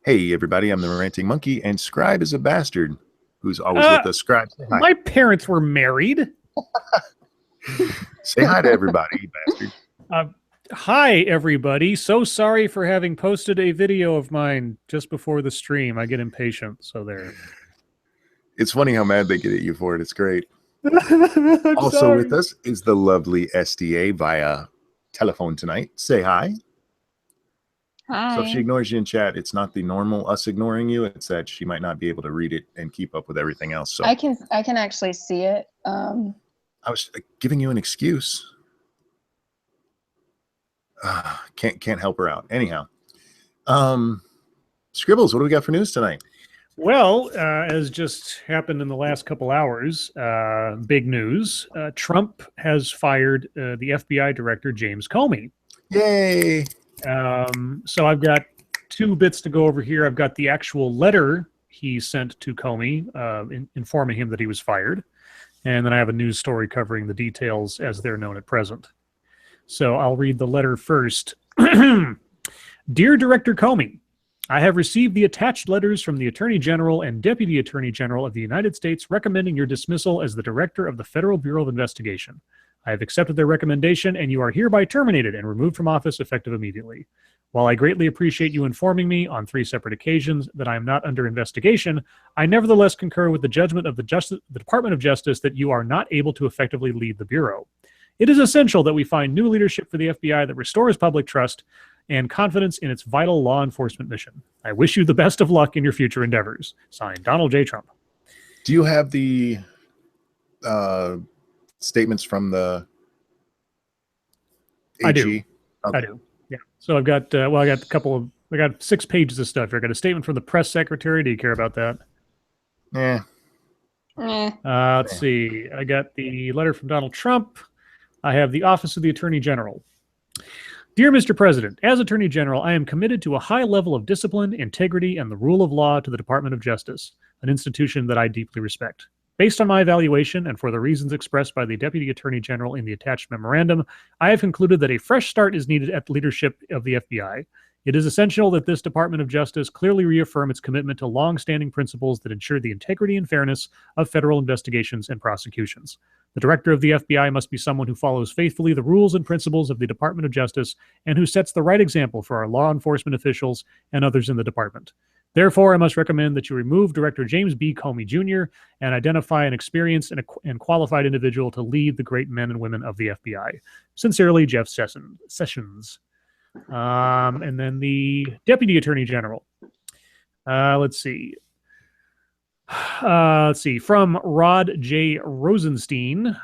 Hey, everybody, I'm the Ranting Monkey, and Scribe is a bastard who's always Uh, with us. Scribe, say hi. My parents were married. Say hi to everybody, you bastard. Hi, everybody. So sorry for having posted a video of mine just before the stream. I get impatient, so there. It's funny how mad they get at you for it. It's great. I'm Also sorry. with us is the lovely SDA via telephone tonight. Say hi. Hi. So if she ignores you in chat, it's not the normal us ignoring you. It's that she might not be able to read it and keep up with everything else. So I can actually see it. I was giving you an excuse. Can't help her out. Anyhow, Scribbles, what do we got for news tonight? Well, as just happened in the last couple hours, big news. Trump has fired the FBI director, James Comey. Yay! So I've got two bits to go over here. I've got the actual letter he sent to Comey informing him that he was fired. And then I have a news story covering the details as they're known at present. So I'll read the letter first. Dear Director Comey, I have received the attached letters from the Attorney General and Deputy Attorney General of the United States recommending your dismissal as the Director of the Federal Bureau of Investigation. I have accepted their recommendation, and you are hereby terminated and removed from office effective immediately. While I greatly appreciate you informing me on 3 separate occasions that I am not under investigation, I nevertheless concur with the judgment of the Department of Justice that you are not able to effectively lead the Bureau. It is essential that we find new leadership for the FBI that restores public trust and confidence in its vital law enforcement mission. I wish you the best of luck in your future endeavors. Signed, Donald J. Trump. Do you have the statements from the AG? I do. Okay. I do. Yeah. So I've got, I got 6 pages of stuff here. I got a statement from the press secretary. Do you care about that? Yeah. Let's see. I got the letter from Donald Trump. I have the Office of the Attorney General. Dear Mr. President, as Attorney General, I am committed to a high level of discipline, integrity, and the rule of law to the Department of Justice, an institution that I deeply respect. Based on my evaluation and for the reasons expressed by the Deputy Attorney General in the attached memorandum, I have concluded that a fresh start is needed at the leadership of the FBI. It is essential that this Department of Justice clearly reaffirm its commitment to long-standing principles that ensure the integrity and fairness of federal investigations and prosecutions. The director of the FBI must be someone who follows faithfully the rules and principles of the Department of Justice and who sets the right example for our law enforcement officials and others in the department. Therefore, I must recommend that you remove Director James B. Comey Jr. and identify an experienced and qualified individual to lead the great men and women of the FBI. Sincerely, Jeff Sessions. And then the Deputy Attorney General. Let's see. From Rod J. Rosenstein,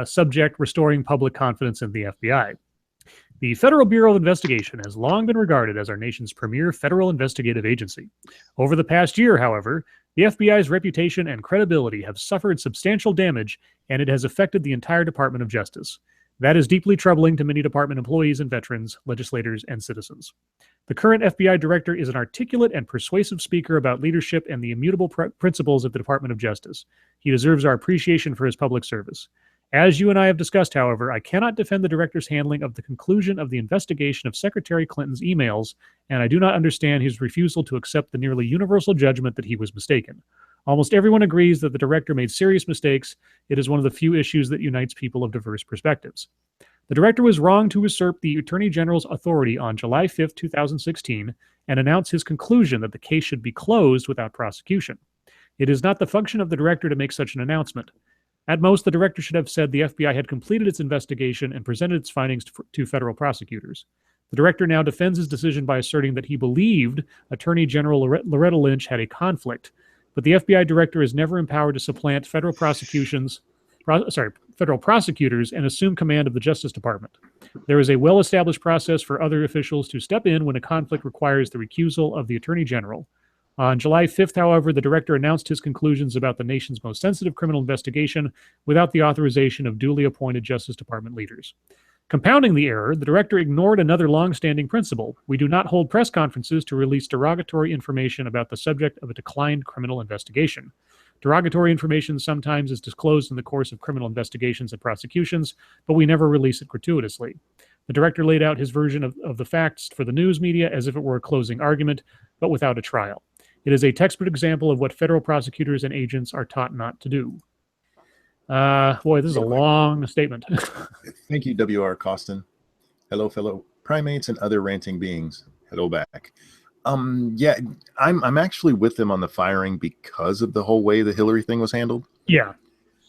subject restoring public confidence in the FBI. The Federal Bureau of Investigation has long been regarded as our nation's premier federal investigative agency. Over the past year, however, the FBI's reputation and credibility have suffered substantial damage, and it has affected the entire Department of Justice. That is deeply troubling to many department employees and veterans, legislators, and citizens. The current FBI director is an articulate and persuasive speaker about leadership and the immutable principles of the Department of Justice. He deserves our appreciation for his public service. As you and I have discussed, however, I cannot defend the director's handling of the conclusion of the investigation of Secretary Clinton's emails, and I do not understand his refusal to accept the nearly universal judgment that he was mistaken. Almost everyone agrees that the director made serious mistakes. It is one of the few issues that unites people of diverse perspectives. The director was wrong to usurp the Attorney General's authority on July 5, 2016, and announce his conclusion that the case should be closed without prosecution. It is not the function of the director to make such an announcement. At most, the director should have said the FBI had completed its investigation and presented its findings to federal prosecutors. The director now defends his decision by asserting that he believed Attorney General Loretta Lynch had a conflict, but the FBI director is never empowered to supplant federal prosecutors and assume command of the Justice Department. There is a well-established process for other officials to step in when a conflict requires the recusal of the Attorney General. On July 5th, however, the director announced his conclusions about the nation's most sensitive criminal investigation without the authorization of duly appointed Justice Department leaders. Compounding the error, the director ignored another long-standing principle. We do not hold press conferences to release derogatory information about the subject of a declined criminal investigation. Derogatory information sometimes is disclosed in the course of criminal investigations and prosecutions, but we never release it gratuitously. The director laid out his version of the facts for the news media as if it were a closing argument, but without a trial. It is a textbook example of what federal prosecutors and agents are taught not to do. Boy, this is a long statement. Thank you, W.R. Costin. Hello, fellow primates and other ranting beings. Hello back. Yeah, I'm actually with them on the firing because of the whole way the Hillary thing was handled. Yeah.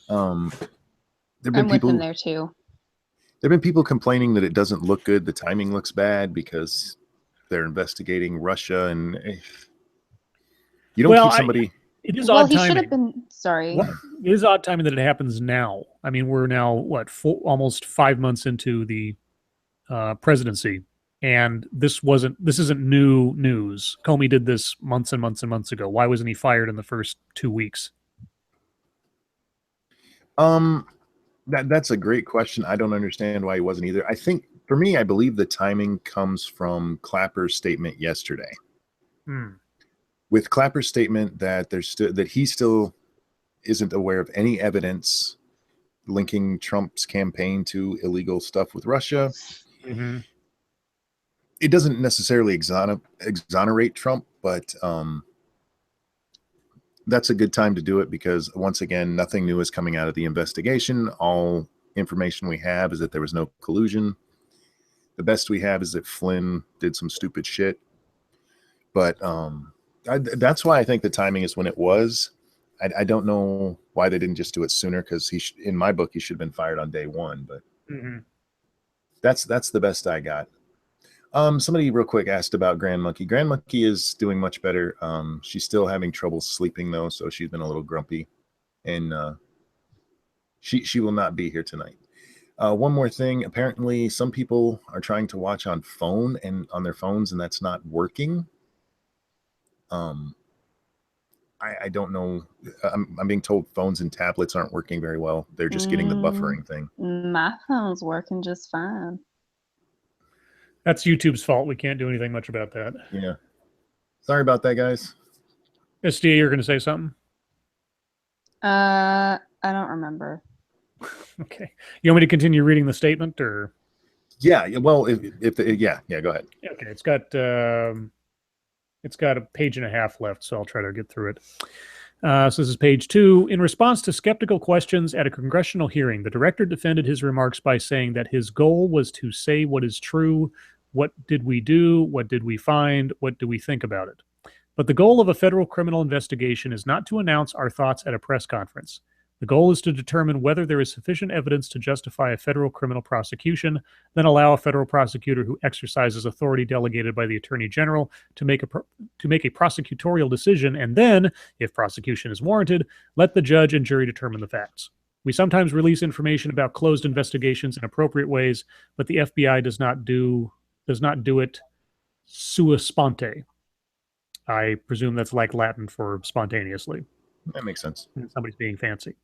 I'm with them there too. There've been people complaining that it doesn't look good. The timing looks bad because they're investigating Russia, and you don't keep somebody. It is odd timing. He should have been. Sorry. It is odd timing that it happens now. I mean, we're now almost 5 months into the presidency, and this isn't new news. Comey did this months and months and months ago. Why wasn't he fired in the first 2 weeks? That's a great question. I don't understand why he wasn't either. I think, for me, I believe the timing comes from Clapper's statement yesterday. With Clapper's statement that that he still isn't aware of any evidence linking Trump's campaign to illegal stuff with Russia. Mm-hmm. It doesn't necessarily exonerate Trump, but that's a good time to do it because, once again, nothing new is coming out of the investigation. All information we have is that there was no collusion. The best we have is that Flynn did some stupid shit. But that's why I think the timing is when it was. I don't know why they didn't just do it sooner, because in my book, he should have been fired on day one. But that's the best I got. Somebody real quick asked about Grand Monkey. Grand Monkey is doing much better. She's still having trouble sleeping though, so she's been a little grumpy, and she will not be here tonight. One more thing. Apparently, some people are trying to watch on their phones, and that's not working. I don't know. I'm being told phones and tablets aren't working very well. They're just getting the buffering thing. My phone's working just fine. That's YouTube's fault. We can't do anything much about that. Yeah. Sorry about that, guys. SD, you're going to say something? I don't remember. Okay. You want me to continue reading the statement, or? Yeah. Well, yeah, go ahead. Okay. It's got a page and a half left, so I'll try to get through it. So this is page 2. In response to skeptical questions at a congressional hearing, the director defended his remarks by saying that his goal was to say what is true. What did we do? What did we find? What do we think about it? But the goal of a federal criminal investigation is not to announce our thoughts at a press conference. The goal is to determine whether there is sufficient evidence to justify a federal criminal prosecution, then allow a federal prosecutor who exercises authority delegated by the Attorney General to make a prosecutorial decision, and then, if prosecution is warranted, let the judge and jury determine the facts. We sometimes release information about closed investigations in appropriate ways, but the FBI does not do it sua sponte. I presume that's like Latin for spontaneously. That makes sense. Somebody's being fancy.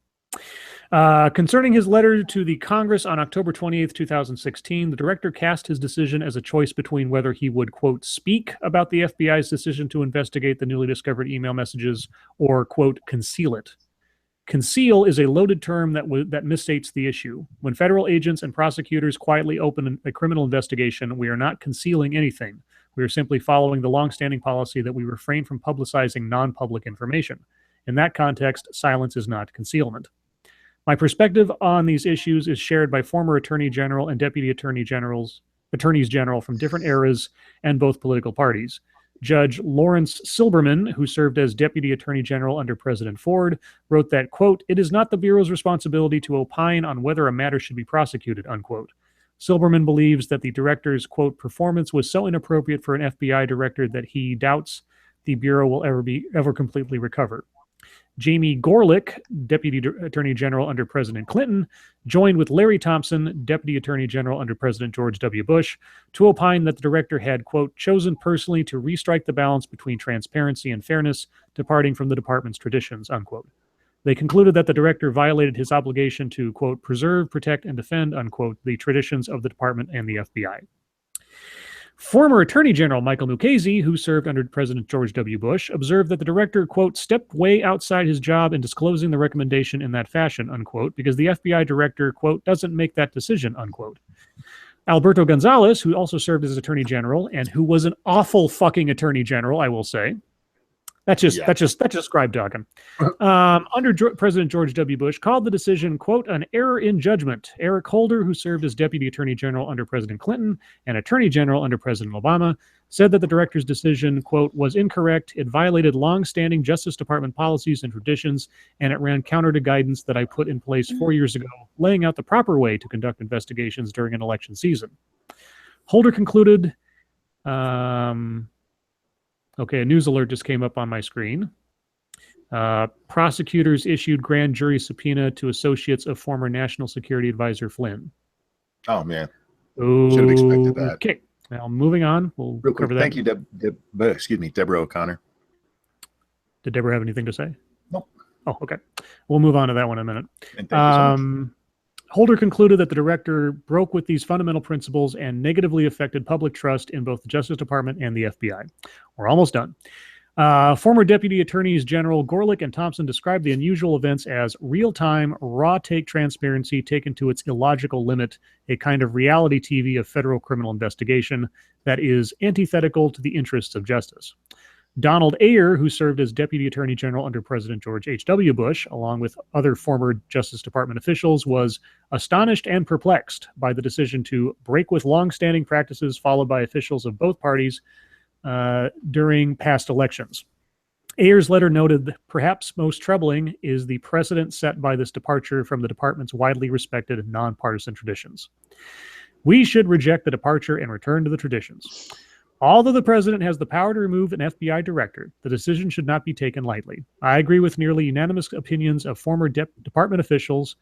Concerning his letter to the Congress on October 28th, 2016, the director cast his decision as a choice between whether he would, quote, speak about the FBI's decision to investigate the newly discovered email messages or, quote, conceal it. Conceal is a loaded term that misstates the issue. When federal agents and prosecutors quietly open a criminal investigation, we are not concealing anything. We are simply following the longstanding policy that we refrain from publicizing non-public information. In that context, silence is not concealment. My perspective on these issues is shared by former Attorney General and Deputy Attorneys General from different eras and both political parties. Judge Lawrence Silberman, who served as Deputy Attorney General under President Ford, wrote that, quote, it is not the Bureau's responsibility to opine on whether a matter should be prosecuted, unquote. Silberman believes that the director's, quote, performance was so inappropriate for an FBI director that he doubts the Bureau will ever completely recover. Jamie Gorelick, Deputy Attorney General under President Clinton, joined with Larry Thompson, Deputy Attorney General under President George W. Bush, to opine that the director had, quote, chosen personally to restrike the balance between transparency and fairness, departing from the department's traditions, unquote. They concluded that the director violated his obligation to, quote, preserve, protect, and defend, unquote, the traditions of the department and the FBI. Former Attorney General Michael Mukasey, who served under President George W. Bush, observed that the director, quote, stepped way outside his job in disclosing the recommendation in that fashion, unquote, because the FBI director, quote, doesn't make that decision, unquote. Alberto Gonzalez, who also served as Attorney General and who was an awful fucking Attorney General, I will say. That's just Scribe talking. President George W. Bush called the decision, quote, an error in judgment. Eric Holder, who served as Deputy Attorney General under President Clinton and Attorney General under President Obama, said that the director's decision, quote, was incorrect. It violated long-standing Justice Department policies and traditions, and it ran counter to guidance that I put in place 4 years ago, laying out the proper way to conduct investigations during an election season. Holder concluded, okay, a news alert just came up on my screen. Prosecutors issued grand jury subpoena to associates of former National Security Advisor Flynn. Oh, man. Should have expected that. Okay. Now, moving on. We'll Real quick, cover that. thank you, Deborah O'Connor. Did Deborah have anything to say? Nope. Oh, okay. We'll move on to that one in a minute. And thank you so much. Holder concluded that the director broke with these fundamental principles and negatively affected public trust in both the Justice Department and the FBI. We're almost done. Former Deputy Attorneys General Gorlick and Thompson described the unusual events as real-time, raw-take transparency taken to its illogical limit, a kind of reality TV of federal criminal investigation that is antithetical to the interests of justice. Donald Ayer, who served as Deputy Attorney General under President George H.W. Bush, along with other former Justice Department officials, was astonished and perplexed by the decision to break with long-standing practices followed by officials of both parties during past elections. Ayer's letter noted that perhaps most troubling is the precedent set by this departure from the department's widely respected nonpartisan traditions. We should reject the departure and return to the traditions. Although the president has the power to remove an FBI director, the decision should not be taken lightly. I agree with nearly unanimous opinions of former department officials.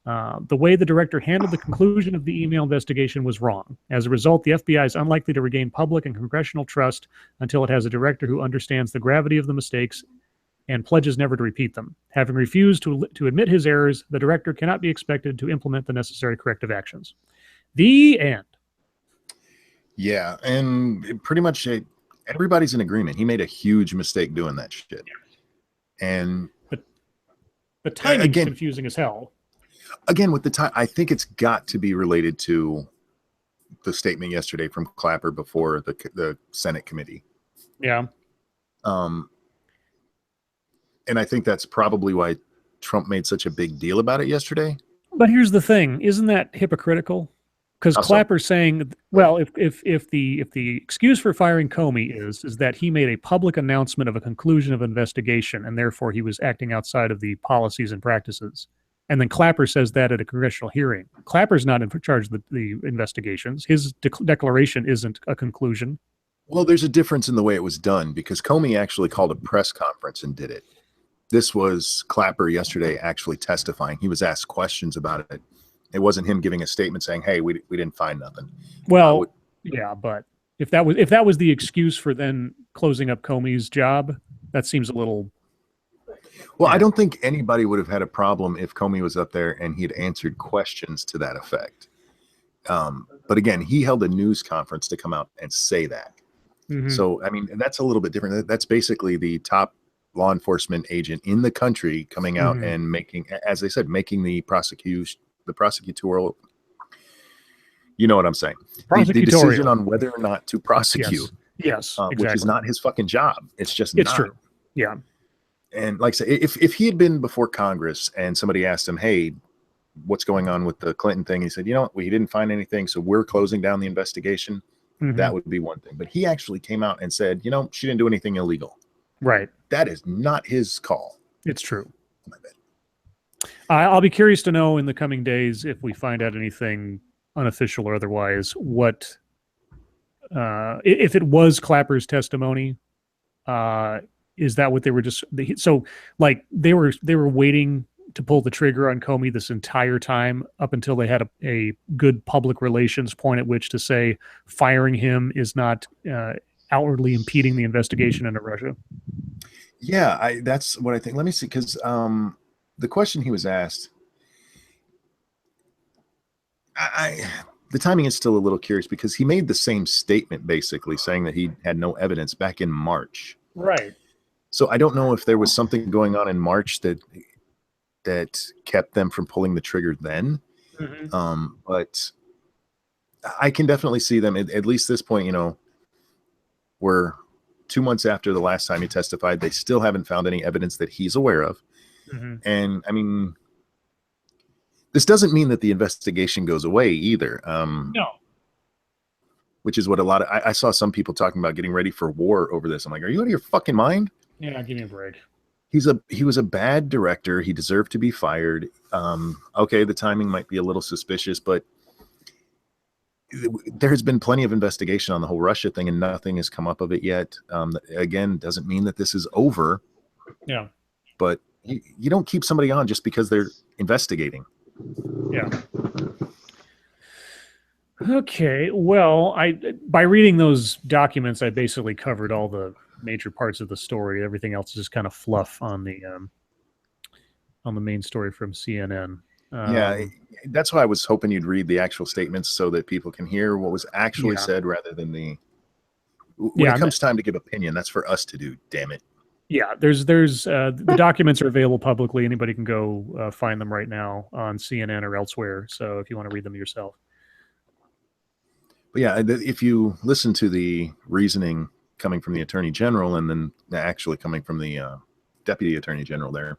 The way the director handled the conclusion of the email investigation was wrong. As a result, the FBI is unlikely to regain public and congressional trust until it has a director who understands the gravity of the mistakes and pledges never to repeat them. Having refused to admit his errors, the director cannot be expected to implement the necessary corrective actions. The end. Yeah, and pretty much everybody's in agreement. He made a huge mistake doing that shit. And the timing is confusing as hell. Again, with the time, I think it's got to be related to the statement yesterday from Clapper before the Senate committee. Yeah. And I think that's probably why Trump made such a big deal about it yesterday. But here's the thing: isn't that hypocritical? Because Clapper's saying, well, if the excuse for firing Comey is that he made a public announcement of a conclusion of investigation and therefore he was acting outside of the policies and practices, and then Clapper says that at a congressional hearing, Clapper's not in charge of the investigations. His declaration isn't a conclusion. Well, there's a difference in the way it was done because Comey actually called a press conference and did it. This was Clapper yesterday actually testifying. He was asked questions about it. It wasn't him giving a statement saying, "Hey, we didn't find nothing." Well, yeah, but if that was the excuse for then closing up Comey's job, that seems a little. Well, I don't think anybody would have had a problem if Comey was up there and he had answered questions to that effect. But again, he held a news conference to come out and say that. Mm-hmm. So, I mean, that's a little bit different. That's basically the top law enforcement agent in the country coming out mm-hmm. and making, as they said, making the prosecutorial, you know what I'm saying? The decision on whether or not to prosecute. Yes, exactly. Which is not his fucking job. It's just it's not. True. Yeah. And like I say, if he had been before Congress and somebody asked him, "Hey, what's going on with the Clinton thing?" He said, "You know what? We didn't find anything, so we're closing down the investigation." Mm-hmm. That would be one thing. But he actually came out and said, "You know, she didn't do anything illegal." Right. That is not his call. It's true. I'll be curious to know in the coming days if we find out anything unofficial or otherwise. What if it was Clapper's testimony? Is that what they were just so like they were waiting to pull the trigger on Comey this entire time up until they had a good public relations point at which to say firing him is not outwardly impeding the investigation into Russia? Yeah, that's what I think. Let me see, because the question he was asked, the timing is still a little curious because he made the same statement basically saying that he had no evidence back in March. Right. So I don't know if there was something going on in March that kept them from pulling the trigger then. Mm-hmm. But I can definitely see them at least this point. We're 2 months after the last time he testified. They still haven't found any evidence that he's aware of. Mm-hmm. And I mean, this doesn't mean that the investigation goes away either. No. Which is what I saw some people talking about getting ready for war over this. I'm like, are you out of your fucking mind? Yeah, give me a break. He was a bad director. He deserved to be fired. Okay, the timing might be a little suspicious, but there has been plenty of investigation on the whole Russia thing, and nothing has come up of it yet. Again, doesn't mean that this is over. Yeah. But you don't keep somebody on just because they're investigating. Yeah. Okay. Well, by reading those documents, I basically covered all the major parts of the story. Everything else is just kind of fluff on the main story from CNN. Yeah, that's why I was hoping you'd read the actual statements so that people can hear what was actually said rather than when it comes time to give opinion, that's for us to do, damn it. Yeah, there's the documents are available publicly. Anybody can go find them right now on CNN or elsewhere. So if you want to read them yourself. But yeah, if you listen to the reasoning coming from the Attorney General and then actually coming from the Deputy Attorney General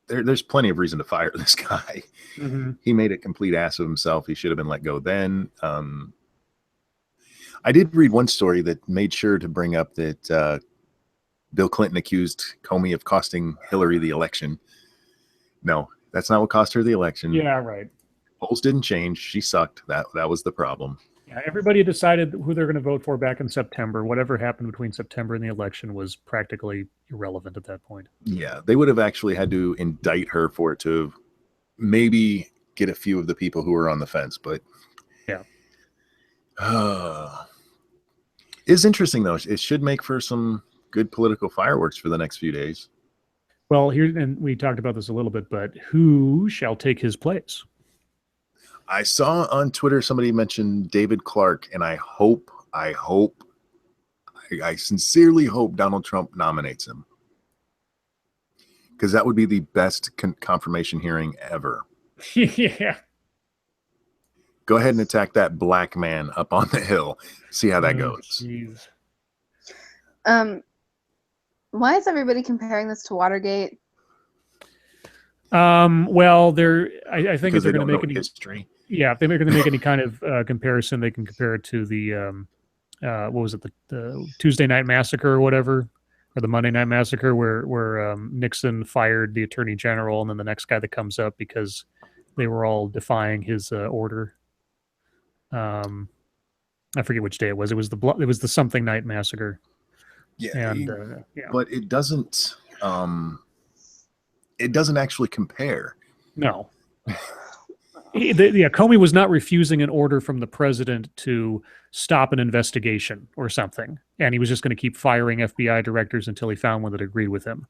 there's plenty of reason to fire this guy. Mm-hmm. He made a complete ass of himself. He should have been let go then. I did read one story that made sure to bring up that Bill Clinton accused Comey of costing Hillary the election. No, that's not what cost her the election. Yeah, right. Polls didn't change. She sucked. That was the problem. Yeah, everybody decided who they're going to vote for back in September. Whatever happened between September and the election was practically irrelevant at that point. Yeah, they would have actually had to indict her for it to maybe get a few of the people who were on the fence. But yeah, it's interesting though. It should make for some good political fireworks for the next few days. Well, and we talked about this a little bit, but who shall take his place? I saw on Twitter somebody mentioned David Clark, and I sincerely hope Donald Trump nominates him, because that would be the best confirmation hearing ever. Yeah. Go ahead and attack that black man up on the hill. See how that goes. Geez. Why is everybody comparing this to Watergate? Well, I think if they're going to make any history. Yeah, if they're going to make any kind of comparison, they can compare it to the what was it, the Tuesday Night Massacre or whatever, or the Monday Night Massacre, where Nixon fired the Attorney General, and then the next guy that comes up because they were all defying his order. I forget which day it was. It was the something night massacre. Yeah, and but it doesn't actually compare. No. Comey was not refusing an order from the president to stop an investigation or something, and he was just going to keep firing FBI directors until he found one that agreed with him.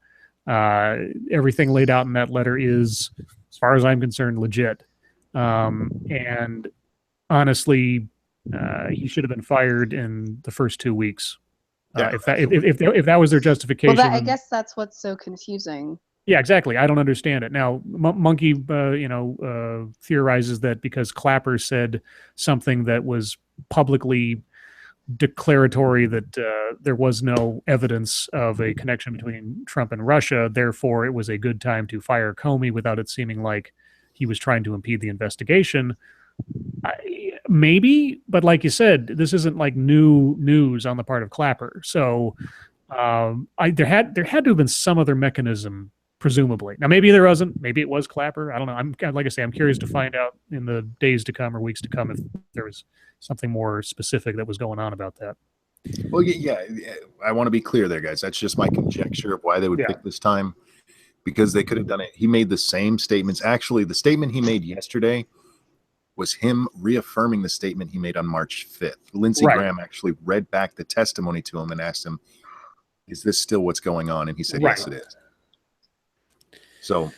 Everything laid out in that letter is, as far as I'm concerned, legit. And honestly, he should have been fired in the first 2 weeks. If that was their justification. Well, I guess that's what's so confusing. Yeah, exactly. I don't understand it. Now, Monkey, theorizes that because Clapper said something that was publicly declaratory that there was no evidence of a connection between Trump and Russia, therefore it was a good time to fire Comey without it seeming like he was trying to impede the investigation. Maybe, but like you said, this isn't like new news on the part of Clapper. So there had to have been some other mechanism. Presumably. Now, maybe there wasn't. Maybe it was Clapper. I don't know. Like I say, I'm curious to find out in the days to come or weeks to come if there was something more specific that was going on about that. Well, yeah. I want to be clear there, guys. That's just my conjecture of why they would pick this time, because they could have done it. He made the same statements. Actually, the statement he made yesterday was him reaffirming the statement he made on March 5th. Lindsey Graham actually read back the testimony to him and asked him, "Is this still what's going on?" And he said, "Yes, it is." So,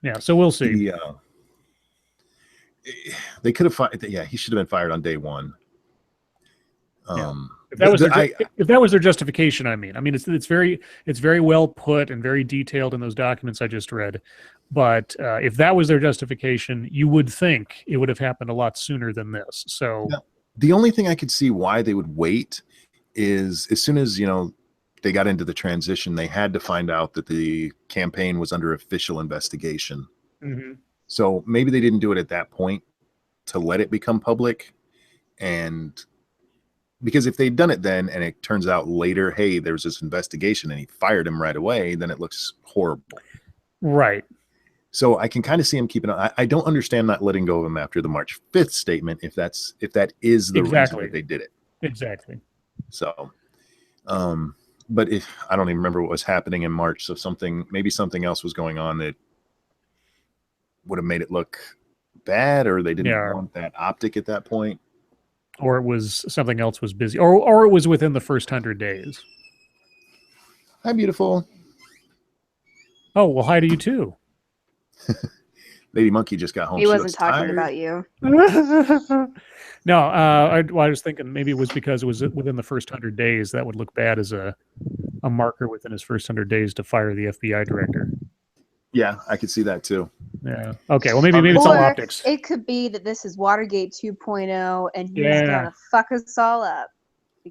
yeah. So we'll see. They could have fired. Yeah, he should have been fired on day one. If that was if that was their justification, I mean, it's very well put and very detailed in those documents I just read. But if that was their justification, you would think it would have happened a lot sooner than this. So the only thing I could see why they would wait is as soon as they got into the transition, they had to find out that the campaign was under official investigation. Mm-hmm. So maybe they didn't do it at that point to let it become public. And because if they'd done it then and it turns out later, hey, there's this investigation and he fired him right away, then it looks horrible. Right. So I can kind of see him keeping on. I don't understand not letting go of him after the March 5th statement if that is the reason that they did it. Exactly. So but if I don't even remember what was happening in March, so maybe something else was going on that would have made it look bad, or they didn't want that optic at that point, or it was something else was busy, or it was within the first 100 days. Hi, beautiful. Oh, well, hi to you too. Lady Monkey just got home. He wasn't talking about you. No, I was thinking maybe it was because it was within the first 100 days. That would look bad as a marker within his first 100 days to fire the FBI director. Yeah, I could see that too. Yeah. Okay. Well, maybe it's all optics. It could be that this is Watergate 2.0, and he's gonna fuck us all up.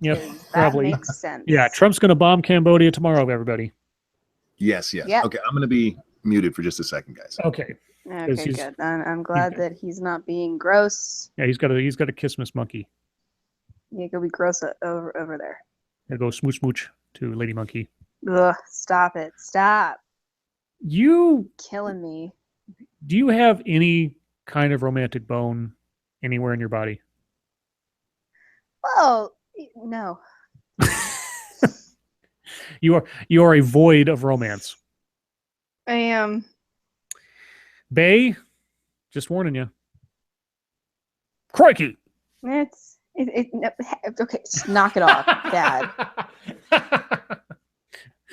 Yep, That probably makes sense. Yeah, Trump's gonna bomb Cambodia tomorrow, everybody. Yes. Yep. Okay, I'm gonna be muted for just a second, guys. Okay. Okay, good. I'm glad that he's not being gross. Yeah, he's got to kiss Miss Monkey. Yeah, go be gross over there. Yeah, go smooch to Lady Monkey. Ugh, stop it. Stop. You killing me. Do you have any kind of romantic bone anywhere in your body? Well, no. You are a void of romance. I am. Bay, just warning you. Crikey! Okay, just knock it off, Dad.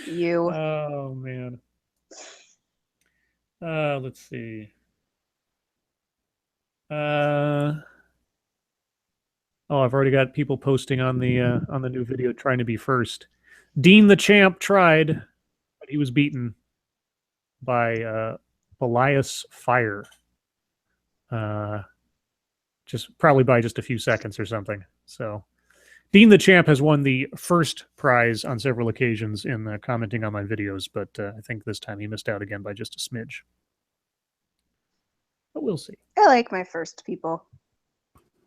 You. Oh man. Let's see. I've already got people posting on the new video trying to be first. Dean the Champ tried, but he was beaten by Elias Fire. Just probably by just a few seconds or something. So Dean the Champ has won the first prize on several occasions in commenting on my videos, but I think this time he missed out again by just a smidge. But we'll see. I like my first people.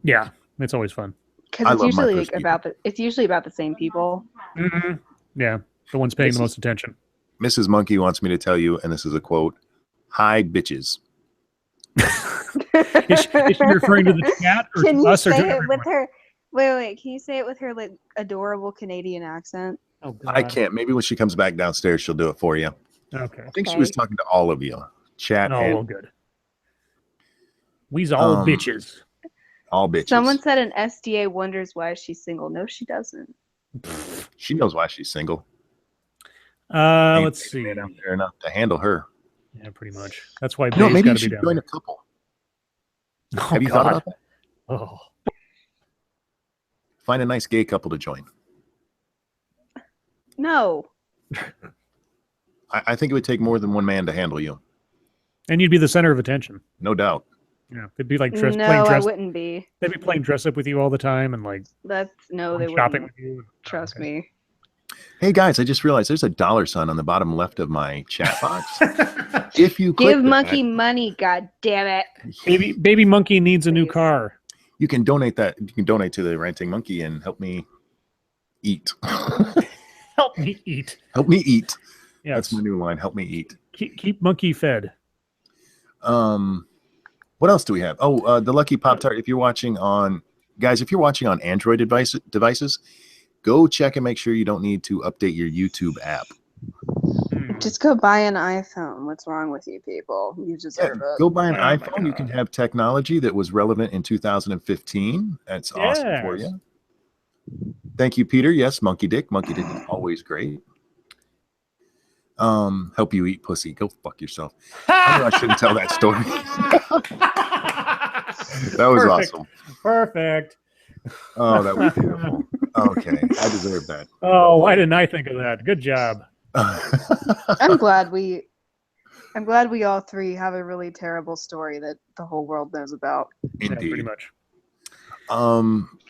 Yeah, it's always fun. Because it's usually about the same people. Mm-hmm. Yeah, the ones paying the most attention. Mrs. Monkey wants me to tell you, and this is a quote, "Hi, bitches." is she referring to the chat or can to you us say or to it everyone? with her? Wait. Can you say it with her like adorable Canadian accent? Oh, God. I can't. Maybe when she comes back downstairs, she'll do it for you. Okay. I think she was talking to all of you. Chat. Oh, well, good. We's all bitches. All bitches. Someone said an SDA wonders why she's single. No, she doesn't. She knows why she's single. Let's see. Out there enough to handle her. Yeah, pretty much. That's why no, maybe you should should join a couple. Oh, Have you thought about that? Oh. Find a nice gay couple to join. No. I think it would take more than one man to handle you. And you'd be the center of attention. No doubt. Yeah, they'd be like No, playing dress. I wouldn't be. They'd be playing dress up with you all the time and like. They shopping wouldn't. with you. Trust me. Hey guys, I just realized there's a $sign on the bottom left of my chat box. If you give Monkey money, god damn it. Baby Monkey needs a new car. You can donate that. You can donate to the Ranting Monkey and help me eat. Help me eat. Help me eat. Yes. That's my new line. Help me eat. Keep Monkey fed. What else do we have? Oh, the Lucky Pop-Tart. If you're watching on Android devices, go check and make sure you don't need to update your YouTube app. Just go buy an iPhone. What's wrong with you people? You deserve it. Go buy an iPhone. You can have technology that was relevant in 2015. That's awesome for you. Thank you, Peter. Yes, Monkey Dick. Monkey Dick is always great. Help you eat pussy. Go fuck yourself. I know I shouldn't tell that story. That was awesome. Perfect. Oh, that was beautiful. Okay. I deserve that. Oh, why didn't I think of that? Good job. I'm glad we all three have a really terrible story that the whole world knows about. Indeed. Yeah, pretty much.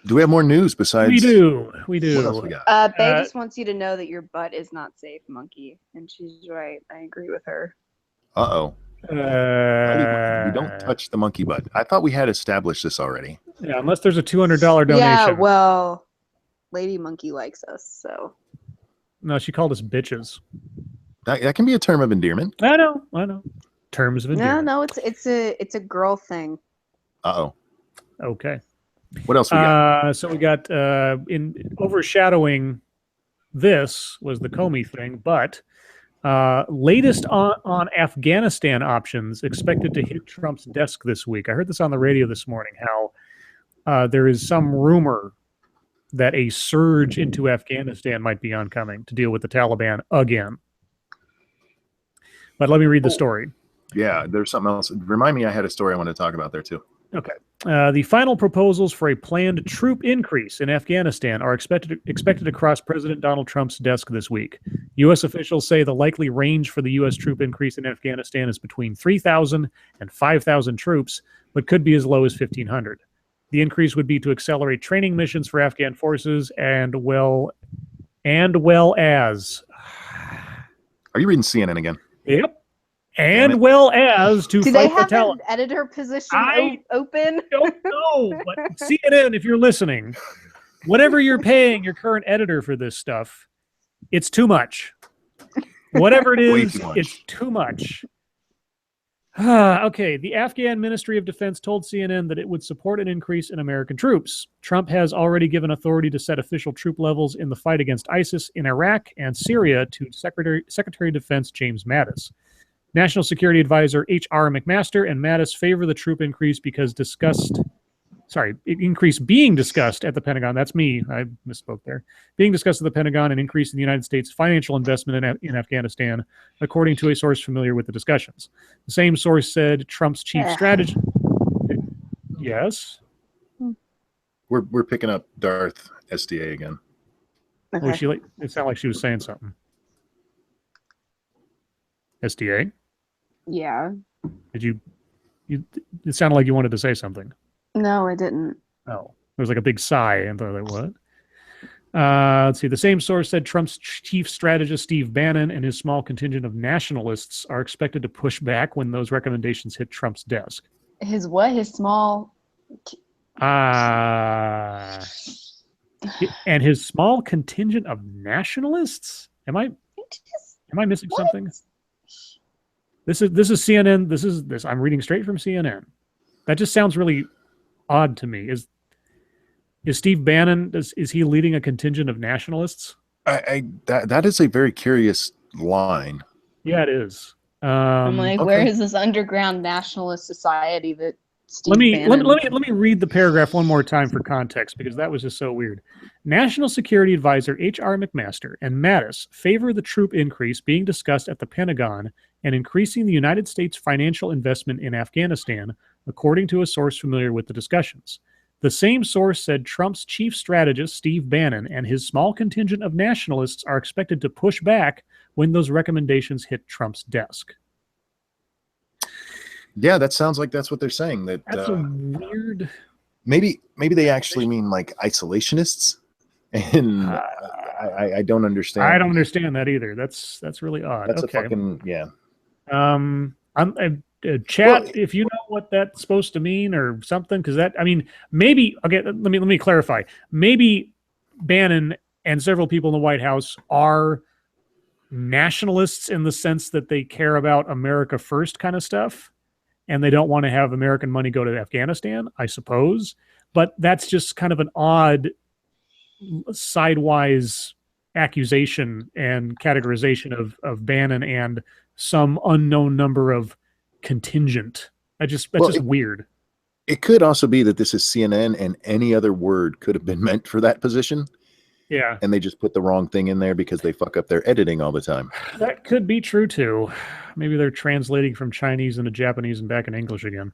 Do we have more news besides? We do. What else we got? Bae just wants you to know that your butt is not safe, monkey. And she's right. I agree with her. Uh-oh. We don't touch the monkey butt. I thought we had established this already. Yeah, unless there's a $200 donation. Yeah, well, Lady Monkey likes us, so. No, she called us bitches. That can be a term of endearment. I know. Terms of endearment. No, it's a girl thing. Uh-oh. Okay. What else we got? So we got in overshadowing this was the Comey thing, but latest on Afghanistan options expected to hit Trump's desk this week. I heard this on the radio this morning, how there is some rumor that a surge into Afghanistan might be oncoming to deal with the Taliban again. But let me read the story. Yeah, there's something else. Remind me, I had a story I want to talk about there too. Okay. The final proposals for a planned troop increase in Afghanistan are expected to cross President Donald Trump's desk this week. U.S. officials say the likely range for the U.S. troop increase in Afghanistan is between 3,000 and 5,000 troops, but could be as low as 1,500. The increase would be to accelerate training missions for Afghan forces and well as. Are you reading CNN again? Yep. And well as to Do fight they have the Taliban. an editor position open? Don't know, but CNN, if you're listening, whatever you're paying your current editor for this stuff, it's too much. Whatever it is, it's too much. Okay, the Afghan Ministry of Defense told CNN that it would support an increase in American troops. Trump has already given authority to set official troop levels in the fight against ISIS in Iraq and Syria to Secretary of Defense James Mattis. National Security Advisor H.R. McMaster and Mattis favor the troop increase because increase being discussed at the Pentagon. That's me. I misspoke there. Being discussed at the Pentagon and increase in the United States financial investment in Afghanistan, according to a source familiar with the discussions. The same source said Trump's chief strategist. Yes. We're picking up Darth SDA again. Okay. It sounded like she was saying something. SDA? Yeah. Did you? It sounded like you wanted to say something. No, I didn't. Oh, there was like a big sigh, and I thought, what? Let's see. The same source said Trump's chief strategist, Steve Bannon, and his small contingent of nationalists are expected to push back when those recommendations hit Trump's desk. His what? His small... And his small contingent of nationalists? Am I missing something? This is CNN. I'm reading straight from CNN. That just sounds really odd to me. Is Steve Bannon, is he leading a contingent of nationalists? That is a very curious line. Yeah, it is. I'm like, okay. Where is this underground nationalist society that Steve let me Bannon... read the paragraph one more time for context, because that was just so weird. National Security Advisor H.R. McMaster and Mattis favor the troop increase being discussed at the Pentagon and increasing the United States financial investment in Afghanistan, according to a source familiar with the discussions. The same source said Trump's chief strategist, Steve Bannon, and his small contingent of nationalists are expected to push back when those recommendations hit Trump's desk. Yeah, that sounds like that's what they're saying. That's a weird... Maybe they actually mean like isolationists, and I don't understand. I don't understand that either. That's really odd. That's okay. a fucking, yeah. Chat, if you know what that's supposed to mean or something, because maybe, okay, let me clarify. Maybe Bannon and several people in the White House are nationalists in the sense that they care about America first kind of stuff, and they don't want to have American money go to Afghanistan, I suppose. But that's just kind of an odd sidewise accusation and categorization of Bannon and some unknown number of contingent. That's just weird. It could also be that this is CNN and any other word could have been meant for that position. Yeah, and they just put the wrong thing in there because they fuck up their editing all the time. that could be true too. Maybe they're translating from Chinese into Japanese and back in English again.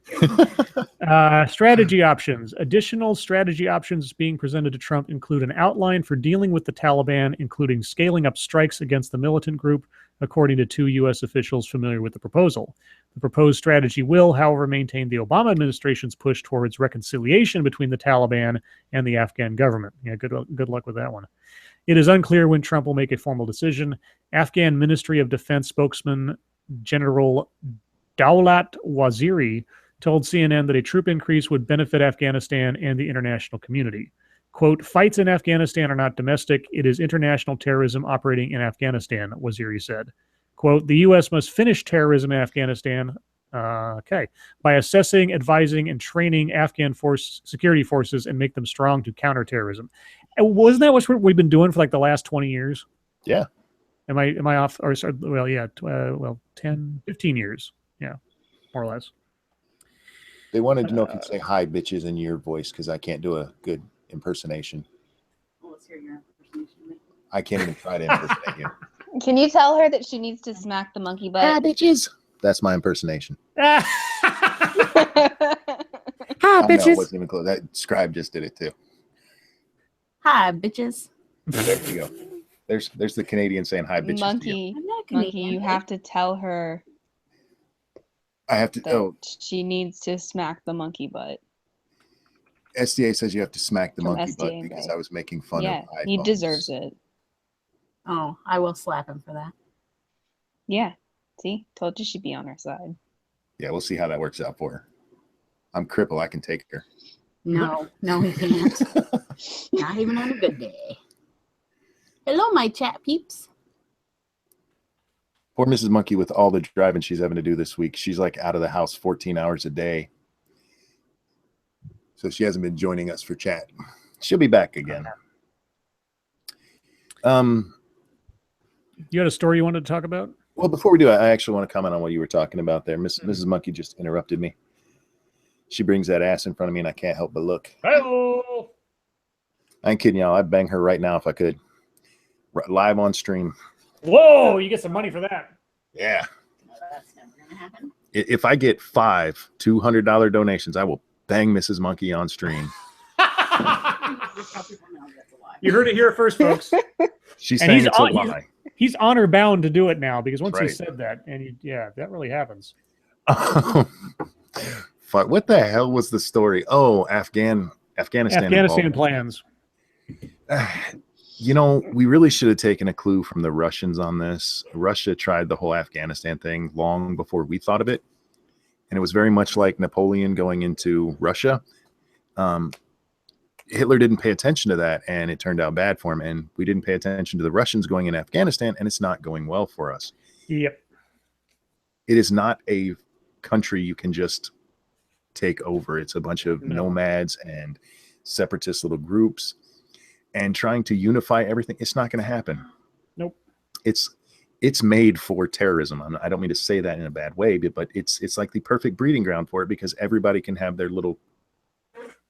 Strategy options. Additional strategy options being presented to Trump include an outline for dealing with the Taliban, including scaling up strikes against the militant group, according to 2 U.S. officials familiar with the proposal. The proposed strategy will, however, maintain the Obama administration's push towards reconciliation between the Taliban and the Afghan government. Yeah, good luck with that one. It is unclear when Trump will make a formal decision. Afghan Ministry of Defense spokesman General Daulat Waziri told CNN that a troop increase would benefit Afghanistan and the international community. Quote, fights in Afghanistan are not domestic. It is international terrorism operating in Afghanistan, Waziri said. Quote, the U.S. must finish terrorism in Afghanistan, by assessing, advising, and training Afghan security forces and make them strong to counter terrorism. And wasn't that what we've been doing for like the last 20 years? Yeah. Am I off? Or well, yeah, 10, 15 years. Yeah, more or less. They wanted to know if you'd say hi, bitches, in your voice because I can't do a good impersonation. Well, let's hear your impersonation. I can't even try to impersonate you. Can you tell her that she needs to smack the monkey Hi, butt? bitches. That's my impersonation. Hi, No, it bitches. wasn't even close. That Scribe just did it too. Hi, bitches. There you go. There's the Canadian saying hi, bitches. to you. Monkey, I'm not monkey, Canadian. you have to tell her I have to. that Oh, she needs to smack the monkey butt. SDA says you have to smack the From monkey butt SDA, because right. I was making fun Yeah, of iPhones. he deserves it. Oh, I will slap him for that. Yeah. See, told you she'd be on our side. Yeah, we'll see how that works out for her. I'm crippled. I can take her. No, no, he can't. Not even on a good day. Hello, my chat peeps. Poor Mrs. Monkey with all the driving she's having to do this week. She's like out of the house 14 hours a day. So she hasn't been joining us for chat. She'll be back again. You had a story you wanted to talk about? Well, before we do, I actually want to comment on what you were talking about there. Mrs. Monkey just interrupted me. She brings that ass in front of me, and I can't help but look. Hello. I ain't kidding y'all. I'd bang her right now if I could. Live on stream. Whoa, you get some money for that. Yeah. No, that's never gonna happen. If I get 5 $200 donations, I will bang Mrs. Monkey on stream. Just tell people no, that's a lie. You heard it here first, folks. She's And saying he's it's a on- lie. He's honor bound to do it now because once he Right. said that, and yeah, that really happens. Fuck, what the hell was the story? Oh, Afghanistan Afghanistan plans. You know, we really should have taken a clue from the Russians on this. Russia tried the whole Afghanistan thing long before we thought of it. And it was very much like Napoleon going into Russia. Hitler didn't pay attention to that, and it turned out bad for him. And we didn't pay attention to the Russians going in Afghanistan, and it's not going well for us. Yep. It is not a country you can just take over. It's a bunch of nomads and separatist little groups, and trying to unify everything. It's not going to happen. Nope. It's made for terrorism. I don't mean to say that in a bad way, but it's like the perfect breeding ground for it because everybody can have their little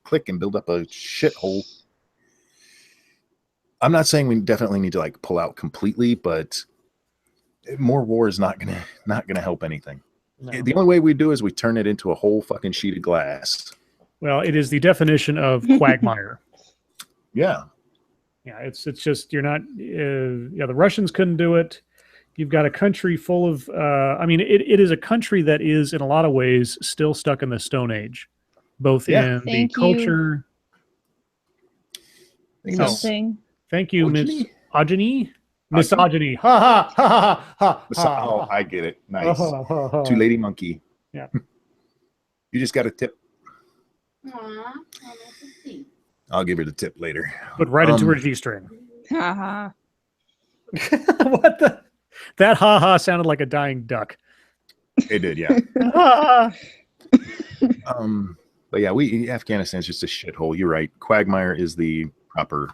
clique and build up a shithole. I'm not saying we definitely need to like pull out completely, but more war is not gonna help anything. No. The only way we do is we turn it into a whole fucking sheet of glass. Well, it is the definition of quagmire. Yeah. Yeah, it's just you're not. The Russians couldn't do it. You've got a country full of. It is a country that is in a lot of ways still stuck in the Stone Age, both in the Thank you. culture. Something. Thank you, Miss Misogyny? Ogeny. Misogyny. Ha ha ha ha ha. Oh, I get it. Nice. ha. To Lady Monkey. Yeah. You just got a tip. Aw, oh, that's so sweet. I'll give her the tip later. Put right into her G-string. Haha. What the? That ha ha sounded like a dying duck. It did, yeah. Ha. But yeah, Afghanistan's just a shithole. You're right. Quagmire is the proper.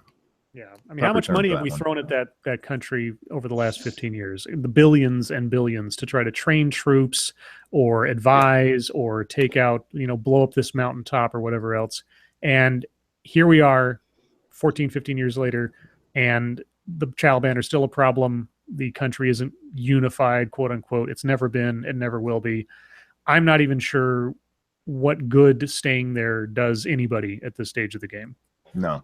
Yeah, I mean, how much term money for have we that one. thrown at that country over the last 15 years? The billions and billions to try to train troops or advise or take out, blow up this mountaintop or whatever else. And here we are 14, 15 years later, and the Taliban are still a problem. The country isn't unified, quote unquote. It's never been, it never will be. I'm not even sure what good staying there does anybody at this stage of the game. No.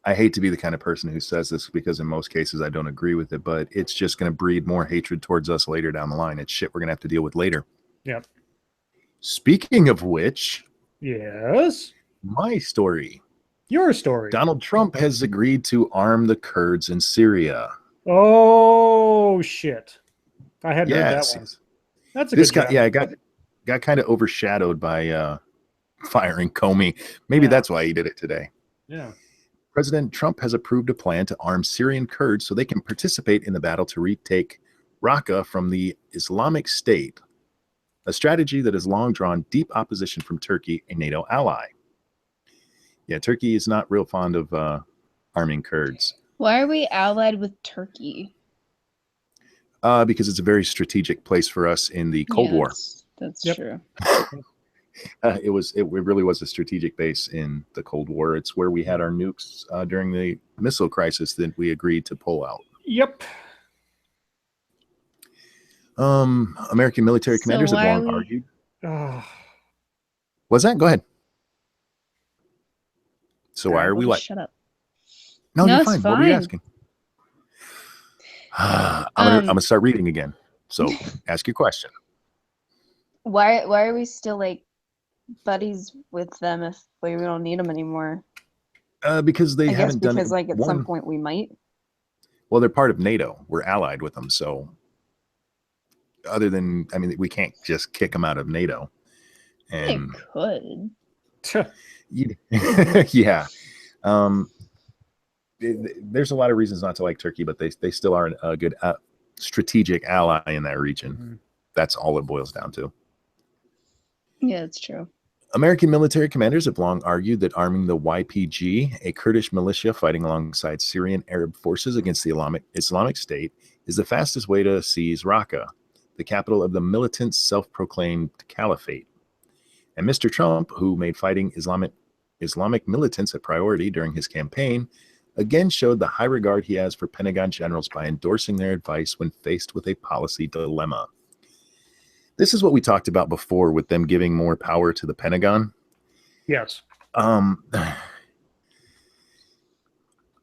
I hate to be the kind of person who says this because in most cases I don't agree with it, but it's just going to breed more hatred towards us later down the line. It's shit we're going to have to deal with later. Yep. Speaking of which, yes, my story. Your story. Donald Trump has agreed to arm the Kurds in Syria. Oh shit! I hadn't heard that Yes. one. That's a This good guy, job. yeah, got kind of overshadowed by firing Comey. Maybe that's why he did it today. Yeah. President Trump has approved a plan to arm Syrian Kurds so they can participate in the battle to retake Raqqa from the Islamic State, a strategy that has long drawn deep opposition from Turkey, a NATO ally. Yeah, Turkey is not real fond of arming Kurds. Why are we allied with Turkey? Because it's a very strategic place for us in the Cold War. That's Yep. true. It really was a strategic base in the Cold War. It's where we had our nukes during the missile crisis that we agreed to pull out. Yep. American military So commanders have why are long we- argued. Oh, Was that? Go ahead. So why are we Well, what? Shut up. No, No, you're it's fine. What were you fine. asking? I'm gonna start reading again. So ask your question. Why are we still like buddies with them if we don't need them anymore? Because they I guess haven't done because it. like at some point we might. Well, they're part of NATO. We're allied with them. So other than, I mean, we can't just kick them out of NATO. They And could. yeah. There's a lot of reasons not to like Turkey, but they still are a good strategic ally in that region. Mhm. That's all it boils down to. Yeah, that's true. American military commanders have long argued that arming the YPG, a Kurdish militia fighting alongside Syrian Arab forces against the Islamic State, is the fastest way to seize Raqqa, the capital of the militant self-proclaimed caliphate. And Mr. Trump, who made fighting Islamic militants a priority during his campaign, again showed the high regard he has for Pentagon generals by endorsing their advice when faced with a policy dilemma. This is what we talked about before with them giving more power to the Pentagon. yes.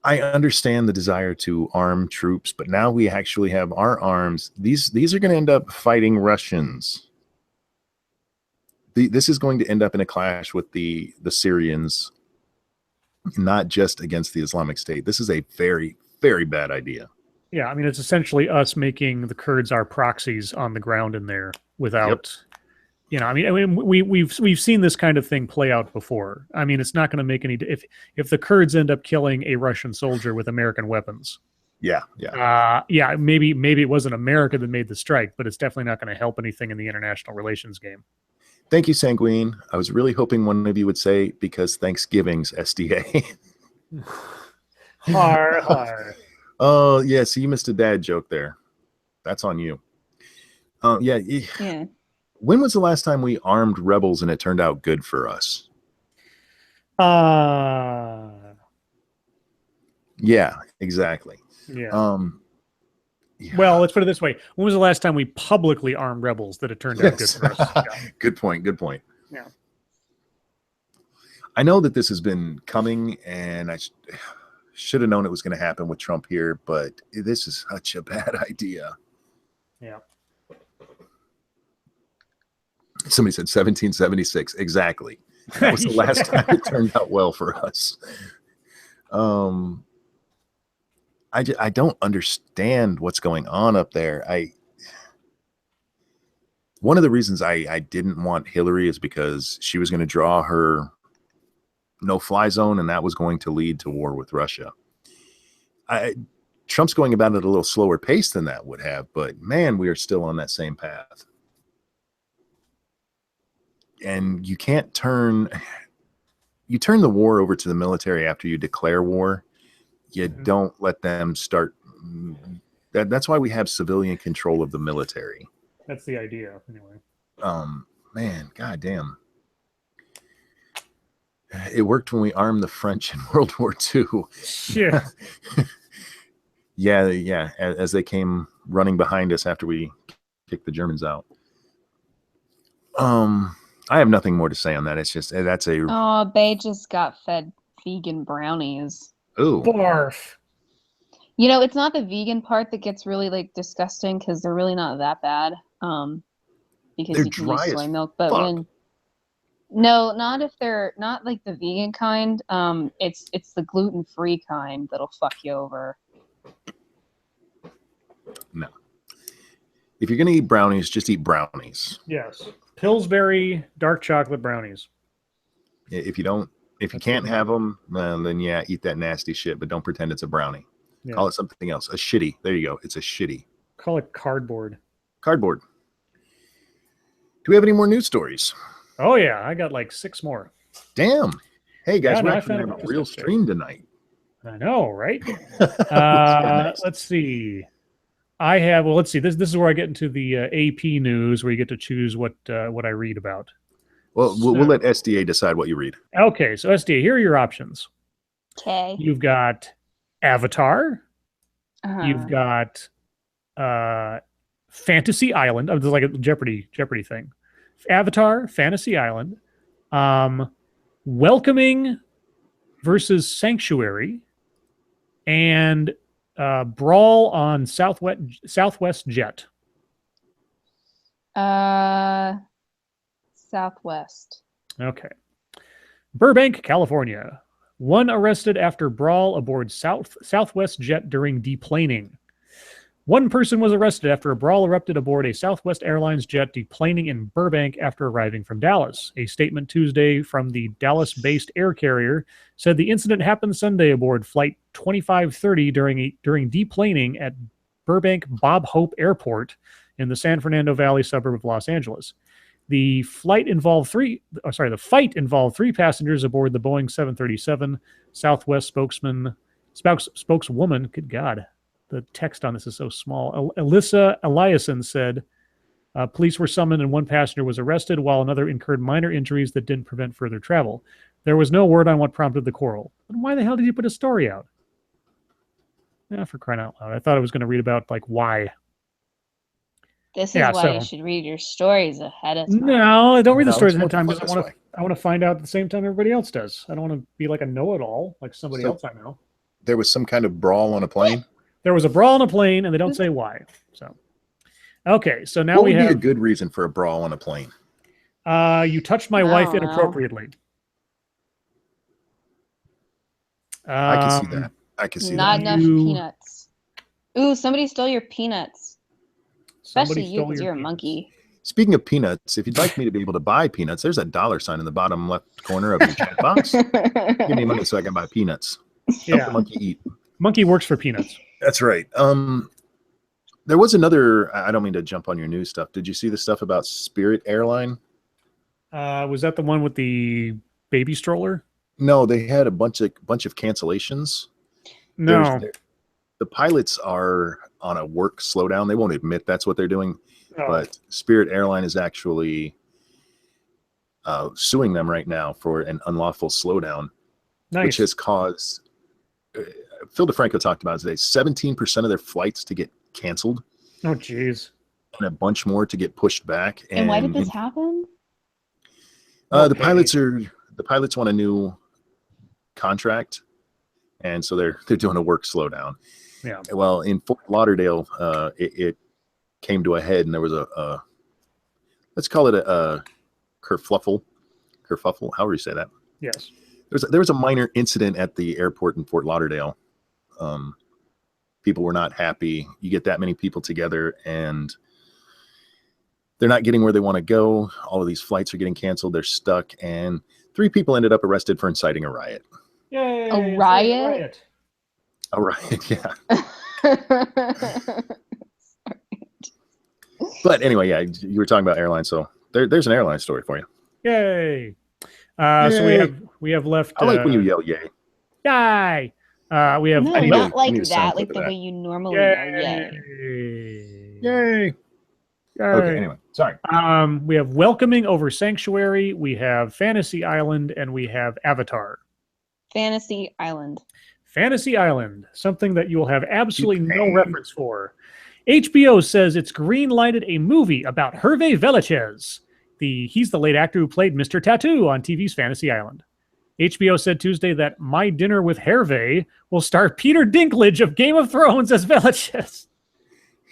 I understand the desire to arm troops, but now we actually have our arms. These are going to end up fighting Russians. This is going to end up in a clash with the Syrians, not just against the Islamic State. This is a very, very bad idea. Yeah, I mean, it's essentially us making the Kurds our proxies on the ground in there without, you know, I mean, we've seen this kind of thing play out before. I mean, it's not going to make any if the Kurds end up killing a Russian soldier with American weapons. Yeah. Maybe it wasn't America that made the strike, but it's definitely not going to help anything in the international relations game. Thank you, Sanguine. I was really hoping one of you would say because Thanksgiving's SDA. Har. Oh, yeah. So you missed a dad joke there. That's on you. Yeah. Yeah. When was the last time we armed rebels and it turned out good for us? Yeah, exactly. Yeah. Yeah. Well, let's put it this way. When was the last time we publicly armed rebels that it turned out good Yes. for us? Yeah. Good point. Yeah. I know that this has been coming, and I should have known it was going to happen with Trump here, but this is such a bad idea. Yeah. Somebody said 1776. Exactly. That was the last time it turned out well for us. I don't understand what's going on up there. One of the reasons I didn't want Hillary is because she was going to draw her no-fly zone, and that was going to lead to war with Russia. Trump's going about it at a little slower pace than that would have, but man, we are still on that same path. And you can't turn the war over to the military after you declare war. You don't let them start. That's why we have civilian control of the military. That's the idea, anyway. Man, goddamn. It worked when we armed the French in World War II. Yeah. Yeah. As they came running behind us after we kicked the Germans out. I have nothing more to say on that. It's just that's a Oh, Bay just got fed vegan brownies. Barf. You know, it's not the vegan part that gets really like disgusting because they're really not that bad. Because They're you can dry use as soy milk, but fuck. no, not if they're not like the vegan kind. It's the gluten-free kind that'll fuck you over. No. If you're gonna eat brownies, just eat brownies. Yes. Pillsbury dark chocolate brownies. If you That's can't good. have them, then yeah, eat that nasty shit. But don't pretend it's a brownie. Yeah. Call it something else. A shitty. There you go. It's a shitty. Call it cardboard. Cardboard. Do we have any more news stories? Oh yeah, I got like 6 more. Damn. Hey guys, Yeah, we're no, I actually found gonna it have a real interesting. stream tonight. I know, right? Nice. Let's see. Let's see. This is where I get into the AP news, where you get to choose what I read about. Well, we'll let SDA decide what you read. Okay, so SDA, here are your options. Okay. You've got Avatar. Uh-huh. You've got Fantasy Island. It's like a Jeopardy thing. Avatar, Fantasy Island, Welcoming versus Sanctuary, and Brawl on Southwest Jet. Southwest. Okay. Burbank, California. 1 arrested after brawl aboard Southwest jet during deplaning. 1 person was arrested after a brawl erupted aboard a Southwest Airlines jet deplaning in Burbank after arriving from Dallas. A statement Tuesday from the Dallas-based air carrier said the incident happened Sunday aboard Flight 2530 during deplaning at Burbank Bob Hope Airport in the San Fernando Valley suburb of Los Angeles. The fight involved 3 passengers aboard the Boeing 737. Southwest spokeswoman, good God, the text on this is so small. Alyssa Eliason said police were summoned and 1 passenger was arrested while another incurred minor injuries that didn't prevent further travel. There was no word on what prompted the quarrel. But why the hell did you put a story out? Yeah, for crying out loud. I thought I was going to read about like why. This is why you should read your stories ahead of time. No, I don't read the stories it's ahead of time more because fun this way. I want to find out at the same time everybody else does. I don't want to be like a know-it-all like somebody else I know. There was some kind of brawl on a plane. There was a brawl on a plane, and they don't say why. So, okay, so now What we would have be a good reason for a brawl on a plane? you touched my wife don't know. inappropriately. I can see that. I can see Not that. enough peanuts. Ooh, somebody stole your peanuts. Especially you, because you're a monkey. Speaking of peanuts, if you'd like me to be able to buy peanuts, there's a $sign in the bottom left corner of your chat box. Give me money so I can buy peanuts. Help the monkey eat. Monkey works for peanuts. That's right. There was another. I don't mean to jump on your news stuff. Did you see the stuff about Spirit Airline? Was that the one with the baby stroller? No, they had a bunch of cancellations. No. The pilots are on a work slowdown. They won't admit that's what they're doing, Oh. but Spirit Airline is actually suing them right now for an unlawful slowdown, which has caused. Phil DeFranco talked about it today. 17% of their flights to get canceled. Oh, geez. And a bunch more to get pushed back. And why did this happen? The pilots want a new contract, and so they're doing a work slowdown. Yeah. Well, in Fort Lauderdale, it came to a head, and there was a let's call it a kerfuffle, however you say that. Yes. There was a minor incident at the airport in Fort Lauderdale. People were not happy. You get that many people together, and they're not getting where they want to go. All of these flights are getting canceled. They're stuck, and 3 people ended up arrested for inciting a riot. Yay! A riot? A riot, yeah. But anyway, yeah, you were talking about airlines, so there's an airline story for you. Yay! So we have left. I like when you yell "yay." Yay! We have No, not like that, like the way you normally yell. Yay. Yay! Okay, anyway, sorry. We have Welcoming over Sanctuary, we have Fantasy Island, and we have Avatar. Fantasy Island. Fantasy Island, something that you will have absolutely no reference for. HBO says it's green-lighted a movie about Hervé Villechaize. He's the late actor who played Mr. Tattoo on TV's Fantasy Island. HBO said Tuesday that My Dinner with Hervé will star Peter Dinklage of Game of Thrones as Villechaize.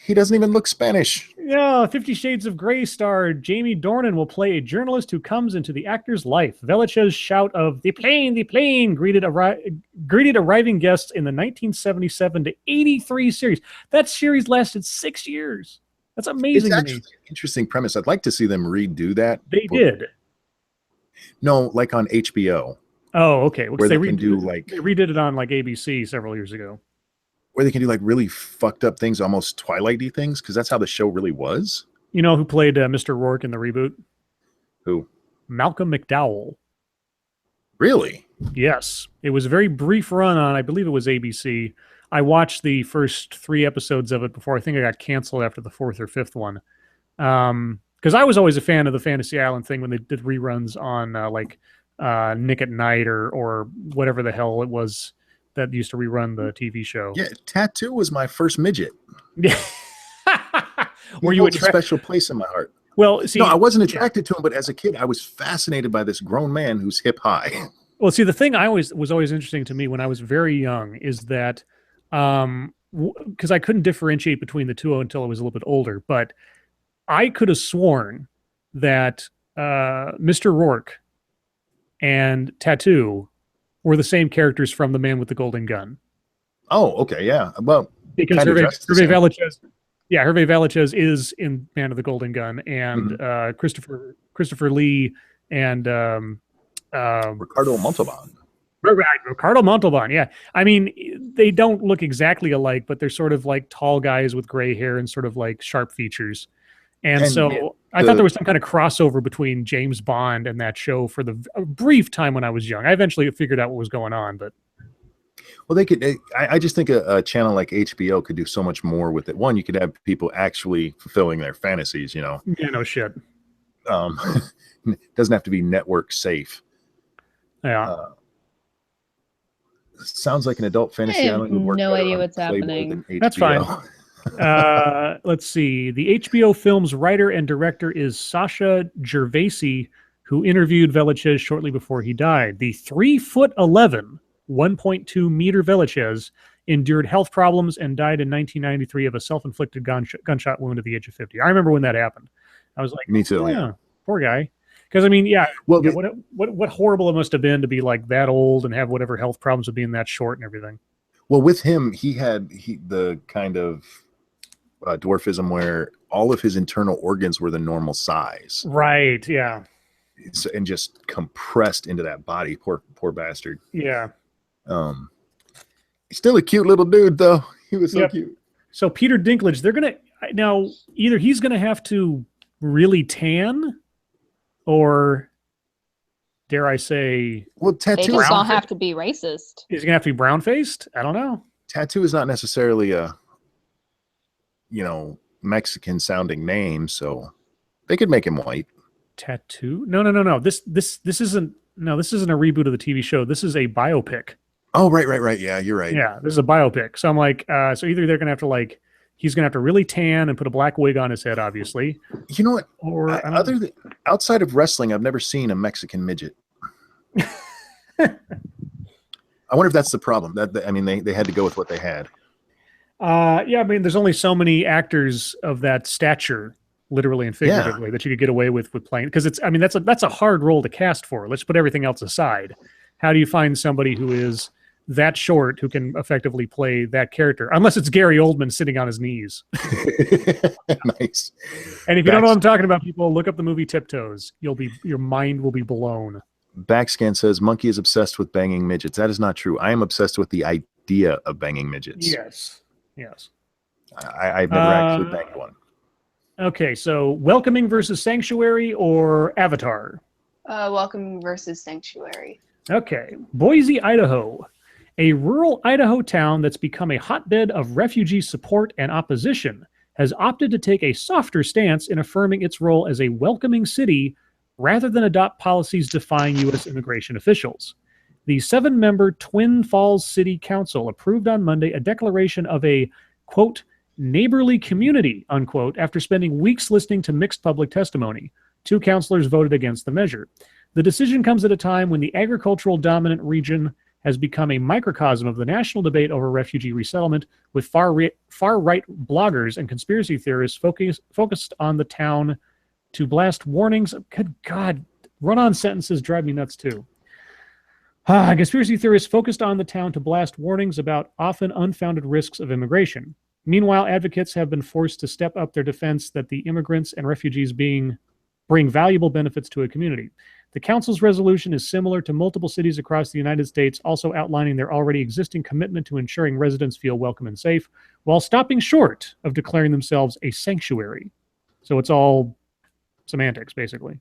He doesn't even look Spanish. Yeah, 50 Shades of Grey star Jamie Dornan will play a journalist who comes into the actor's life. Villechaize's shout of the plane greeted arriving guests in the 1977 to 83 series. That series lasted 6 years. That's amazing. It's actually an interesting premise. I'd like to see them redo that. They did. No, like on HBO. Oh, okay. Where they can do like they redid it on like ABC several years ago. Where they can do like really fucked up things, almost Twilight-y things, because that's how the show really was. You know who played Mr. Rourke in the reboot? Who? Malcolm McDowell. Really? Yes. It was a very brief run on, I believe it was ABC. I watched the first 3 episodes of it before I think I got canceled after the 4th or 5th one. Because I was always a fan of the Fantasy Island thing when they did reruns on Nick at Night or whatever the hell it was that used to rerun the TV show. Yeah, Tattoo was my first midget. Yeah. Were you a special place in my heart? Well, see, no, I wasn't attracted to him, but as a kid, I was fascinated by this grown man who's hip high. Well, see, the thing was always interesting to me when I was very young is that because I couldn't differentiate between the two until I was a little bit older, but I could have sworn that Mr. Rourke and Tattoo were the same characters from The Man with the Golden Gun. Oh, okay, yeah. Well, because Hervé Villechaize is in Man of the Golden Gun, and Christopher Lee and Ricardo Montalban. Right, Ricardo Montalban. Yeah, I mean, they don't look exactly alike, but they're sort of like tall guys with gray hair and sort of like sharp features. And so I thought there was some kind of crossover between James Bond and that show for a brief time when I was young. I eventually figured out what was going on, but. Well, they could. I just think a channel like HBO could do so much more with it. One, you could have people actually fulfilling their fantasies. You know. Yeah. No shit. Doesn't have to be network safe. Yeah. Sounds like an adult fantasy. I have no idea what's happening. That's fine. Let's see. The HBO film's writer and director is Sasha Gervasi, who interviewed Villechaize shortly before he died. The 3'11", 1.2 meter Villechaize endured health problems and died in 1993 of a self-inflicted gunshot wound at the age of 50. I remember when that happened. I was like, me too. Yeah, poor guy. Because I mean, yeah. Well, what horrible it must have been to be like that old and have whatever health problems of being that short and everything. Well, with him, he had the kind of dwarfism where all of his internal organs were the normal size. Right. Yeah. And just compressed into that body. Poor bastard. Yeah. He's still a cute little dude, though. He was so cute. So Peter Dinklage, they're gonna now either he's gonna have to really tan, or dare I say, well, Tattoo they just all have to be racist. He's gonna have to be brown faced. I don't know. Tattoo is not necessarily a Mexican sounding name, so they could make him white. Tattoo? No. This isn't. No, this isn't a reboot of the TV show. This is a biopic. Oh, right. Yeah, you're right. Yeah, this is a biopic. So I'm like, so either they're gonna have to he's gonna have to really tan and put a black wig on his head, obviously. You know what? Or outside of wrestling, I've never seen a Mexican midget. I wonder if that's the problem. They had to go with what they had. Yeah, I mean, there's only so many actors of that stature, literally and figuratively, that you could get away with playing. Because that's a hard role to cast for. Let's put everything else aside. How do you find somebody who is that short who can effectively play that character? Unless it's Gary Oldman sitting on his knees. Nice. And if you don't know what I'm talking about, people, look up the movie Tiptoes. Your mind will be blown. Backscan says Monkey is obsessed with banging midgets. That is not true. I am obsessed with the idea of banging midgets. Yes. I've never actually banged one. Okay, so Welcoming versus Sanctuary or Avatar? Welcoming versus Sanctuary. Okay, Boise, Idaho. A rural Idaho town that's become a hotbed of refugee support and opposition has opted to take a softer stance in affirming its role as a welcoming city rather than adopt policies defying U.S. immigration officials. The 7-member Twin Falls City Council approved on Monday a declaration of a, quote, neighborly community, unquote, after spending weeks listening to mixed public testimony. 2 councilors voted against the measure. The decision comes at a time when the agricultural dominant region has become a microcosm of the national debate over refugee resettlement, with far-right bloggers and conspiracy theorists focused on the town to blast warnings. Good God, run-on sentences drive me nuts too. Conspiracy theorists focused on the town to blast warnings about often unfounded risks of immigration. Meanwhile, advocates have been forced to step up their defense that the immigrants and refugees bring valuable benefits to a community. The council's resolution is similar to multiple cities across the United States, also outlining their already existing commitment to ensuring residents feel welcome and safe, while stopping short of declaring themselves a sanctuary. So it's all semantics, basically.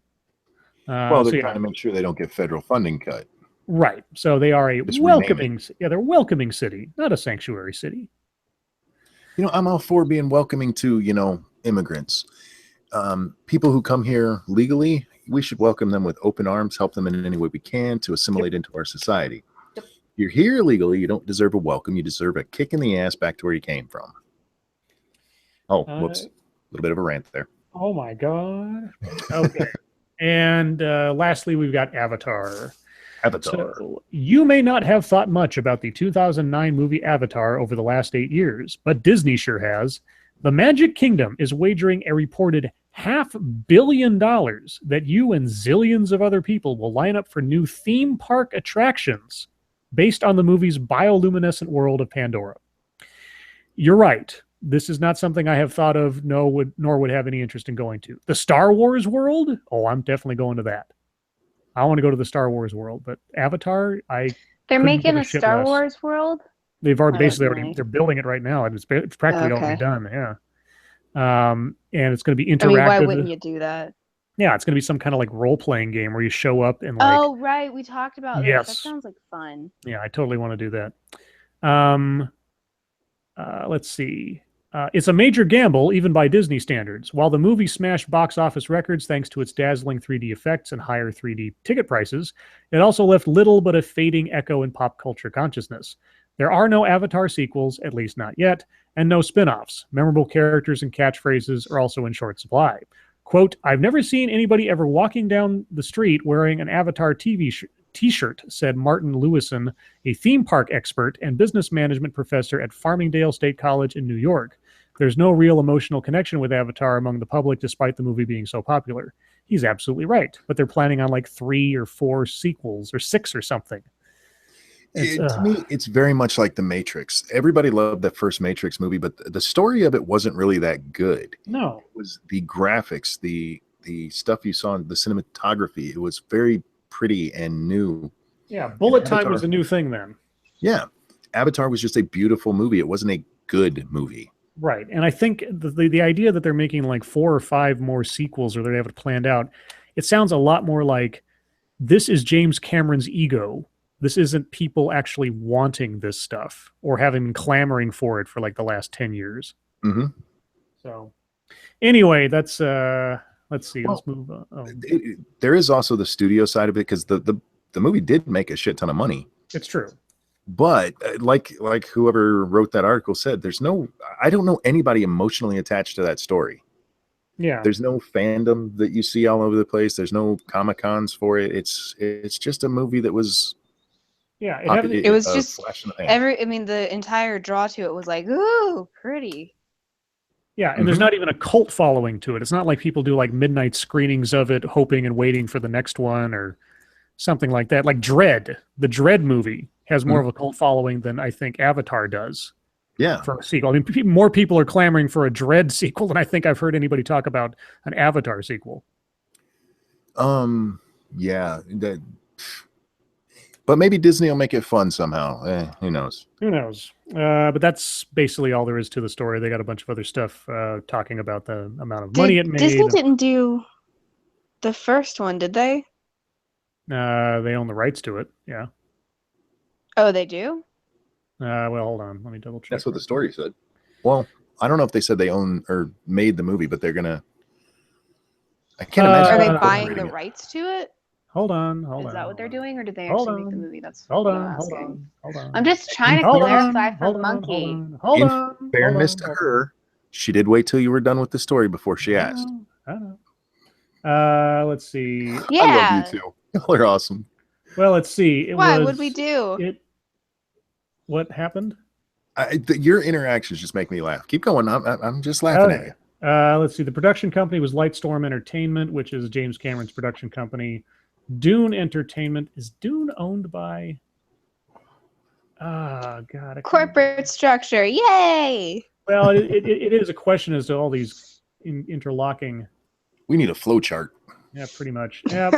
Well, they're trying to make sure they don't get federal funding cut. Right. So they are a welcoming city, not a sanctuary city. I'm all for being welcoming to, immigrants. People who come here legally, we should welcome them with open arms, help them in any way we can to assimilate into our society. Yep. You're here illegally, you don't deserve a welcome. You deserve a kick in the ass back to where you came from. Oh, whoops. A little bit of a rant there. Oh, my God. Okay. And lastly, we've got Avatar. So, you may not have thought much about the 2009 movie Avatar over the last 8 years, but Disney sure has. The Magic Kingdom is wagering a reported $500 million that you and zillions of other people will line up for new theme park attractions based on the movie's bioluminescent world of Pandora. You're right. This is not something I have thought of, nor would have any interest in going to. The Star Wars world? Oh, I'm definitely going to that. I want to go to the Star Wars world, but Avatar, they're making a Star Wars world? They've already they're building it right now, and it's practically already done. Yeah. And it's going to be interactive. I mean, why wouldn't you do that? Yeah, it's going to be some kind of like role-playing game where you show up and Oh, right. We talked about this. That sounds like fun. Yeah, I totally want to do that. Let's see. It's a major gamble, even by Disney standards. While the movie smashed box office records thanks to its dazzling 3D effects and higher 3D ticket prices, it also left little but a fading echo in pop culture consciousness. There are no Avatar sequels, at least not yet, and no spin-offs. Memorable characters and catchphrases are also in short supply. Quote, I've never seen anybody ever walking down the street wearing an Avatar T-shirt, said Martin Lewison, a theme park expert and business management professor at Farmingdale State College in New York. There's no real emotional connection with Avatar among the public, despite the movie being so popular. He's absolutely right, but they're planning on like 3 or 4 sequels or 6 or something. To me, it's very much like The Matrix. Everybody loved that first Matrix movie, but the story of it wasn't really that good. No. It was the graphics, the stuff you saw in the cinematography. It was very pretty and new. Yeah, bullet time was a new thing then. Yeah. Avatar was just a beautiful movie. It wasn't a good movie. Right. And I think the idea that they're making like 4 or 5 more sequels or they have it planned out, it sounds a lot more like this is James Cameron's ego. This isn't people actually wanting this stuff or having been clamoring for it for like the last 10 years. Mm-hmm. So anyway, that's let's see. Let's move on. Oh. There is also the studio side of it because the movie did make a shit ton of money. It's true. But like whoever wrote that article said, I don't know anybody emotionally attached to that story. Yeah. There's no fandom that you see all over the place. There's no Comic-Cons for it. It's just a movie that was. Yeah. It was just the entire draw to it was like, ooh, pretty. Yeah. And there's not even a cult following to it. It's not like people do like midnight screenings of it, hoping and waiting for the next one or something like that. Like Dread, the Dread movie has more of a cult following than I think Avatar does. Yeah. For a sequel. I mean, more people are clamoring for a Dread sequel than I think I've heard anybody talk about an Avatar sequel. Yeah. But maybe Disney will make it fun somehow. Who knows? Who knows? But that's basically all there is to the story. They got a bunch of other stuff talking about the amount of money it made. Disney didn't do the first one, did they? They own the rights to it. Yeah. Oh, they do? Well, hold on. Let me double check. That's what the story said. Well, I don't know if they said they own or made the movie, but they're gonna. I can't imagine. Are they them buying the incorporating it. rights to it? Hold on. Is that what they're doing, or did they Hold actually make the on. movie? That's Hold what I'm on. Hold asking. on. Hold on. I'm just trying to Hold clarify on. for Hold on. Monkey. Hold In on. fairness to hold her, she did wait till you were done with the story before she asked. I know. Let's see. Yeah. I love you too. Y'all are awesome. Well, let's see. Why would we do? What happened? Your interactions just make me laugh. Keep going. I'm just laughing at you. Let's see. The production company was Lightstorm Entertainment, which is James Cameron's production company. Dune Entertainment. Is Dune owned by? God. Corporate structure. Yay! Well, it is a question as to all these interlocking. We need a flow chart. Yeah, pretty much. Yeah,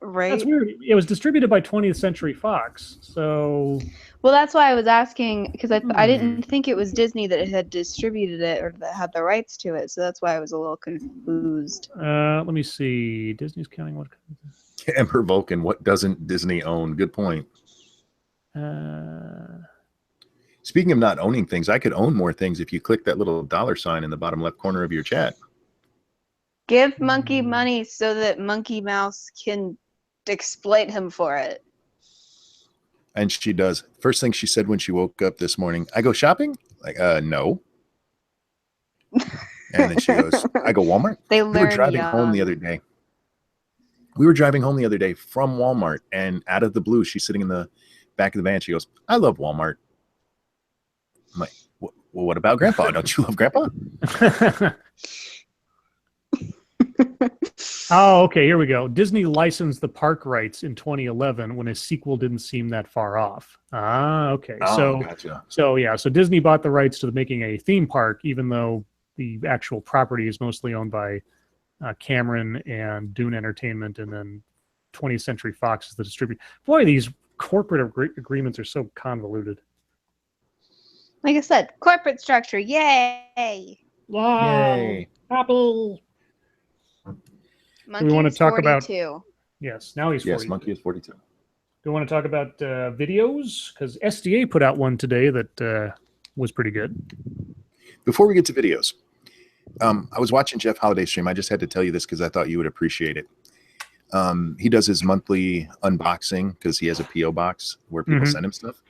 Right. that's weird. It was distributed by 20th Century Fox, so. Well, that's why I was asking, because I didn't think it was Disney that had distributed it or that had the rights to it, so that's why I was a little confused. Let me see. Disney's counting what? Emperor Vulcan. What doesn't Disney own? Good point. Speaking of not owning things, I could own more things if you click that little $sign in the bottom left corner of your chat. Give Monkey money so that Monkey Mouse can exploit him for it. And she does. First thing she said when she woke up this morning, I go shopping? Like, no. And then she goes, I go Walmart? They We were learn driving home the young. other day. We were driving home the other day from Walmart, and out of the blue, she's sitting in the back of the van. She goes, I love Walmart. I'm like, well, what about Grandpa? Don't you love Grandpa? Oh, okay. Here we go. Disney licensed the park rights in 2011 when a sequel didn't seem that far off. Okay. Oh, gotcha. So Disney bought the rights to making a theme park, even though the actual property is mostly owned by Cameron and Dune Entertainment, and then 20th Century Fox is the distributor. Boy, these corporate agreements are so convoluted. Like I said, corporate structure. Yay! Wow. Yay. Apple. Monkey we want to is talk about 42. Yes, now he's 42. Yes, Monkey is 42. Do we want to talk about videos? Because SDA put out one today that was pretty good. Before we get to videos, I was watching Jeff Holiday's stream. I just had to tell you this because I thought you would appreciate it. He does his monthly unboxing because he has a P.O. box where people send him stuff.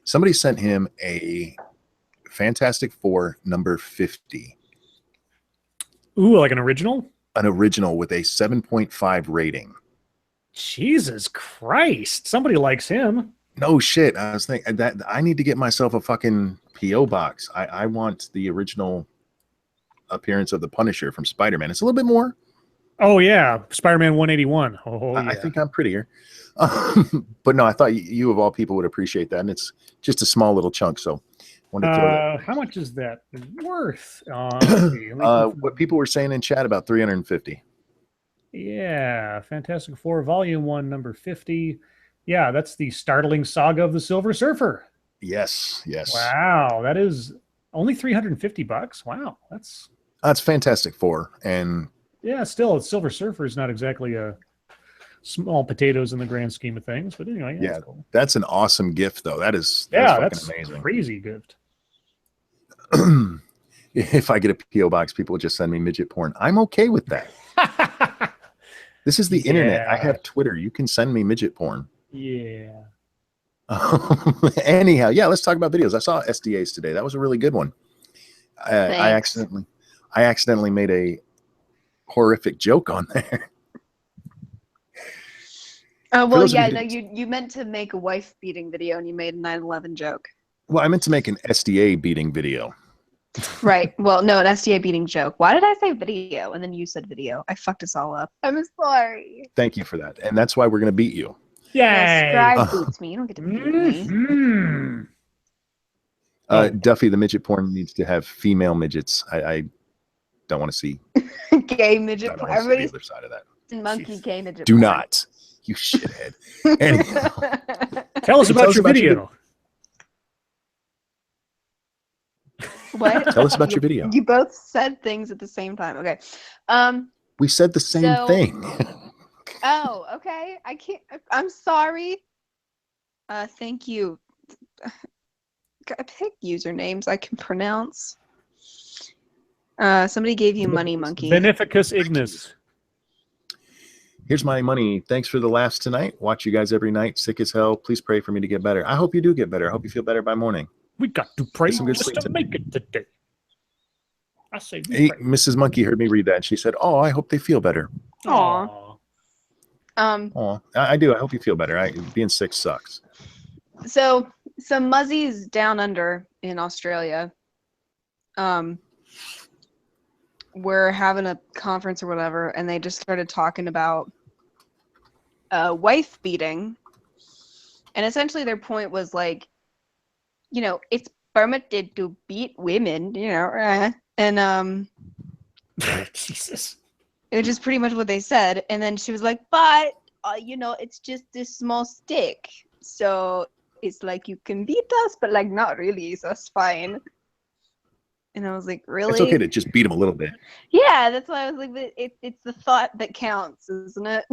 Somebody sent him a Fantastic Four number 50. Ooh, like an original? An original with a 7.5 rating. Jesus Christ. Somebody likes him. No shit. I was thinking that I need to get myself a fucking P.O. box. I want the original appearance of the Punisher from Spider-Man. It's a little bit more. Oh, yeah. Spider-Man 181. Oh, yeah. I think I'm prettier. But no, I thought you of all people would appreciate that. And it's just a small little chunk. So I wanted to throw that. How much is that worth? What people were saying in chat about 350. Yeah. Fantastic Four, Volume 1, number 50. Yeah, that's the startling saga of the Silver Surfer. Yes. Wow. That is only $350. Wow. That's Fantastic Four. And yeah, still, Silver Surfer is not exactly a small potatoes in the grand scheme of things, but anyway, yeah, that's cool. That's an awesome gift, though. That's amazing. Crazy gift. If I get a P.O. box, people will just send me midget porn. I'm okay with that. This is the internet. I have Twitter. You can send me midget porn. Yeah. Anyhow, yeah, let's talk about videos. I saw SDAs today. That was a really good one. I accidentally made a horrific joke on there. Well, yeah, no, you meant to make a wife beating video and you made a 9/11 joke. Well, I meant to make an SDA beating video. Right. Well, no, an SDA beating joke. Why did I say video and then you said video? I fucked us all up. I'm sorry. Thank you for that. And that's why we're going to beat you. Yay! Scribe beats me. You don't get to beat me. Duffy, the midget porn needs to have female midgets. I don't want to see gay midget porn. the Everybody's other side of that. monkey gay midget Do porn. not. You shithead. Anyhow. Tell us about your video. What? Tell us about your video. You both said things at the same time. Okay. We said the same thing. Oh, okay. I can't. I'm sorry. Thank you. Pick usernames I can pronounce. Somebody gave you money, monkey. Beneficus ignis. Here's my money. Thanks for the laughs tonight. Watch you guys every night. Sick as hell. Please pray for me to get better. I hope you do get better. I hope you feel better by morning. We got to pray Get some good just sleep to tonight. make it today. I say we Hey, pray. Mrs. Monkey heard me read that. She said, "Oh, I hope they feel better." Aw. Oh, I do. I hope you feel better. Being sick sucks. So some muzzies down under in Australia, were having a conference or whatever, and they just started talking about wife beating, and essentially their point was like, it's permitted to beat women, and Jesus. which is pretty much what they said. And then she was like, but it's just this small stick, so it's like you can beat us, but like not really, so it's fine. And I was like, really? It's okay to just beat them a little bit. Yeah, that's why I was like, but it's the thought that counts, isn't it?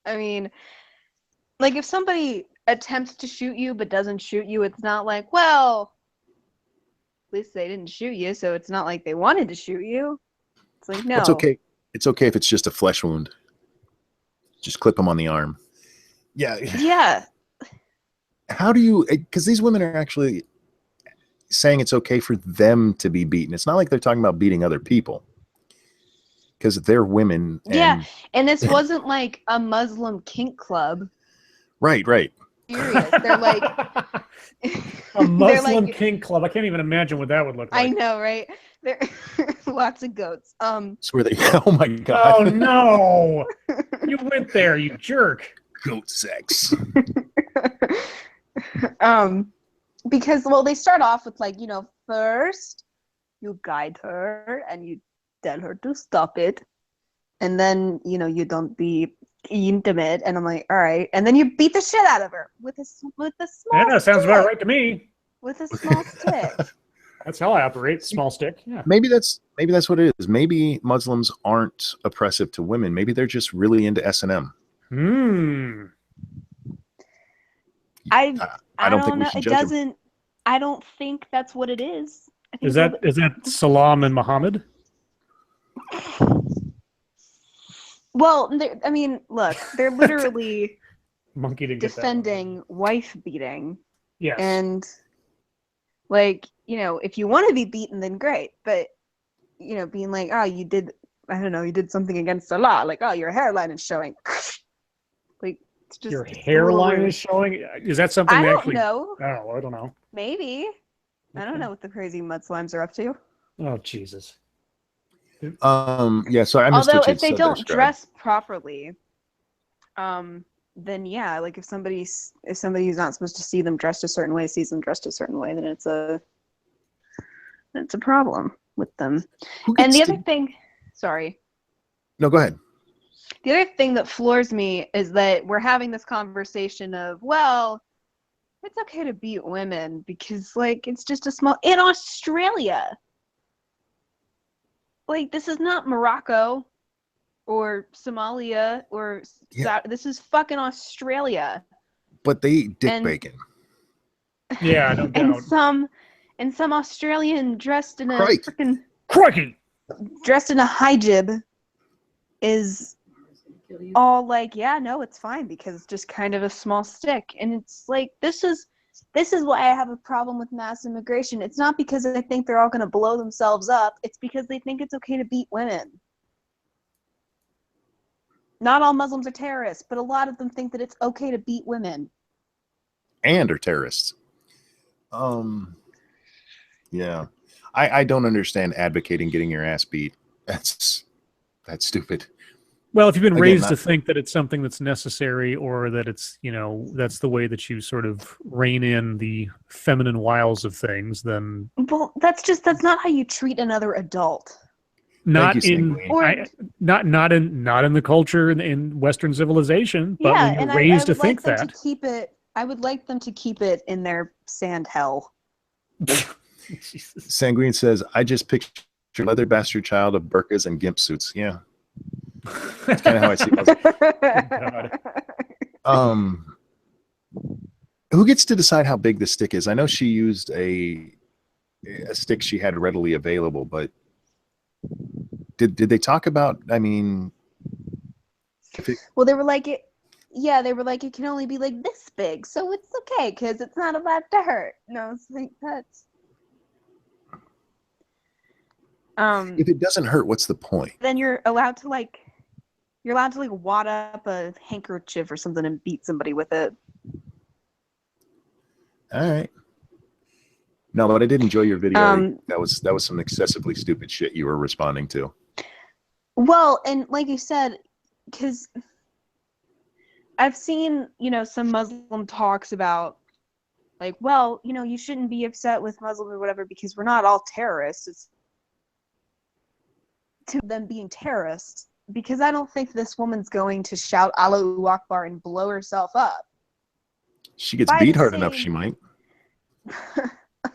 I mean, like if somebody attempts to shoot you but doesn't shoot you, it's not like, well, at least they didn't shoot you, so it's not like they wanted to shoot you. It's like, no. It's okay. It's okay if it's just a flesh wound. Just clip them on the arm. Yeah. Yeah. How do you? Because these women are actually saying it's okay for them to be beaten. It's not like they're talking about beating other people. Because they're women. Yeah, and this wasn't like a Muslim kink club. Right. Serious. They're like a Muslim like, kink club. I can't even imagine what that would look like. I know, right? There lots of goats. It's where they. Oh my god. Oh no! You went there, you jerk. Goat sex. Because they start off with like, first you guide her and you tell her to stop it, and then you don't be intimate, and I'm like, all right, and then you beat the shit out of her with a small Yeah, sounds stick. about right to me. With a small stick. That's how I operate. Small stick. Yeah. Maybe that's what it is. Maybe Muslims aren't oppressive to women. Maybe they're just really into S&M. I don't think we know. should It judge 'em. doesn't. I don't think that's what it is. I think Is that Salam and Muhammad? Well, I mean, look, they're literally Monkey didn't get that one. defending wife beating, Yes. and like, if you want to be beaten, then great. But being like, oh, you did something against the law, like, oh, your hairline is showing. Like, it's just Your hairline is showing. Is that something? I they don't actually... know. Oh, I don't know. Maybe. I don't know what the crazy mudslimes are up to. Oh Jesus. Yeah. So I missed Although what you if they said don't there, Scribe. dress properly, then yeah, like if somebody who's not supposed to see them dressed a certain way sees them dressed a certain way, then it's a problem with them. Who And gets the to- other thing, sorry. No, go ahead. The other thing that floors me is that we're having this conversation of, well, it's okay to beat women because, like, it's just in Australia. Like, this is not Morocco or Somalia or this is fucking Australia. But they eat dick And- bacon. Yeah, no doubt. And some Australian dressed in a Crikey. freaking Crikey. dressed in a hijab is all like, yeah, no, it's fine because it's just kind of a small stick. And it's like, this is why I have a problem with mass immigration. It's not because they think they're all going to blow themselves up. It's because they think it's okay to beat women. Not all Muslims are terrorists, but a lot of them think that it's okay to beat women. And are terrorists. Yeah. I don't understand advocating getting your ass beat. That's stupid. Well, if you've been Again, raised not- to think that it's something that's necessary, or that it's, that's the way that you sort of rein in the feminine wiles of things, then Well, that's not how you treat another adult. not you, in Sanguine. not in the culture in Western civilization, but when you're raised to think that. I would like them to keep it in their sand hell. Jesus. Sanguine says, I just picture leather bastard child of burqas and gimp suits. Yeah. That's kind of how I see it. God. Who gets to decide how big the stick is? I know she used a a stick she had readily available. But did they talk about? I mean, well, they were like it. Yeah, they were like it can only be like this big, so it's okay because it's not allowed to hurt. No, it's like that's. If it doesn't hurt, what's the point? Then you're allowed to like wad up a handkerchief or something and beat somebody with it. All right. No, but I did enjoy your video. That was some excessively stupid shit you were responding to. Well, and like you said, because I've seen, some Muslim talks about like, well, you shouldn't be upset with Muslim or whatever because we're not all terrorists. It's to them being terrorists, because I don't think this woman's going to shout Allahu Akbar and blow herself up. She gets beat hard enough, she might.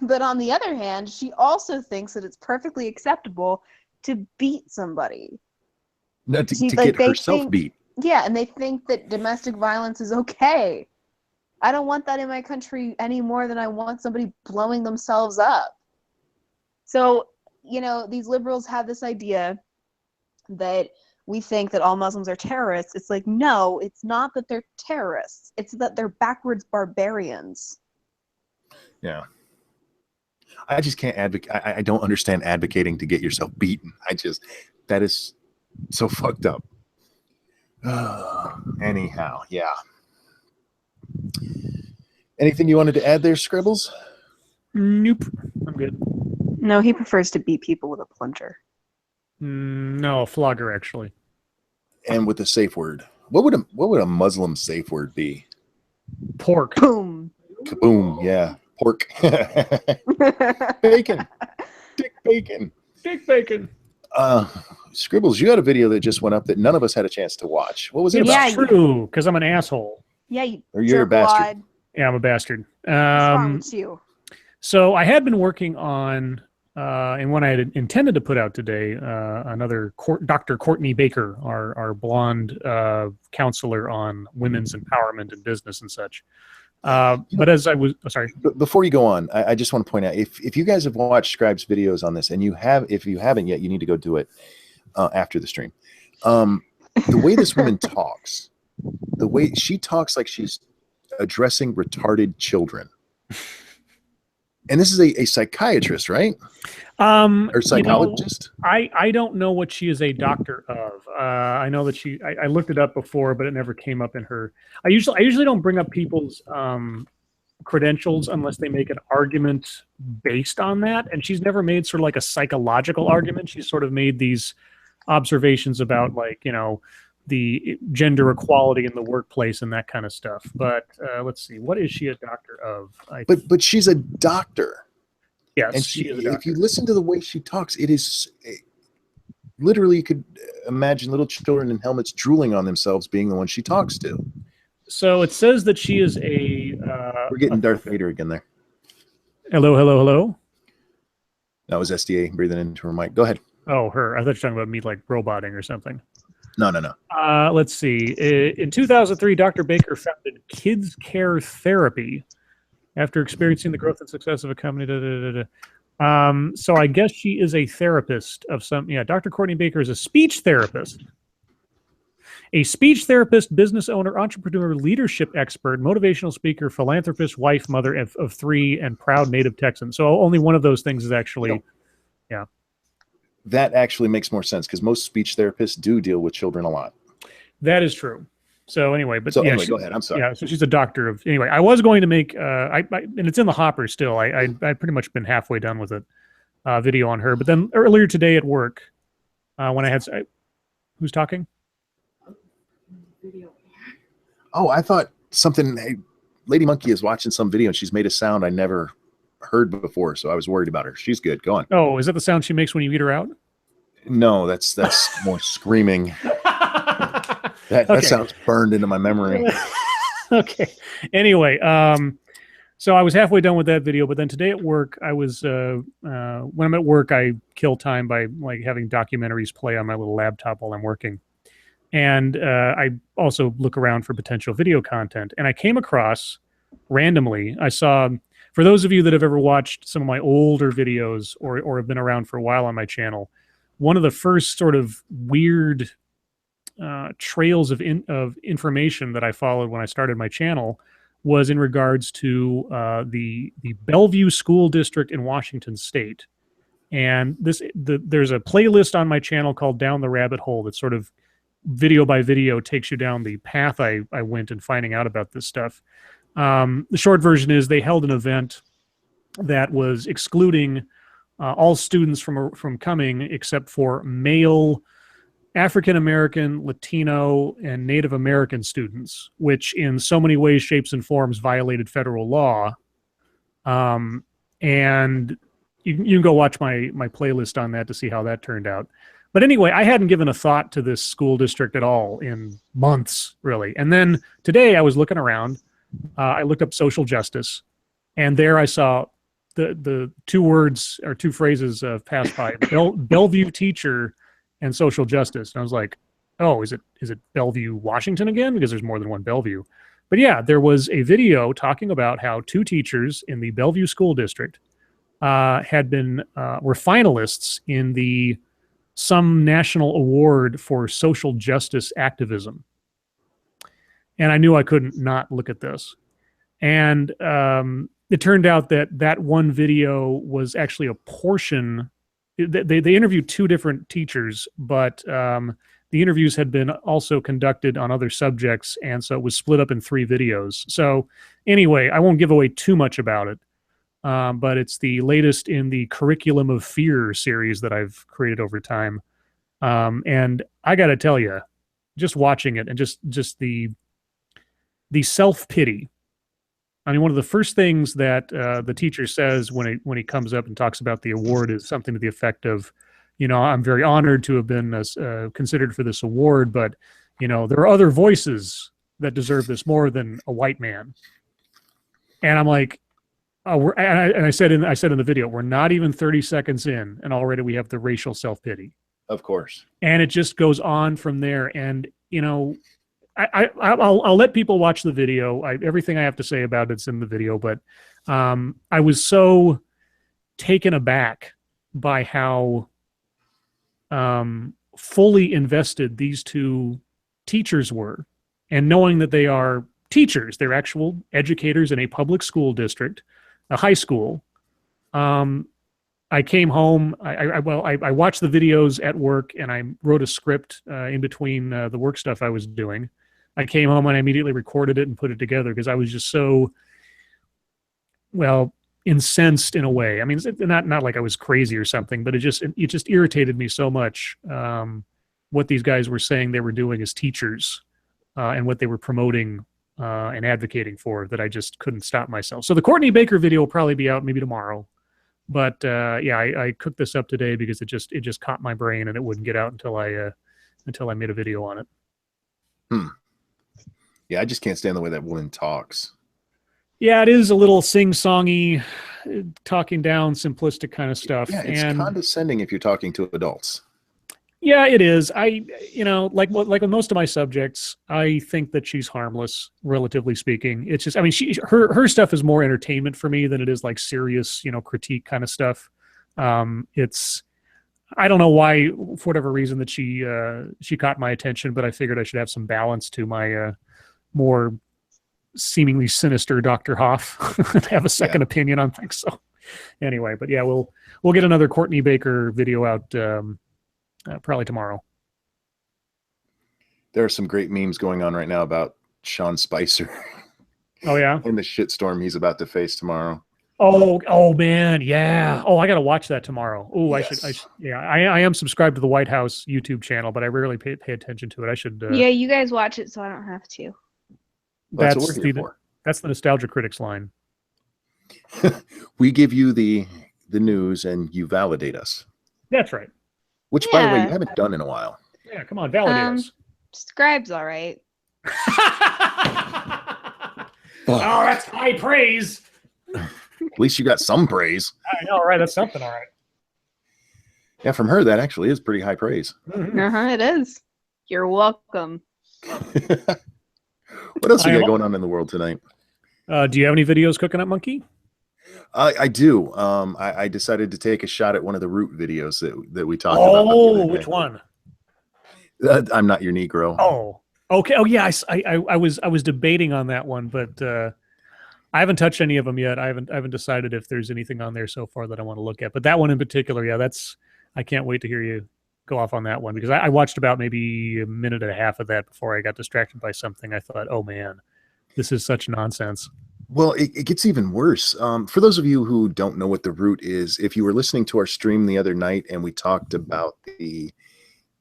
But on the other hand, she also thinks that it's perfectly acceptable to beat somebody. No, to get herself beat. Yeah, and they think that domestic violence is okay. I don't want that in my country any more than I want somebody blowing themselves up. So, these liberals have this idea that we think that all Muslims are terrorists. It's like, no, it's not that they're terrorists. It's that they're backwards barbarians. Yeah. I just can't advocate. I don't understand advocating to get yourself beaten. That is so fucked up. Anyhow, yeah. Anything you wanted to add there, Scribbles? Nope. I'm good. No, he prefers to beat people with a plunger. No, a flogger, actually. And with a safe word. What would a Muslim safe word be? Pork. Boom. Kaboom, yeah. Pork. Bacon. Dick bacon. Dick bacon. Scribbles, you had a video that just went up that none of us had a chance to watch. What was it about? It's true, because I'm an asshole. Yeah, you're a bastard. Yeah, I'm a bastard. What's wrong with you? So I had been working on, and one I had intended to put out today, another Dr. Courtney Baker, our blonde counselor on women's empowerment in business and such. But as I was, sorry. But before you go on, I just want to point out, if you guys have watched Scribe's videos on this, and if you haven't yet, you need to go do it after the stream. The way this woman talks, the way she talks like she's addressing retarded children. And this is a psychiatrist, right? Or psychologist? I don't know what she is a doctor of. I know that I looked it up before, but it never came up in her. I usually don't bring up people's credentials unless they make an argument based on that. And she's never made sort of like a psychological argument. She's sort of made these observations about the gender equality in the workplace and that kind of stuff. But let's see, what is she a doctor of? But she's a doctor. Yes, and she is a doctor. If you listen to the way she talks, it is literally, you could imagine little children in helmets drooling on themselves being the one she talks to. So it says that she is We're getting Darth Vader again there. Hello, hello, hello. That was SDA breathing into her mic. Go ahead. Oh, her. I thought you were talking about me like roboting or something. No. Let's see. In 2003, Dr. Baker founded Kids Care Therapy after experiencing the growth and success of a company. So I guess she is a therapist of some. Yeah, Dr. Courtney Baker is a speech therapist. A speech therapist, business owner, entrepreneur, leadership expert, motivational speaker, philanthropist, wife, mother of three, and proud native Texan. So only one of those things is actually, yeah. That actually makes more sense because most speech therapists do deal with children a lot. That is true. So anyway, go ahead. I'm sorry. Yeah, so she's a doctor of. Anyway, I was going to make, and it's in the hopper still. I pretty much been halfway done with it, video on her. But then earlier today at work, when I had, who's talking? Oh, I thought something. Hey, Lady Monkey is watching some video and she's made a sound I never heard before, so I was worried about her. She's good. Go on. Oh, is that the sound she makes when you eat her out? No, that's more screaming. That sounds burned into my memory. Okay. Anyway, so I was halfway done with that video, but then today at work, I was when I'm at work, I kill time by having documentaries play on my little laptop while I'm working. And I also look around for potential video content. And I came across randomly, I saw For those of you that have ever watched some of my older videos or have been around for a while on my channel, one of the first sort of weird trails of information that I followed when I started my channel was in regards to the Bellevue School District in Washington State. And there's a playlist on my channel called Down the Rabbit Hole that sort of video by video takes you down the path I went in finding out about this stuff. The short version is they held an event that was excluding all students from coming except for male African American, Latino, and Native American students, which in so many ways, shapes, and forms violated federal law. And you can go watch my playlist on that to see how that turned out. But anyway, I hadn't given a thought to this school district at all in months, really. And then today I was looking around. I looked up social justice, and there I saw the two words or two phrases passed by: Bellevue teacher and social justice. And I was like, oh, is it Bellevue, Washington again? Because there's more than one Bellevue. But yeah, there was a video talking about how two teachers in the Bellevue School District were finalists in some national award for social justice activism. And I knew I couldn't not look at this. And it turned out that one video was actually a portion. They interviewed two different teachers, but the interviews had been also conducted on other subjects, and so it was split up in 3 videos. So anyway, I won't give away too much about it, but it's the latest in the Curriculum of Fear series that I've created over time. And I got to tell you, just watching it and just the self-pity. I mean, one of the first things that the teacher says when he comes up and talks about the award is something to the effect of, I'm very honored to have been considered for this award, but, there are other voices that deserve this more than a white man. And I'm like, and I said in the video, we're not even 30 seconds in, and already we have the racial self-pity. Of course. And it just goes on from there. And, I'll let people watch the video. Everything I have to say about it's in the video, but I was so taken aback by how fully invested these two teachers were, and knowing that they are teachers, they're actual educators in a public school district, a high school. I came home. I watched the videos at work, and I wrote a script in between the work stuff I was doing. I came home and I immediately recorded it and put it together because I was just so, incensed in a way. I mean, not like I was crazy or something, but it just irritated me so much what these guys were saying they were doing as teachers and what they were promoting and advocating for, that I just couldn't stop myself. So the Courtney Baker video will probably be out maybe tomorrow. But I cooked this up today because it just caught my brain, and it wouldn't get out until I made a video on it. Yeah, I just can't stand the way that woman talks. Yeah, it is a little sing-songy, talking down, simplistic kind of stuff. Yeah, it's condescending if you're talking to adults. Yeah, it is. Like with most of my subjects, I think that she's harmless, relatively speaking. It's just, her stuff is more entertainment for me than it is like serious, critique kind of stuff. I don't know why, for whatever reason, that she caught my attention, but I figured I should have some balance to my more seemingly sinister Dr. Hoff and have a second opinion on things. So anyway, but yeah, we'll get another Courtney Baker video out probably tomorrow. There are some great memes going on right now about Sean Spicer. Oh yeah, and the shitstorm he's about to face tomorrow. Oh man, yeah. Oh, I got to watch that tomorrow. Oh, yes. I should. Yeah, I am subscribed to the White House YouTube channel, but I rarely pay attention to it. I should. Yeah, you guys watch it, so I don't have to. That's what we're here for. That's the Nostalgia Critics line. We give you the news, and you validate us. That's right. Which, by the way, you haven't done in a while. Yeah, come on, validate us. Scribe's all right. Oh, that's high praise. At least you got some praise. I know, right? That's something, all right. Yeah, from her, that actually is pretty high praise. Mm-hmm. It is. You're welcome. What else you got going on in the world tonight? Do you have any videos cooking up, Monkey? I do. I decided to take a shot at one of the root videos that we talked about. the Oh, other which day. one? I'm Not Your Negro. Oh, okay. Oh, yeah. I was debating on that one, but I haven't touched any of them yet. I haven't decided if there's anything on there so far that I want to look at. But that one in particular, yeah, I can't wait to hear you go off on that one because I watched about maybe a minute and a half of that before I got distracted by something. I thought, oh man, this is such nonsense. Well, it gets even worse. For those of you who don't know what the root is, if you were listening to our stream the other night and we talked about the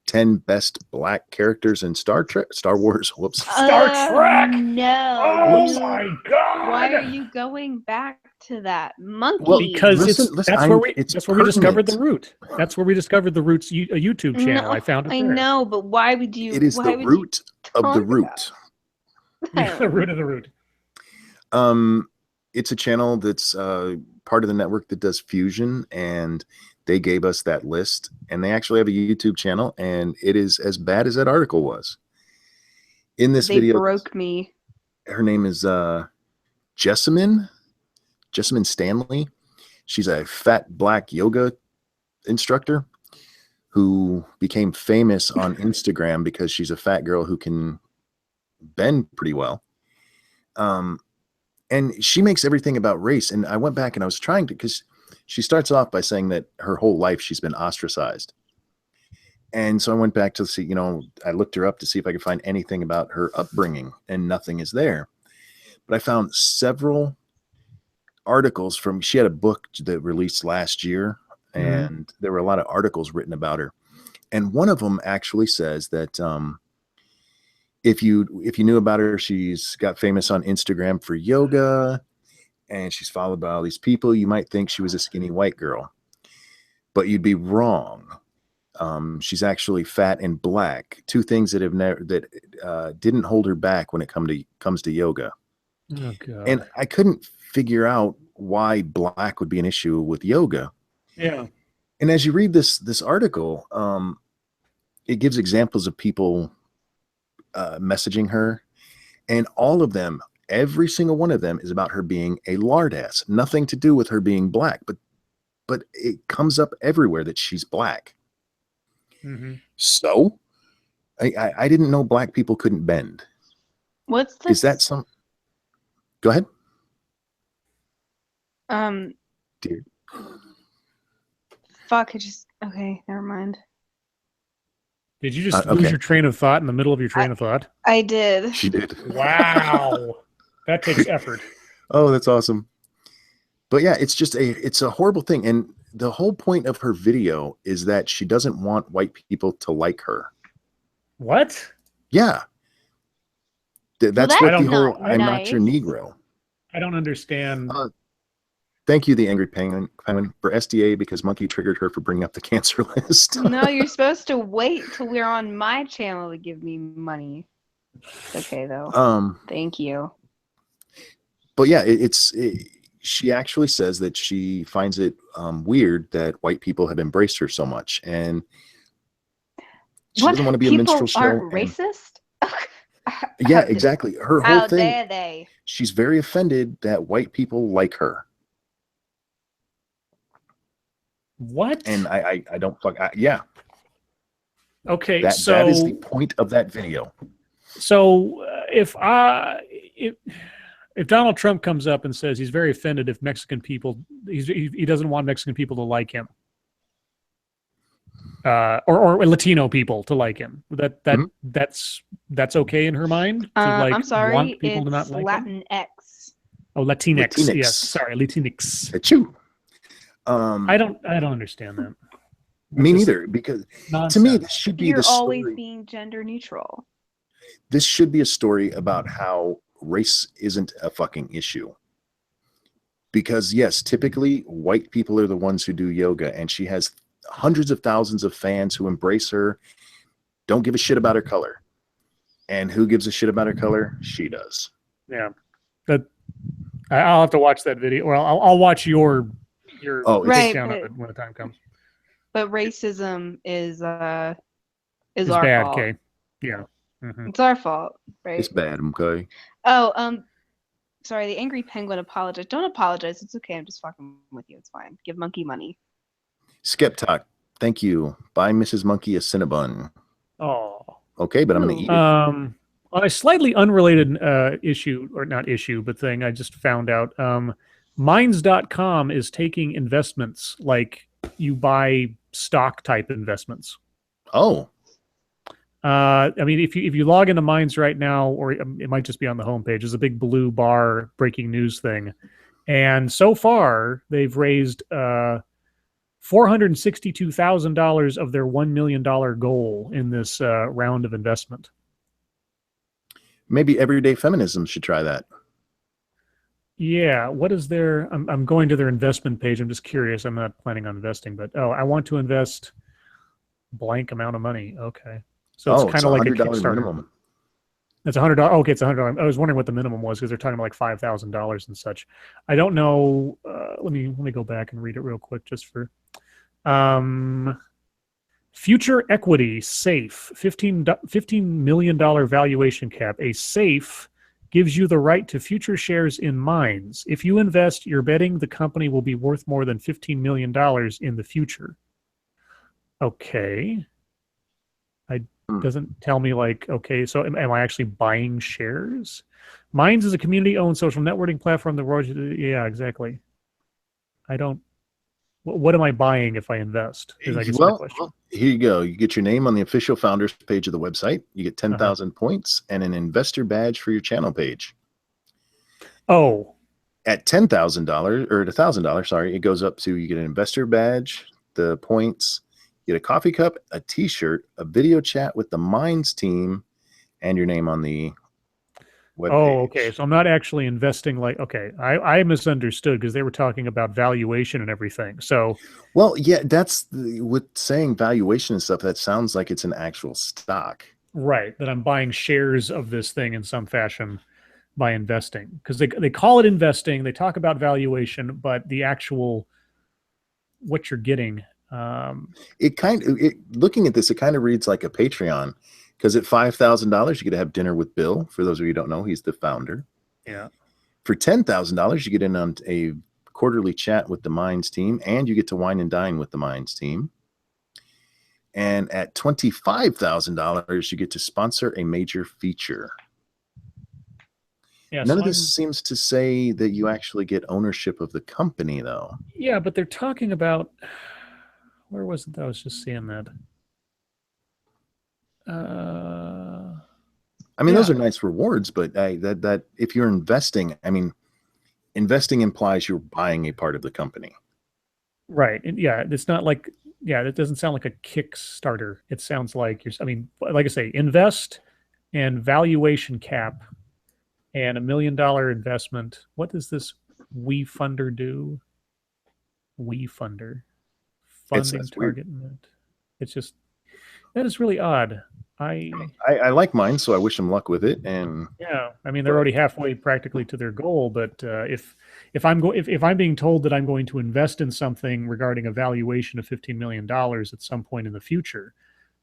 10 best black characters in Star Wars. Whoops. Star Trek! No. Oh you- my god! Why are you going back to that monkey? Well, Because listen, that's where we pertinent. discovered the root. That's where we discovered the root's a YouTube channel. No, I found it I there. know, but why would you? It is why the would root of the talk root. about Yeah, the root of the root. It's a channel that's part of the network that does fusion, and they gave us that list, and they actually have a YouTube channel, and it is as bad as that article was. In this They video, broke me. her name is Jessamine Stanley. She's a fat black yoga instructor who became famous on Instagram because she's a fat girl who can bend pretty well. And she makes everything about race. And I went back and I was trying to, because she starts off by saying that her whole life she's been ostracized. And so I went back to see, I looked her up to see if I could find anything about her upbringing, and nothing is there. But I found several articles she had a book that released last year, and there were a lot of articles written about her. And one of them actually says that if you knew about her, she's got famous on Instagram for yoga, and she's followed by all these people. You might think she was a skinny white girl, but you'd be wrong. She's actually fat and black, two things that didn't hold her back when it comes to yoga. Oh god. And I couldn't figure out why black would be an issue with yoga. Yeah. And as you read this article, it gives examples of people messaging her, and all of them, every single one of them, is about her being a lard ass. Nothing to do with her being black, but it comes up everywhere that she's black. Mm-hmm. So I didn't know black people couldn't bend. What's this? Is that some? Go ahead. Dear. Fuck. Okay. Never mind. Did you just okay. lose your train of thought in the middle of your train of thought? I did. She did. Wow. That takes effort. Oh, that's awesome. But yeah, it's a horrible thing. And the whole point of her video is that she doesn't want white people to like her. What? Yeah. That's that's what the not whole I'm not your nice. Negro. I don't understand. Thank you, the Angry Penguin, for SDA, because Monkey triggered her for bringing up the cancer list. No, you're supposed to wait till we're on my channel to give me money. Okay, though. Thank you. But yeah, she actually says that she finds it weird that white people have embraced her so much, and she doesn't want to be a minstrel show. People aren't racist? Yeah, exactly. Her whole How thing. dare they? She's very offended that white people like her. What? And I don't yeah. Okay, That so is the point of that video. So if Donald Trump comes up and says he's very offended if Mexican people, he doesn't want Mexican people to like him, or Latino people to like him, that's okay in her mind. To, I'm sorry, want people it's to not like him? Latinx. Oh, Latinx. Latinx. Yes, sorry, Latinx. Achoo. I don't understand that. Me neither, because Nonsense. to me this should be You're the story. always being gender neutral. This should be a story about how race isn't a fucking issue. Because yes, typically white people are the ones who do yoga, and she has hundreds of thousands of fans who embrace her, don't give a shit about her color. And who gives a shit about her color? She does. Yeah, I'll have to watch that video. Well, I'll watch your Right, takedown but- of it when the time comes. But racism is our It's bad, fault. okay. Yeah. Mhm. It's our fault, right? It's bad, okay? Oh, Sorry, the angry penguin apologized. Don't apologize. It's okay. I'm just fucking with you. It's fine. Give monkey money. Skeptalk, thank you. Buy Mrs. Monkey a Cinnabon. Oh. Okay, but I'm going to Ooh. eat it. On a slightly unrelated issue, or not issue, but thing I just found out, Minds.com is taking investments like you buy stock type investments. Oh, I mean, if you log into Minds right now, or it might just be on the homepage, there's a big blue bar breaking news thing. And so far, they've raised $462,000 of their $1 million goal in this round of investment. maybe Everyday Feminism should try that. Yeah, what is their? I'm going to their investment page. I'm just curious. I'm not planning on investing, but I want to invest blank amount of money. Okay, so it's kind of like a Kickstarter. minimum. It's $100. Okay, it's $100. I was wondering what the minimum was because they're talking about like $5,000 and such. I don't know. Let me go back and read it real quick just for. Future equity safe $15 million valuation cap. A safe gives you the right to future shares in Minds. If you invest, you're betting the company will be worth more than $15 million in the future. Okay. Doesn't tell me like, okay, so am I actually buying shares? Minds is a community-owned social networking platform that yeah, exactly. I don't. What am I buying if I invest? Is I guess my question. Well, here you go. You get your name on the official founders page of the website. You get 10,000 points and an investor badge for your channel page. Oh, At $10,000 or $1,000, sorry, it goes up to you get an investor badge, the points, you get a coffee cup, a T-shirt, a video chat with the Minds team, and your name on the web page. okay. So I'm not actually investing like, okay, I misunderstood because they were talking about valuation and everything. So, well, yeah, that's with saying valuation and stuff. That sounds like it's an actual stock, right? That I'm buying shares of this thing in some fashion by investing because they call it investing. They talk about valuation, but the actual what you're getting. Looking at this, it kind of reads like a Patreon. Because at $5,000, you get to have dinner with Bill. For those of you who don't know, he's the founder. Yeah. For $10,000, you get in on a quarterly chat with the Minds team, and you get to wine and dine with the Minds team. And at $25,000, you get to sponsor a major feature. Yeah, None of this seems to say that you actually get ownership of the company, though. Yeah, but they're talking about. Where was it that I was just seeing that? I mean, those are nice rewards, but that if you're investing, I mean, investing implies you're buying a part of the company. Right. And yeah, it's not like, it doesn't sound like a Kickstarter. It sounds like I mean, like I say, invest and valuation cap and $1 million investment. What does this WeFunder do? WeFunder. Funding target. It's just, that is really odd. I like mine, so I wish them luck with it. And yeah, I mean they're already halfway practically to their goal. But if I'm being told that I'm going to invest in something regarding a valuation of $15 million at some point in the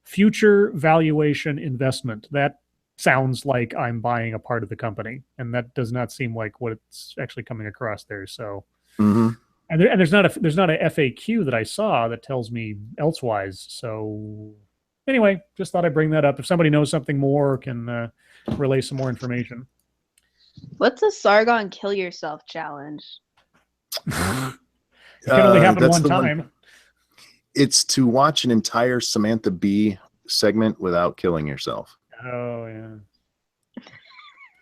future valuation investment, that sounds like I'm buying a part of the company, and that does not seem like what it's actually coming across there. So. Mm-hmm. And there's not a FAQ that I saw that tells me elsewise. So anyway, just thought I'd bring that up. If somebody knows something more, can relay some more information. What's a Sargon kill yourself challenge? It can only happen one time. It's to watch an entire Samantha Bee segment without killing yourself. Oh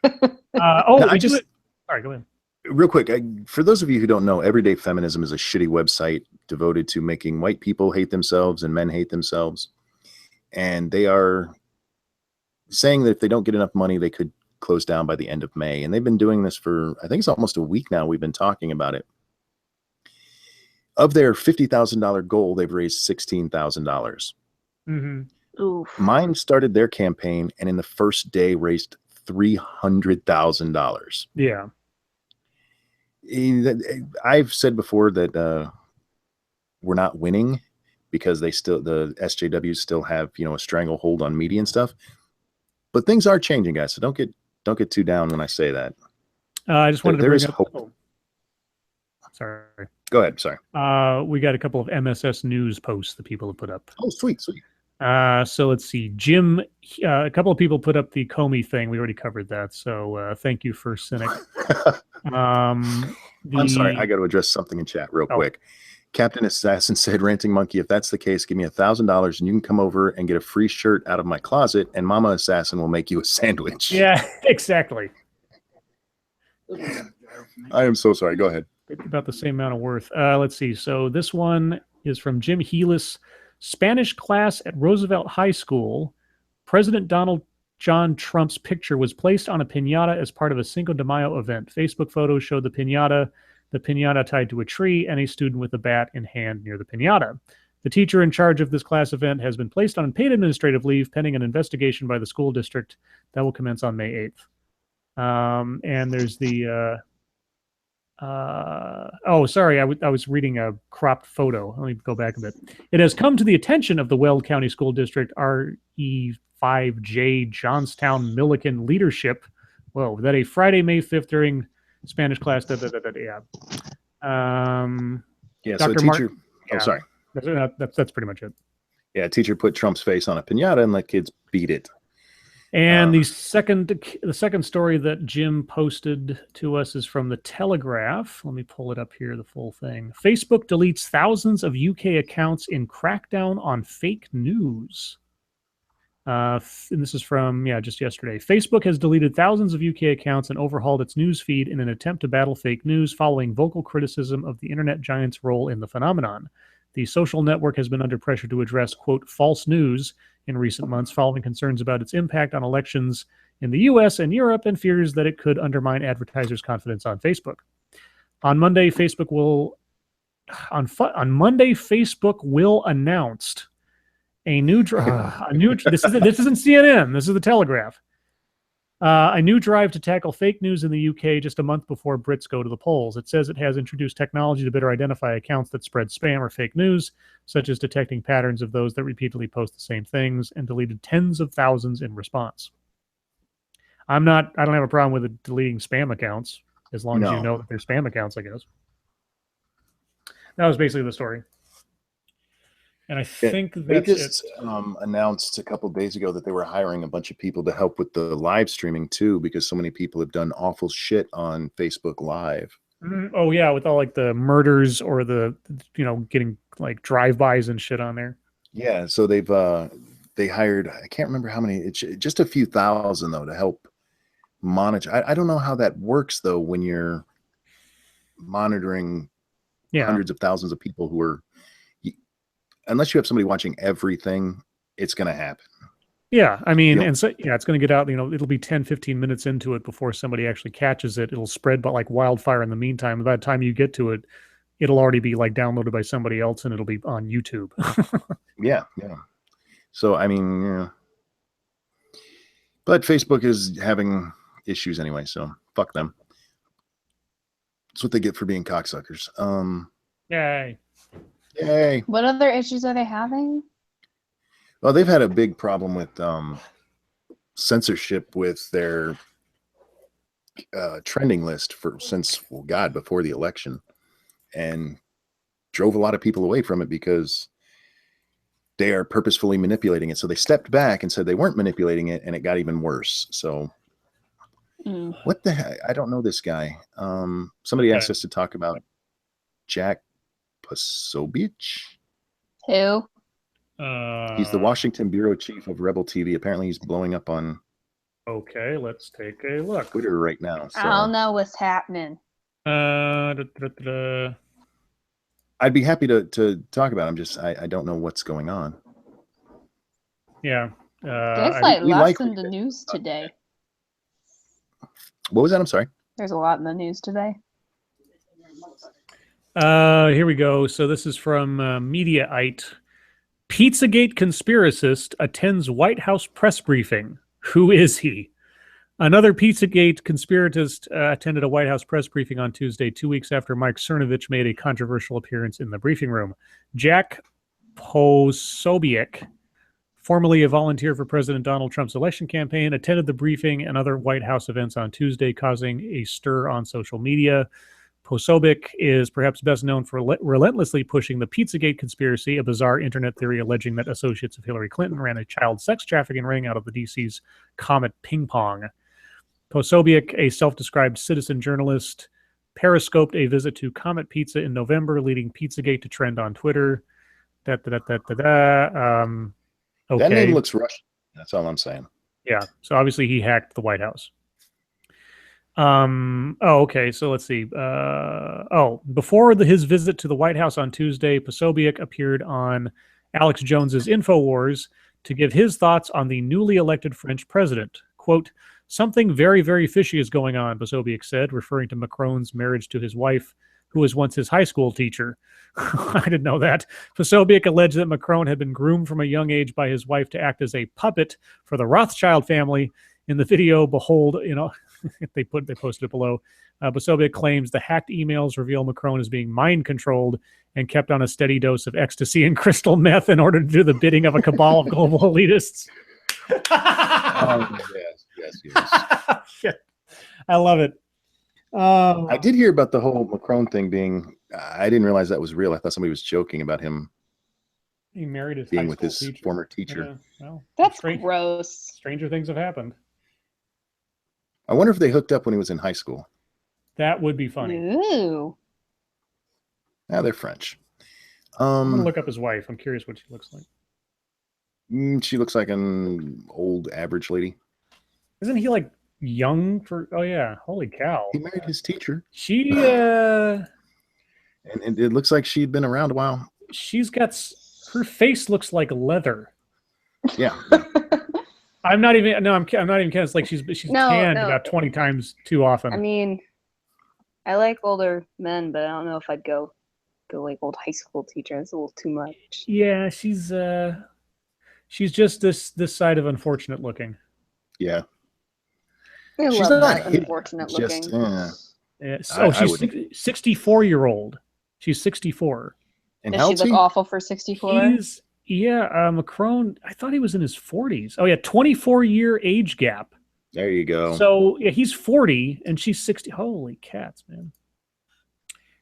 yeah. Sorry, go ahead. Real quick, for those of you who don't know, Everyday Feminism is a shitty website devoted to making white people hate themselves and men hate themselves. And they are saying that if they don't get enough money, they could close down by the end of May. And they've been doing this for, I think it's almost a week now. We've been talking about it. Of their $50,000 goal, they've raised $16,000. Mm-hmm. Mine started their campaign and in the first day raised $300,000. Yeah. I've said before that we're not winning because the SJWs still have, a stranglehold on media and stuff. But things are changing, guys. So don't get too down when I say that. I just wanted to There bring is up. hope. Oh, sorry. Go ahead. Sorry. We got a couple of MSS News posts that people have put up. Oh, sweet. So let's see. Jim, a couple of people put up the Comey thing. We already covered that. So thank you for Cynic. I'm sorry. I got to address something in chat real quick. Captain Assassin said, "Ranting Monkey, if that's the case, give me $1,000 and you can come over and get a free shirt out of my closet, and Mama Assassin will make you a sandwich." Yeah, exactly. I am so sorry. Go ahead. About the same amount of worth. Let's see. So this one is from Jim Healis. Spanish class at Roosevelt High School. President Donald John Trump's picture was placed on a piñata as part of a Cinco de Mayo event. Facebook photos showed the piñata tied to a tree, and a student with a bat in hand near the piñata. The teacher in charge of this class event has been placed on unpaid administrative leave pending an investigation by the school district that will commence on May 8th. And there's the... sorry, I was reading a cropped photo. Let me go back a bit. It has come to the attention of the Weld County School District RE5J Johnstown Milliken leadership. Whoa, that a Friday, May 5th during Spanish class. Yeah. So Dr. a teacher. Yeah. Oh, sorry. That's pretty much it. Yeah, a teacher put Trump's face on a piñata and let kids beat it. And the second story that Jim posted to us is from the Telegraph. Let me pull it up here, the full thing. Facebook deletes thousands of UK accounts in crackdown on fake news. And this is from, just yesterday. Facebook has deleted thousands of UK accounts and overhauled its news feed in an attempt to battle fake news following vocal criticism of the internet giant's role in the phenomenon. The social network has been under pressure to address, quote, false news in recent months following concerns about its impact on elections in the US and Europe and fears that it could undermine advertisers' confidence on Facebook. On Monday, Facebook will announce a new this isn't CNN, this is the Telegraph. A new drive to tackle fake news in the UK just a month before Brits go to the polls. It says it has introduced technology to better identify accounts that spread spam or fake news, such as detecting patterns of those that repeatedly post the same things, and deleted tens of thousands in response. I don't have a problem with deleting spam accounts, as long as you know that they're spam accounts, I guess. That was basically the story. And I think they that's just announced a couple days ago that they were hiring a bunch of people to help with the live streaming too, because so many people have done awful shit on Facebook Live. Oh yeah, with all like the murders or the getting like drive-bys and shit on there. Yeah, so they hired, I can't remember how many, it's just a few thousand though to help monitor. I don't know how that works though when you're monitoring hundreds of thousands of people who are. Unless you have somebody watching everything, it's going to happen. Yeah, I mean, and so it's going to get out, it'll be 10, 15 minutes into it before somebody actually catches it. It'll spread but like wildfire in the meantime. By the time you get to it, it'll already be like downloaded by somebody else and it'll be on YouTube. Yeah. So, I mean, but Facebook is having issues anyway, so fuck them. That's what they get for being cocksuckers. Yay. What other issues are they having? Well, they've had a big problem with censorship with their trending list since before the election, and drove a lot of people away from it because they are purposefully manipulating it. So they stepped back and said they weren't manipulating it, and it got even worse. So what the heck? I don't know this guy. Somebody asked us to talk about Jack Posobiec. Who? He's the Washington bureau chief of Rebel TV. Apparently, he's blowing up on. Okay, let's take a look. Twitter right now. So. I don't know what's happening. I'd be happy to talk about him. Just I don't know what's going on. Yeah. There's lots in the news today. What was that? I'm sorry. There's a lot in the news today. Here we go. So this is from Mediaite. Pizzagate conspiracist attends White House press briefing. Who is he? Another Pizzagate conspiratist attended a White House press briefing on Tuesday, 2 weeks after Mike Cernovich made a controversial appearance in the briefing room. Jack Posobiec, formerly a volunteer for President Donald Trump's election campaign, attended the briefing and other White House events on Tuesday, causing a stir on social media. Posobiec is perhaps best known for relentlessly pushing the Pizzagate conspiracy, a bizarre internet theory alleging that associates of Hillary Clinton ran a child sex trafficking ring out of the DC's Comet Ping Pong. Posobiec, a self-described citizen journalist, periscoped a visit to Comet Pizza in November, leading Pizzagate to trend on Twitter. Okay. That name looks Russian. That's all I'm saying. Yeah. So obviously he hacked the White House. Okay. So let's see. Before his visit to the White House on Tuesday, Posobiec appeared on Alex Jones's InfoWars to give his thoughts on the newly elected French president. Quote, "Something very, very fishy is going on," Posobiec said, referring to Macron's marriage to his wife, who was once his high school teacher. I didn't know that. Posobiec alleged that Macron had been groomed from a young age by his wife to act as a puppet for the Rothschild family. In the video, behold, they posted it below. Posobiec claims the hacked emails reveal Macron as being mind controlled and kept on a steady dose of ecstasy and crystal meth in order to do the bidding of a cabal of global elitists. Yes. Shit. I love it. I did hear about the whole Macron thing being. I didn't realize that was real. I thought somebody was joking about him. He married his being with his former teacher. Yeah, well, That's gross. Stranger things have happened. I wonder if they hooked up when he was in high school. That would be funny. Ooh. Yeah, they're French. I'm gonna look up his wife. I'm curious what she looks like. She looks like an old average lady. Isn't he like young for? Oh yeah, holy cow! He married his teacher. She and it looks like she'd been around a while. She's got her face looks like leather. Yeah. I'm not even kidding. It's like she's tanned about 20 times too often. I mean, I like older men, but I don't know if I'd go like old high school teacher. It's a little too much. Yeah, she's just this side of unfortunate looking. Yeah. She's not unfortunate looking. Yeah. So she's 64-year-old. She's 64. And does how she look awful for 64? Macron, I thought he was in his 40s. Oh yeah, 24-year age gap. There you go. So yeah, he's 40 and she's 60. Holy cats, man.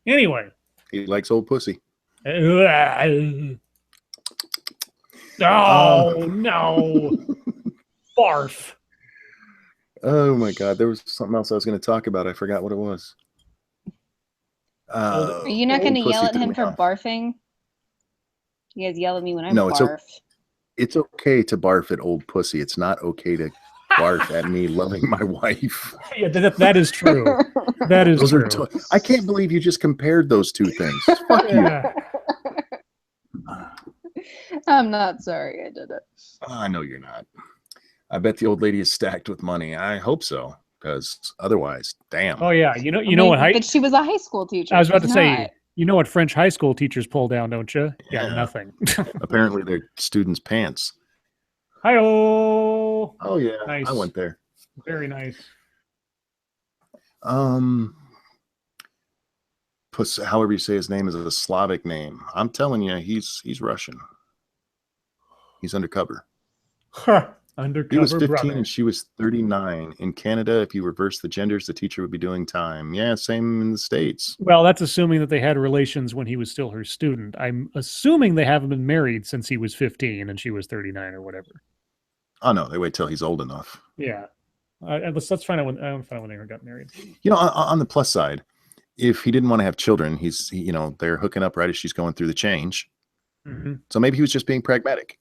Anyway. He likes old pussy. Oh, no. Barf. Oh my God. There was something else I was going to talk about. I forgot what it was. Are you not going to yell at him for barfing? You guys yell at me when I barf. It's okay to barf at old pussy. It's not okay to barf at me loving my wife. Yeah, that is true. That is true. I can't believe you just compared those two things. Fuck you. I'm not sorry I did it. I know you're not. I bet the old lady is stacked with money. I hope so, because otherwise, damn. Oh yeah, you know what? But she was a high school teacher. I was about to say, you know what French high school teachers pull down, don't you? Yeah, nothing. Apparently, they're students' pants. Hi-oh. Oh yeah, nice. I went there. Very nice. However you say his name is a Slavic name. I'm telling you, he's Russian. He's undercover. Huh. Undercover. He was 15 brother. and she was 39. In Canada, if you reverse the genders, the teacher would be doing time. Yeah, same in the States. Well, that's assuming that they had relations when he was still her student. I'm assuming they haven't been married since he was 15 and she was 39 or whatever. Oh no, they wait till he's old enough. Yeah. Let's find out when they got married. You know, on the plus side, if he didn't want to have children, they're hooking up right as she's going through the change. Mm-hmm. So maybe he was just being pragmatic.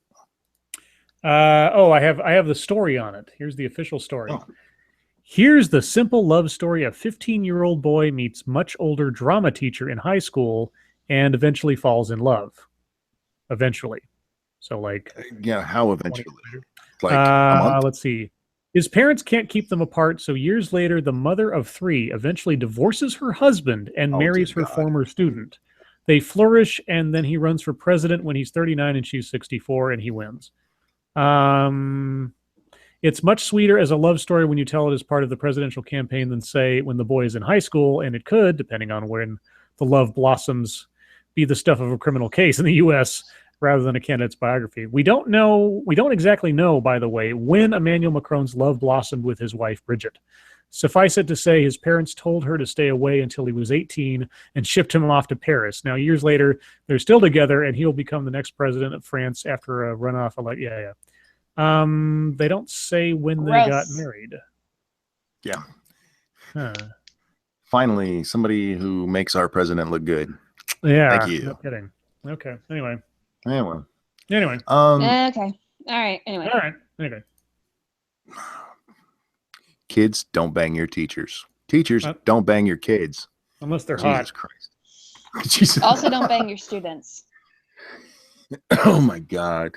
I have the story on it. Here's the official story. Oh. Here's the simple love story. A 15-year-old boy meets much older drama teacher in high school and eventually falls in love. Eventually. So like... Yeah, how eventually? Like a month? Let's see. His parents can't keep them apart, so years later, the mother of 3 eventually divorces her husband and marries her former student. They flourish, and then he runs for president when he's 39 and she's 64, and he wins. It's much sweeter as a love story when you tell it as part of the presidential campaign than, say, when the boy is in high school, and it could, depending on when the love blossoms, be the stuff of a criminal case in the U.S., rather than a candidate's biography. We don't exactly know, by the way, when Emmanuel Macron's love blossomed with his wife, Brigitte. Suffice it to say, his parents told her to stay away until he was 18 and shipped him off to Paris. Now, years later, they're still together, and he'll become the next president of France after a runoff election. Yeah. They don't say when they got married. Yeah. Huh. Finally, somebody who makes our president look good. Yeah. Thank you. No kidding. Okay. Anyway. Anyway. Okay. All right. Anyway. Kids, don't bang your teachers. Teachers, don't bang your kids. Unless they're Jesus hot. Christ. Jesus. Also, don't bang your students. Oh my God.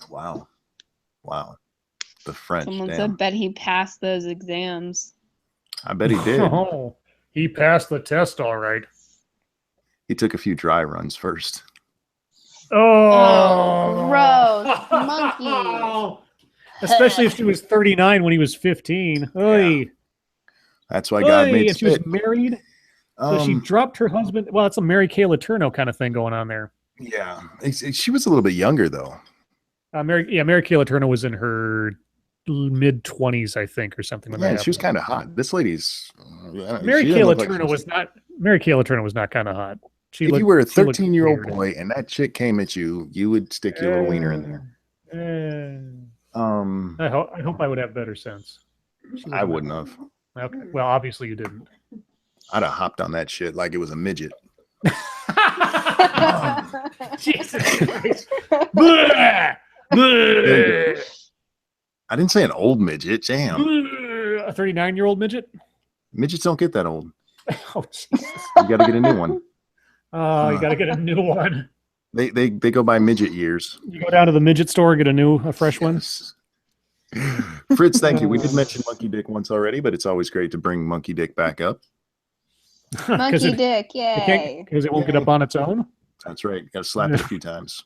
Wow. The French. Someone damn. said, bet he passed those exams. I bet he did. Oh, he passed the test all right. He took a few dry runs first. Oh, gross. Monkey. Especially if she was 39 when he was 15. Oy. Yeah. That's why God made and she was married. So she dropped her husband. Well, it's a Mary Kay Letourneau kind of thing going on there. Yeah. She was a little bit younger, though. Mary Kay Letourneau was in her mid-20s, I think, or something. When Yeah, she was kind of hot. This lady's... Mary Kay Letourneau was not... Mary Kay Letourneau was not kind of hot. If you were a 13-year-old boy and that chick came at you, you would stick your little wiener in there. I hope I would have better sense. I wouldn't have. Okay. Well, obviously you didn't. I'd have hopped on that shit like it was a midget. Jesus Christ. Blah! Blah! I didn't say an old midget. Damn. A 39-year-old midget? Midgets don't get that old. Oh, Jesus. You got to get a new one. Oh, you got to get a new one. They go by midget years. You go down to the midget store, get a fresh one. Fritz, thank you. We did mention Monkey Dick once already, but it's always great to bring Monkey Dick back up. Monkey Dick, yay. Because it won't get up on its own? That's right. Got to slap it a few times.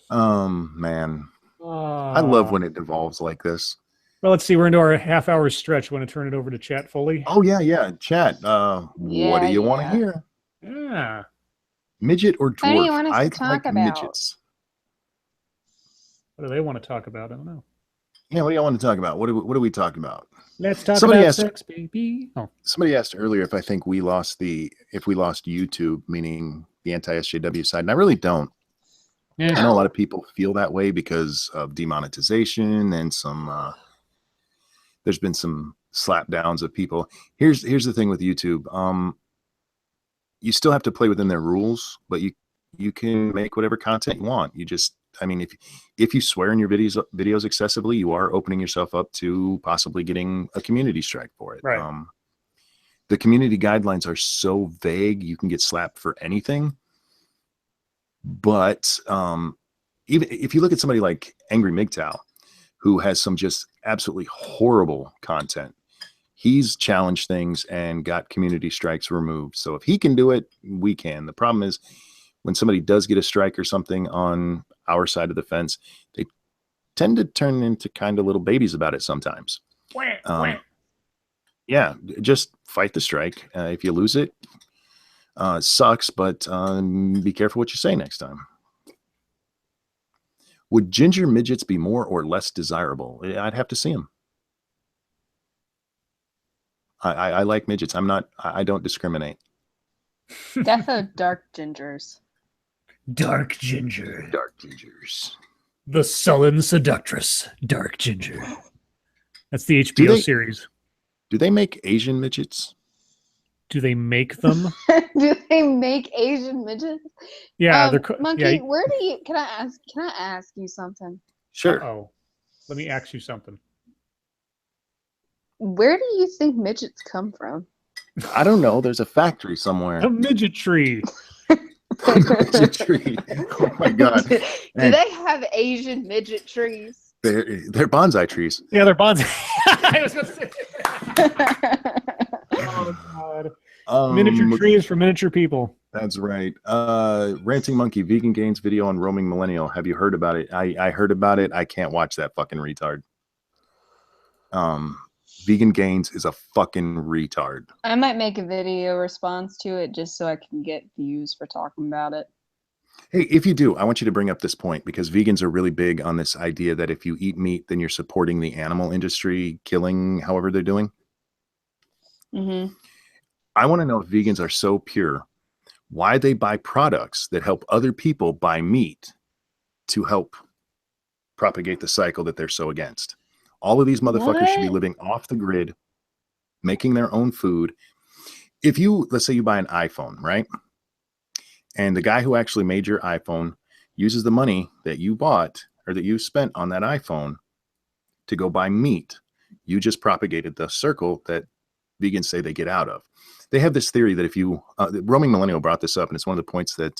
Man. I love when it evolves like this. Well, let's see. We're into our half-hour stretch. Want to turn it over to chat fully? Oh, yeah. Chat. What do you want to hear? Yeah. Midget or dwarf? What do you want us to talk about? Midgets. What do they want to talk about? I don't know. Yeah, what do you want to talk about? What are we talking about? Let's talk about sex, baby. Oh. Somebody asked earlier if I think we lost YouTube, meaning the anti-SJW side, and I really don't. Yeah. I know a lot of people feel that way because of demonetization and some. There's been some slap downs of people. Here's the thing with YouTube. You still have to play within their rules, but you can make whatever content you want. If you swear in your videos excessively, you are opening yourself up to possibly getting a community strike for it. Right. The community guidelines are so vague, you can get slapped for anything. But even if you look at somebody like Angry MGTOW, who has some just absolutely horrible content, he's challenged things and got community strikes removed. So if he can do it, we can. The problem is when somebody does get a strike or something on our side of the fence, they tend to turn into kind of little babies about it sometimes. Yeah, just fight the strike. If you lose it, sucks, but be careful what you say next time. Would ginger midgets be more or less desirable? I'd have to see them. I like midgets. I don't discriminate. Defo dark gingers. Dark ginger. Dark gingers. The sullen seductress. Dark ginger. That's the HBO series. Do they make Asian midgets? Do they make them? Do they make Asian midgets? Yeah, Monkey. Yeah. Where do you? Can I ask you something? Sure. Oh, let me ask you something. Where do you think midgets come from? I don't know. There's a factory somewhere. A midget tree. Midget tree. Oh my God. Do they have Asian midget trees? They're bonsai trees. Yeah, they're bonsai. I was going to say. Oh God. Miniature trees for miniature people. That's right. Ranting Monkey, Vegan Gains video on roaming millennial. Have you heard about it? I heard about it. I can't watch that fucking retard. Vegan Gains is a fucking retard. I might make a video response to it just so I can get views for talking about it. Hey, if you do, I want you to bring up this point because vegans are really big on this idea that if you eat meat, then you're supporting the animal industry, killing however they're doing. Mm-hmm. I want to know if vegans are so pure, why they buy products that help other people buy meat to help propagate the cycle that they're so against. All of these motherfuckers should be What? living off the grid, making their own food. If you, let's say you buy an iPhone, right? And the guy who actually made your iPhone uses the money that you bought or that you spent on that iPhone to go buy meat. You just propagated the circle that vegans say they get out of. They have this theory that if you, Roaming Millennial brought this up, and it's one of the points that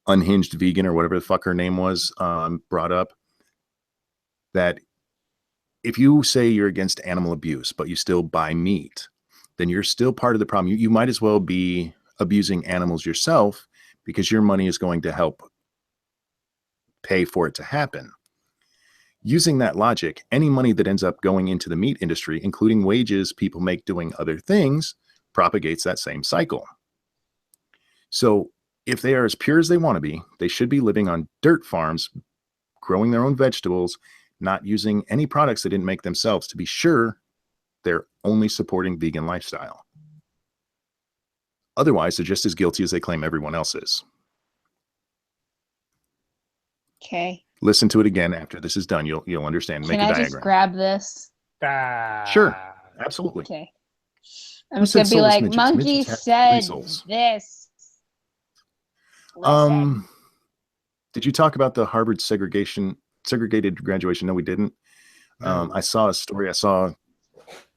Unhinged Vegan or whatever the fuck her name was brought up, that if you say you're against animal abuse, but you still buy meat, then you're still part of the problem. You might as well be abusing animals yourself because your money is going to help pay for it to happen. Using that logic, any money that ends up going into the meat industry, including wages people make doing other things, propagates that same cycle. So if they are as pure as they want to be, they should be living on dirt farms, growing their own vegetables, not using any products they didn't make themselves to be sure they're only supporting vegan lifestyle. Otherwise, they're just as guilty as they claim everyone else is. Okay. Listen to it again after this is done. You'll understand. Make Can a I diagram. just grab this? Sure. Absolutely. Okay. Who I'm just said gonna be soulless like, midgets? Monkey Midgets have 3 said souls. this. Listen. Did you talk about the Harvard segregated graduation? No, we didn't. No. I saw a story. I saw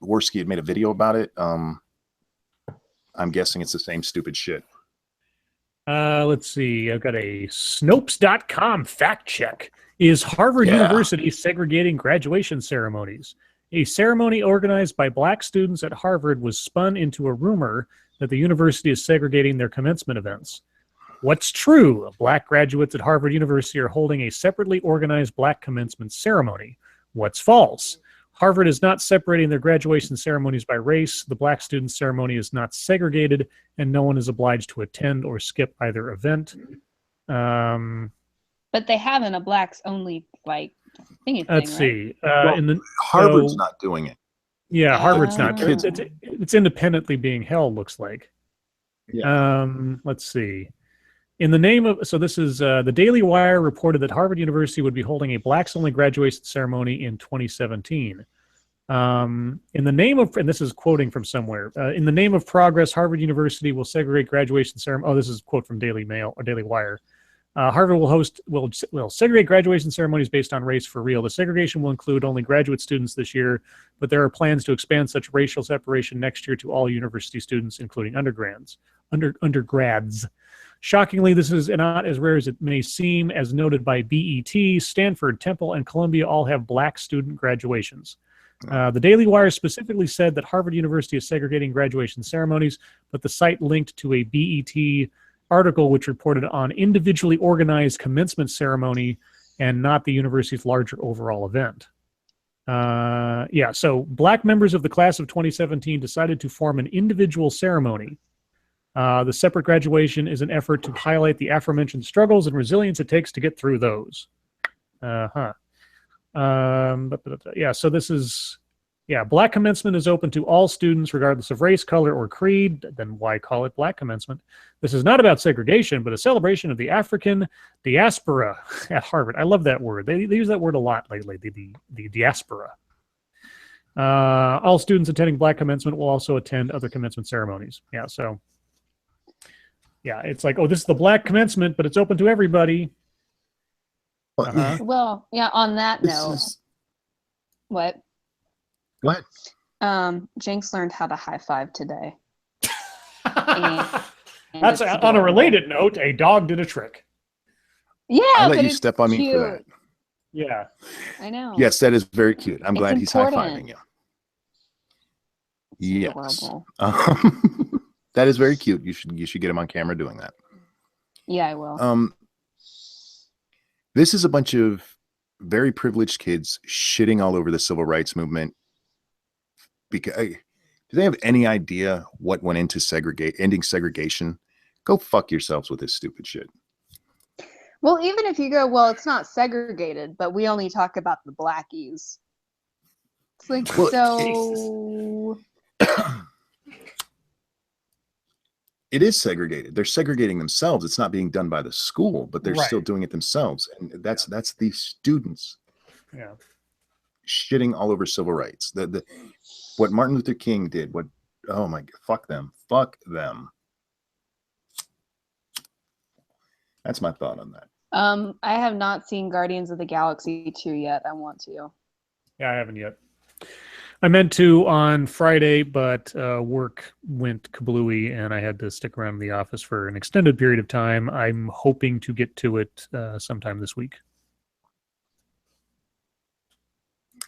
Worski had made a video about it. I'm guessing it's the same stupid shit. Let's see. I've got a Snopes.com fact check. Is Harvard Yeah. University segregating graduation ceremonies? A ceremony organized by black students at Harvard was spun into a rumor that the university is segregating their commencement events. What's true? Black graduates at Harvard University are holding a separately organized black commencement ceremony. What's false? Harvard is not separating their graduation ceremonies by race. The black student ceremony is not segregated, and no one is obliged to attend or skip either event. But they have in a blacks only like thingy thing, Let's right? see. Well, Harvard's not doing it. Yeah, Harvard's not. Ah. It's independently being held, looks like. Yeah. Let's see. In the name of, so this is the Daily Wire reported that Harvard University would be holding a blacks-only graduation ceremony in 2017. In the name of, and this is quoting from somewhere, in the name of progress, Harvard University will segregate graduation ceremony. Oh, this is a quote from Daily Mail or Daily Wire. Harvard will segregate graduation ceremonies based on race for real. The segregation will include only graduate students this year, but there are plans to expand such racial separation next year to all university students, including undergrads. Shockingly, this is not as rare as it may seem. As noted by BET, Stanford, Temple, and Columbia all have black student graduations. The Daily Wire specifically said that Harvard University is segregating graduation ceremonies, but the site linked to a BET article which reported on individually organized commencement ceremony and not the university's larger overall event. So black members of the class of 2017 decided to form an individual ceremony. The separate graduation is an effort to highlight the aforementioned struggles and resilience it takes to get through those. So this is, black commencement is open to all students regardless of race, color, or creed. Then why call it black commencement? This is not about segregation, but a celebration of the African diaspora at Harvard. I love that word. They use that word a lot lately, the diaspora. All students attending black commencement will also attend other commencement ceremonies. It's like, oh, this is the black commencement, but it's open to everybody. Well, on that note, what? Go ahead. Jinx learned how to high five today. And That's it's on a adorable. related note. A dog did a trick. Yeah, I let but you it's step on me cute. for that. Yeah. I know. Yes, that is very cute. I'm glad he's important. high-fiving you. Yes. Adorable. That is very cute. You should get him on camera doing that. Yeah, I will. This is a bunch of very privileged kids shitting all over the civil rights movement. Because do they have any idea what went into ending segregation? Go fuck yourselves with this stupid shit. Well, even if you go, well, it's not segregated, but we only talk about the blackies. It's like, Well, so... It is segregated. They're segregating themselves. It's not being done by the school, but they're still doing it themselves. And that's the students shitting all over civil rights. What Martin Luther King did, oh my God, fuck them. Fuck them. That's my thought on that. I have not seen Guardians of the Galaxy 2 yet. I want to. Yeah, I haven't yet. I meant to on Friday, but work went kablooey and I had to stick around in the office for an extended period of time. I'm hoping to get to it sometime this week.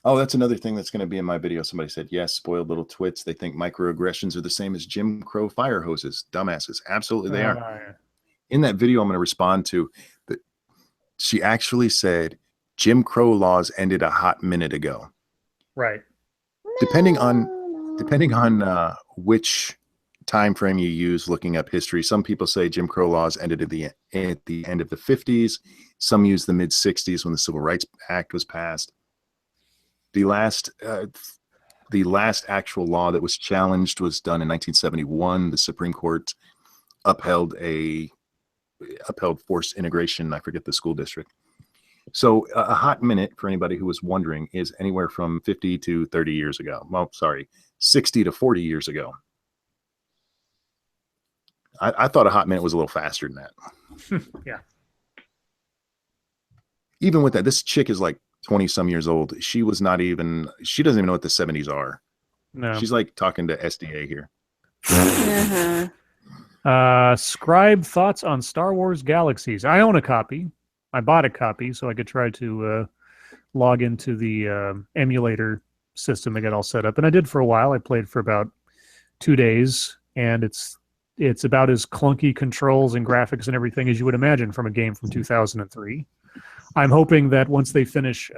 Oh, that's another thing that's going to be in my video. Somebody said, yes, spoiled little twits. They think microaggressions are the same as Jim Crow fire hoses. Dumbasses. Absolutely they are. In that video I'm going to respond to, she actually said Jim Crow laws ended a hot minute ago. Right. Depending on which time frame you use looking up history, some people say Jim Crow laws ended at the end of the 50s. Some use the mid 60s when the Civil Rights Act was passed. The last actual law that was challenged was done in 1971. The Supreme Court upheld forced integration. I forget the school district. So a hot minute, for anybody who was wondering, is anywhere from 50 to 30 years ago. Well, sorry, 60 to 40 years ago. I thought a hot minute was a little faster than that. Yeah. Even with that, this chick is like 20 some years old. She doesn't even know what the 70s are. No. She's like talking to SDA here. Scribe thoughts on Star Wars Galaxies. I own a copy. I bought a copy so I could try to log into the emulator system and get all set up. And I did for a while. I played for about 2 days, and it's about as clunky controls and graphics and everything as you would imagine from a game from 2003. I'm hoping that once they finish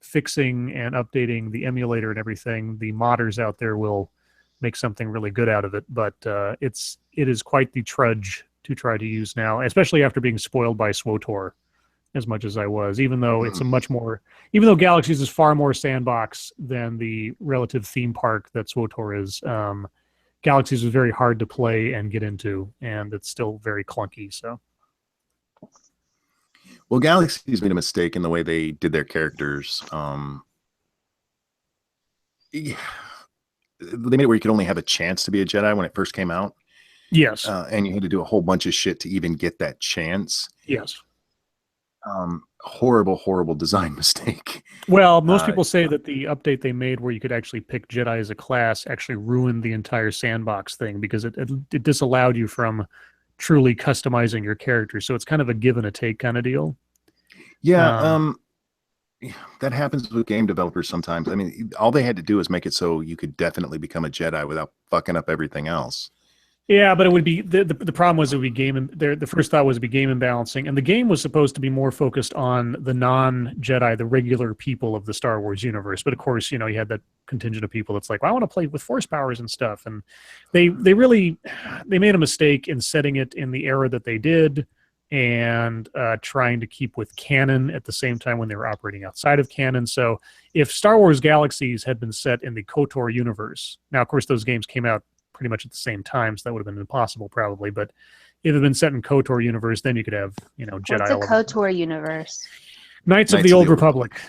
fixing and updating the emulator and everything, the modders out there will make something really good out of it. But it is quite the trudge to try to use now, especially after being spoiled by SWTOR as much as I was, even though even though Galaxies is far more sandbox than the relative theme park that SWTOR is. Galaxies was very hard to play and get into, and it's still very clunky. So, well, Galaxies made a mistake in the way they did their characters. They made it where you could only have a chance to be a Jedi when it first came out. Yes, and you had to do a whole bunch of shit to even get that chance. Yes. Horrible design mistake. Well, most people say that the update they made where you could actually pick Jedi as a class actually ruined the entire sandbox thing because it disallowed you from truly customizing your character. So it's kind of a give and a take kind of deal. Yeah, that happens with game developers sometimes. I mean, all they had to do is make it so you could definitely become a Jedi without fucking up everything else. Yeah, but it would be the problem was it would be game. The first thought was to be game imbalancing, and the game was supposed to be more focused on the non-Jedi, the regular people of the Star Wars universe. But of course, you had that contingent of people that's like, well, I want to play with Force powers and stuff, and they made a mistake in setting it in the era that they did, and trying to keep with canon at the same time when they were operating outside of canon. So if Star Wars Galaxies had been set in the KOTOR universe, now of course those games came out pretty much at the same time, so that would have been impossible probably. But if it had been set in KOTOR universe, then you could have, Jedi. What's a KOTOR universe? Knights of the Old Republic.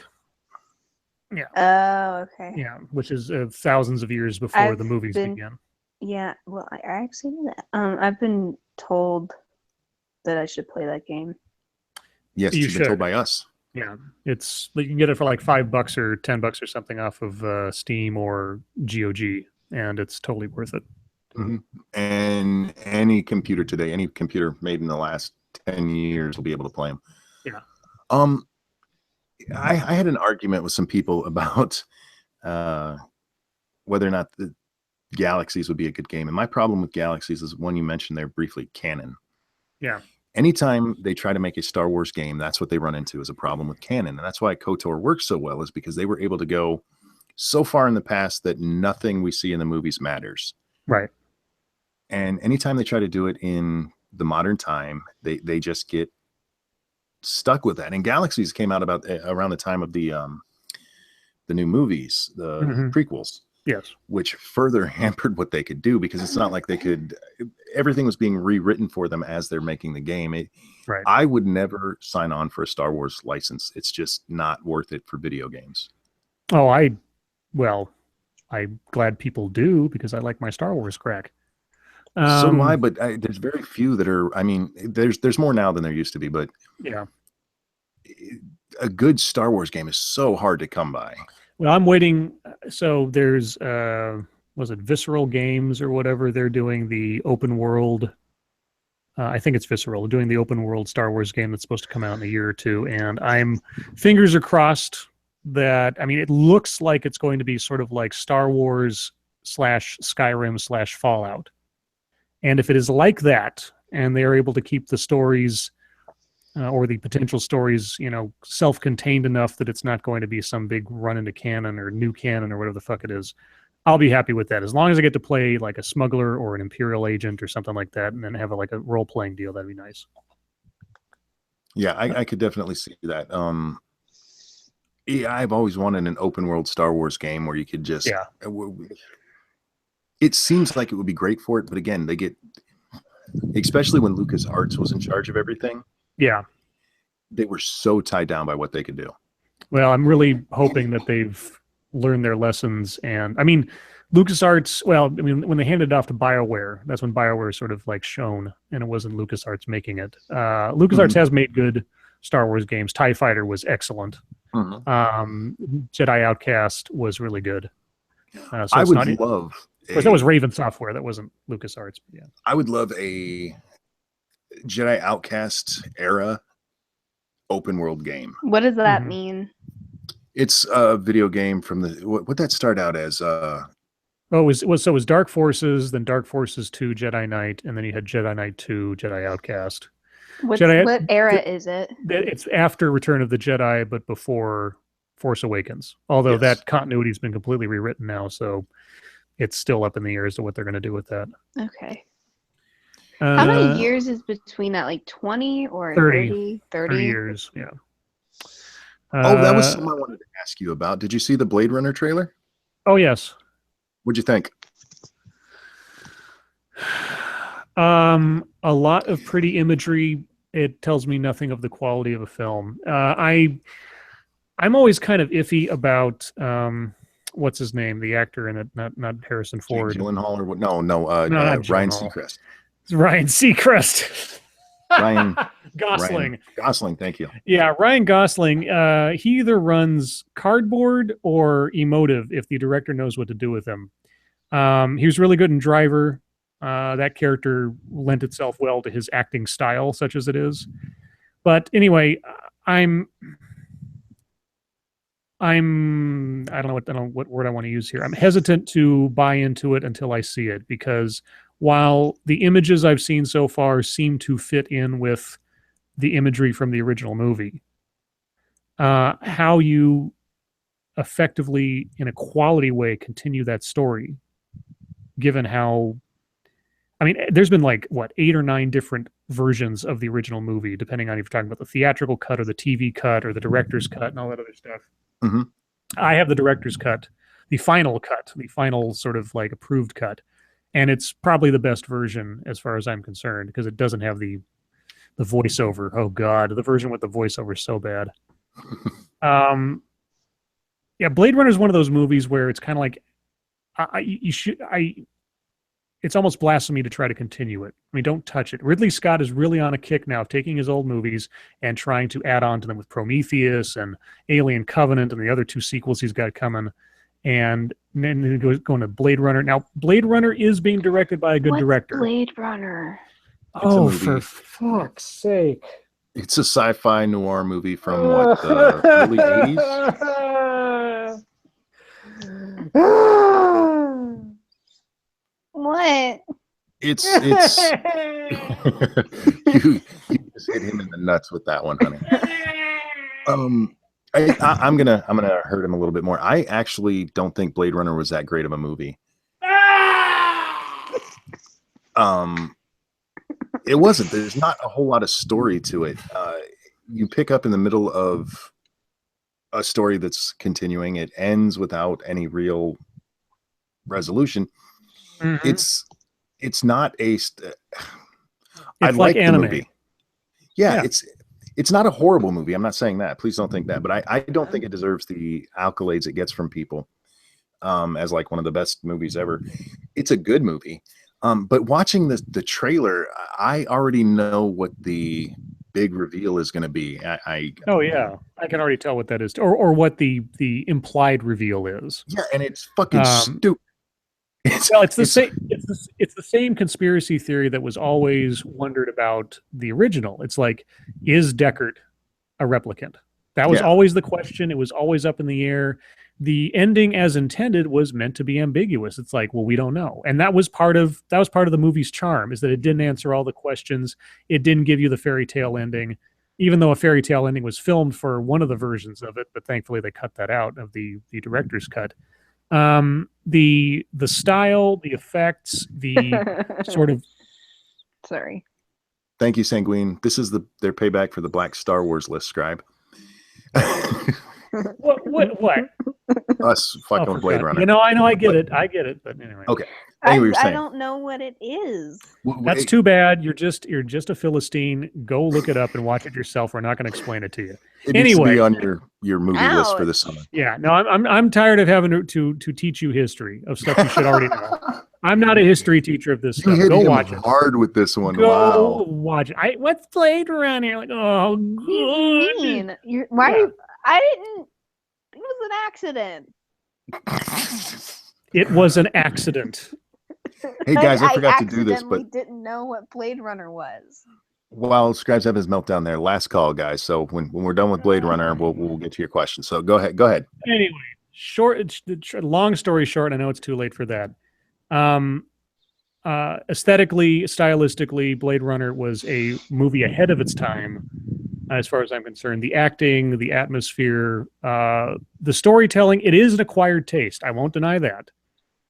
Yeah. Oh, okay. Yeah, which is thousands of years before the movies began. Yeah, well, I actually knew that. I've been told that I should play that game. Yes, you've been told by us. Yeah, you can get it for like $5 or $10 or something off of Steam or GOG, and it's totally worth it. Mm-hmm. And any computer today, any computer made in the last 10 years will be able to play them. Yeah. I had an argument with some people about whether or not the Galaxies would be a good game. And my problem with Galaxies is one you mentioned there briefly, canon. Yeah. Anytime they try to make a Star Wars game, that's what they run into is a problem with canon. And that's why KOTOR works so well, is because they were able to go so far in the past that nothing we see in the movies matters. Right. And anytime they try to do it in the modern time, they just get stuck with that. And Galaxies came out about around the time of the new movies, the prequels. Yes. Which further hampered what they could do, because it's not like they could, everything was being rewritten for them as they're making the game. Right. I would never sign on for a Star Wars license. It's just not worth it for video games. Oh, I'm glad people do, because I like my Star Wars crack. So do I, but there's very few that are, I mean, there's more now than there used to be, but yeah, a good Star Wars game is so hard to come by. Well, I'm waiting. So there's, was it Visceral Games or whatever? They're doing the open world. I think it's Visceral. They're doing the open world Star Wars game that's supposed to come out in a year or two. And fingers are crossed that, I mean, it looks like it's going to be sort of like Star Wars / Skyrim / Fallout. And if it is like that, and they are able to keep the stories or the potential stories, self-contained enough that it's not going to be some big run into canon or new canon or whatever the fuck it is, I'll be happy with that. As long as I get to play like a smuggler or an Imperial agent or something like that, and then have a role-playing deal, that'd be nice. Yeah, I could definitely see that. Yeah, I've always wanted an open world Star Wars game where you could just... Yeah. It seems like it would be great for it, but again, they get... Especially when LucasArts was in charge of everything. Yeah. They were so tied down by what they could do. Well, I'm really hoping that they've learned their lessons. And I mean, LucasArts, when they handed it off to BioWare, that's when BioWare sort of shone, and it wasn't LucasArts making it. LucasArts has made good Star Wars games. TIE Fighter was excellent. Jedi Outcast was really good. So I would love... Of course, that was Raven Software. That wasn't LucasArts. But yeah. I would love a Jedi Outcast era open world game. What does that mean? It's a video game from the what that started out as. It was Dark Forces, then Dark Forces 2, Jedi Knight, and then you had Jedi Knight 2, Jedi Outcast. What era is it? It's after Return of the Jedi, but before Force Awakens. Although that continuity has been completely rewritten now, so it's still up in the air as to what they're going to do with that. Okay. How many years is between that? Like 20 or 30? 30 years, yeah. That was something I wanted to ask you about. Did you see the Blade Runner trailer? Oh, yes. What'd you think? A lot of pretty imagery. It tells me nothing of the quality of a film. I'm always kind of iffy about... what's his name? The actor in it, not Harrison Ford. Gyllenhaal or what? No, Ryan Seacrest. It's Ryan Seacrest. Ryan Gosling. Ryan Gosling, thank you. Yeah, Ryan Gosling. He either runs cardboard or emotive if the director knows what to do with him. He was really good in Driver. That character lent itself well to his acting style, such as it is. But anyway, I don't know what word I want to use here. I'm hesitant to buy into it until I see it, because while the images I've seen so far seem to fit in with the imagery from the original movie, how you effectively, in a quality way, continue that story, given how... I mean, there's been 8 or 9 different versions of the original movie, depending on if you're talking about the theatrical cut or the TV cut or the director's cut and all that other stuff. I have the director's cut, the final sort of approved cut, and it's probably the best version as far as I'm concerned, because it doesn't have the voiceover. Oh God, the version with the voiceover is so bad. Yeah, Blade Runner is one of those movies where it's kind of it's almost blasphemy to try to continue it. I mean, don't touch it. Ridley Scott is really on a kick now of taking his old movies and trying to add on to them with Prometheus and Alien Covenant and the other 2 sequels he's got coming. And then going to Blade Runner. Now, Blade Runner is being directed by a good director. Blade Runner? Oh, for fuck's sake. It's a sci-fi noir movie from the early 80s. What? It's you just hit him in the nuts with that one, honey. I'm gonna hurt him a little bit more. I actually don't think Blade Runner was that great of a movie. It wasn't. There's not a whole lot of story to it. you pick up in the middle of a story that's continuing. It ends without any real resolution. Mhm. It's not a. I It's like the anime. movie. Yeah, Yeah. it's not a horrible movie. I'm not saying that. Please don't think that. But I don't think it deserves the accolades it gets from people as like one of the best movies ever. It's a good movie. But watching the trailer, I already know what the big reveal is going to be. Oh yeah, I can already tell what that is, or what the implied reveal is. Yeah, and it's fucking Um, stupid. Well, it's the same. It's the same conspiracy theory that was always wondered about the original. It's like, is Deckard a replicant? That was Yeah. always the question. It was always up in the air. The ending, as intended, was meant to be ambiguous. It's like, well, we don't know, and that was part of the movie's charm, is that it didn't answer all the questions. It didn't give you the fairy tale ending, even though a fairy tale ending was filmed for one of the versions of it. But thankfully, they cut that out of the director's cut. The style, the effects, the sort of Sorry. Thank you, Sanguine. This is their payback for the Black Star Wars list, Scribe. what? Us fucking Oh, Blade God. Runner. You know, I get it. But anyway. Okay. Anyway, you're I saying. don't know what it is. That's too bad. You're just a Philistine. Go look it up and watch it yourself. We're not going to explain it to you. It needs to Anyway. be on your movie list for this summer. Yeah, no, I'm tired of having to teach you history of stuff you should already know. I'm not a history teacher of this You stuff. hit Go him watch it. hard with this one. Go Wow. watch it. What's Blade Runner? Like, oh, What do you mean? Why? Yeah. I didn't. It was an accident. It was an accident. Hey guys, I forgot to do this, accidentally but didn't know what Blade Runner was. while Scribe's having his meltdown there, last call, guys. So when we're done with Blade Runner, we'll get to your question. So go ahead. Anyway, long story short, I know it's too late for that. Aesthetically, stylistically, Blade Runner was a movie ahead of its time, as far as I'm concerned. The acting, the atmosphere, the storytelling, it is an acquired taste. I won't deny that.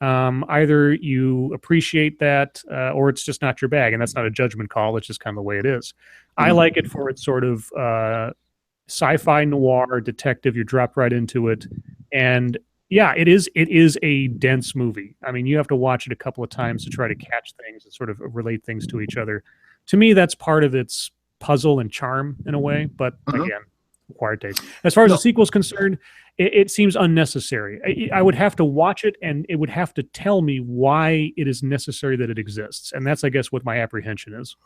Either you appreciate that or it's just not your bag, and that's not a judgment call. It's just kind of the way it is. I like it for its sort of sci-fi noir detective. You drop right into it, and yeah, it is a dense movie. I mean, you have to watch it a couple of times to try to catch things and sort of relate things to each other. To me, that's part of its puzzle and charm in a way, but again, acquired taste. As far as the sequel is concerned, it seems unnecessary. I would have to watch it, and it would have to tell me why it is necessary that it exists, and that's, I guess, what my apprehension is.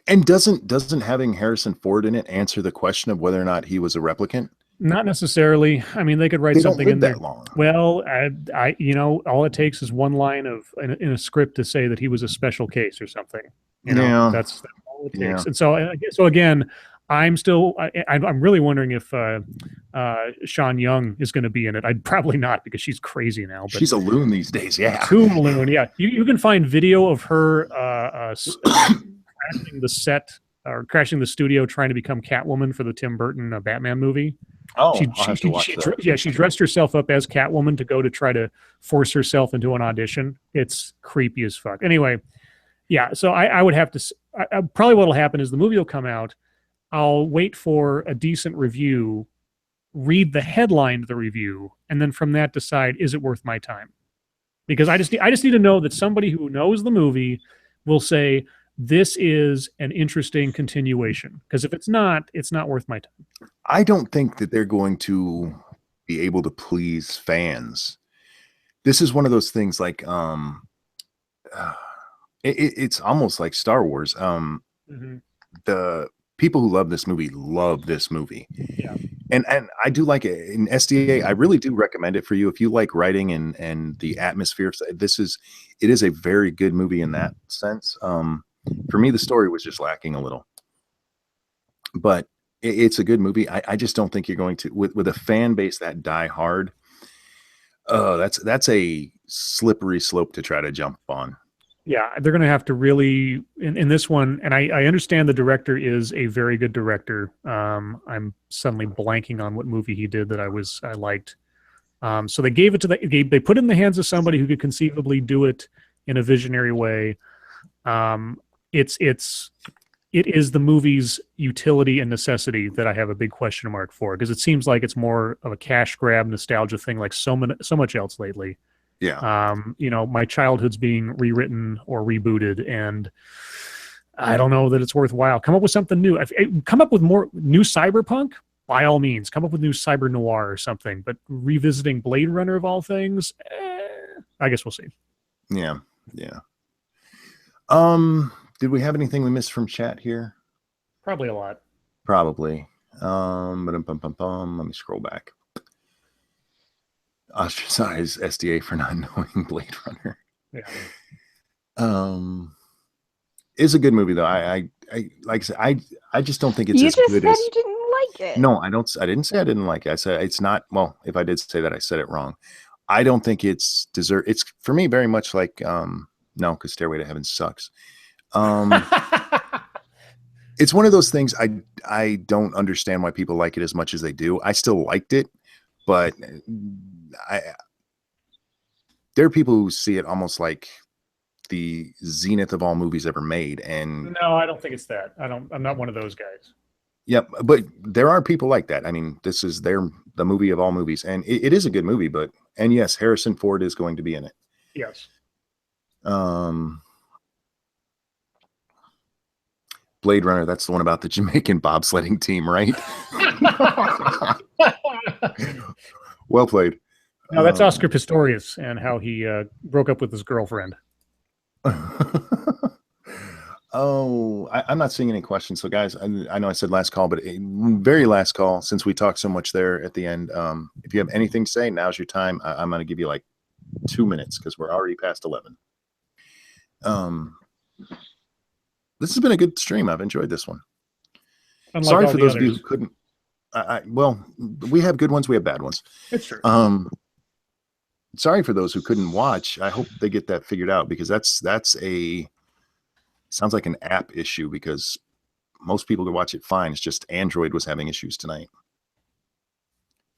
And doesn't having Harrison Ford in it answer the question of whether or not he was a replicant? Not necessarily. I mean, they could write something in there. That long. Well, I all it takes is one line in a script to say that he was a special case or something. That's all it takes. And so again, I'm really wondering if Sean Young is going to be in it. I'd probably not, because she's crazy now. But she's a loon these days. Yeah, too loon. Yeah, you can find video of her crashing the set or crashing the studio trying to become Catwoman for the Tim Burton Batman movie. Oh, I'll have to watch that. She dressed herself up as Catwoman to go to try to force herself into an audition. It's creepy as fuck. Anyway, yeah. So I would have to. Probably what'll happen is the movie will come out. I'll wait for a decent review, read the headline of the review, and then from that decide, is it worth my time? Because I just need to know that somebody who knows the movie will say, this is an interesting continuation. Because if it's not worth my time. I don't think that they're going to be able to please fans. This is one of those things like it's almost like Star Wars. The people who love this movie. Yeah. And I do like it. In SDA, I really do recommend it for you. If you like writing and the atmosphere, it is a very good movie in that sense. For me, the story was just lacking a little. But it's a good movie. I just don't think you're going to, with a fan base that die hard, that's a slippery slope to try to jump on. Yeah, they're going to have to really, in this one, and I understand the director is a very good director. I'm suddenly blanking on what movie he did that I liked. So they gave it to they put it in the hands of somebody who could conceivably do it in a visionary way. It's it is the movie's utility and necessity that I have a big question mark for, because it seems like it's more of a cash grab nostalgia thing, like so much else lately. Yeah. My childhood's being rewritten or rebooted, and I don't know that it's worthwhile. Come up with something new. Come up with more new cyberpunk, by all means. Come up with new cyber noir or something. But revisiting Blade Runner of all things, I guess we'll see. Yeah. Did we have anything we missed from chat here? Probably a lot. Probably. Let me scroll back. Ostracize SDA for not knowing Blade Runner. Yeah. Is a good movie though. I like I said, I just don't think it's You as just good said as. you didn't like it. No, I don't. I didn't say I didn't like it. I said it's not. Well, if I did say that, I said it wrong. I don't think it's dessert. It's for me very much like no, because Stairway to Heaven sucks. It's one of those things I don't understand why people like it as much as they do. I still liked it, but there are people who see it almost like the zenith of all movies ever made. And no, I don't think it's that. I'm not one of those guys. Yep, but there are people like that. I mean, this is the movie of all movies, and it is a good movie. And yes, Harrison Ford is going to be in it. Yes. Blade Runner, that's the one about the Jamaican bobsledding team, right? Well played. No, that's Oscar Pistorius and how he broke up with his girlfriend. I'm not seeing any questions. So guys, I know I said last call, but very last call, since we talked so much there at the end. If you have anything to say, now's your time. I'm going to give you like 2 minutes because we're already past 11. This has been a good stream. I've enjoyed this one. Unlike Sorry all for the those of others. you who couldn't. Well, we have good ones. We have bad ones. It's true. Sorry for those who couldn't watch. I hope they get that figured out, because that's sounds like an app issue, because most people could watch it fine. It's just Android was having issues tonight.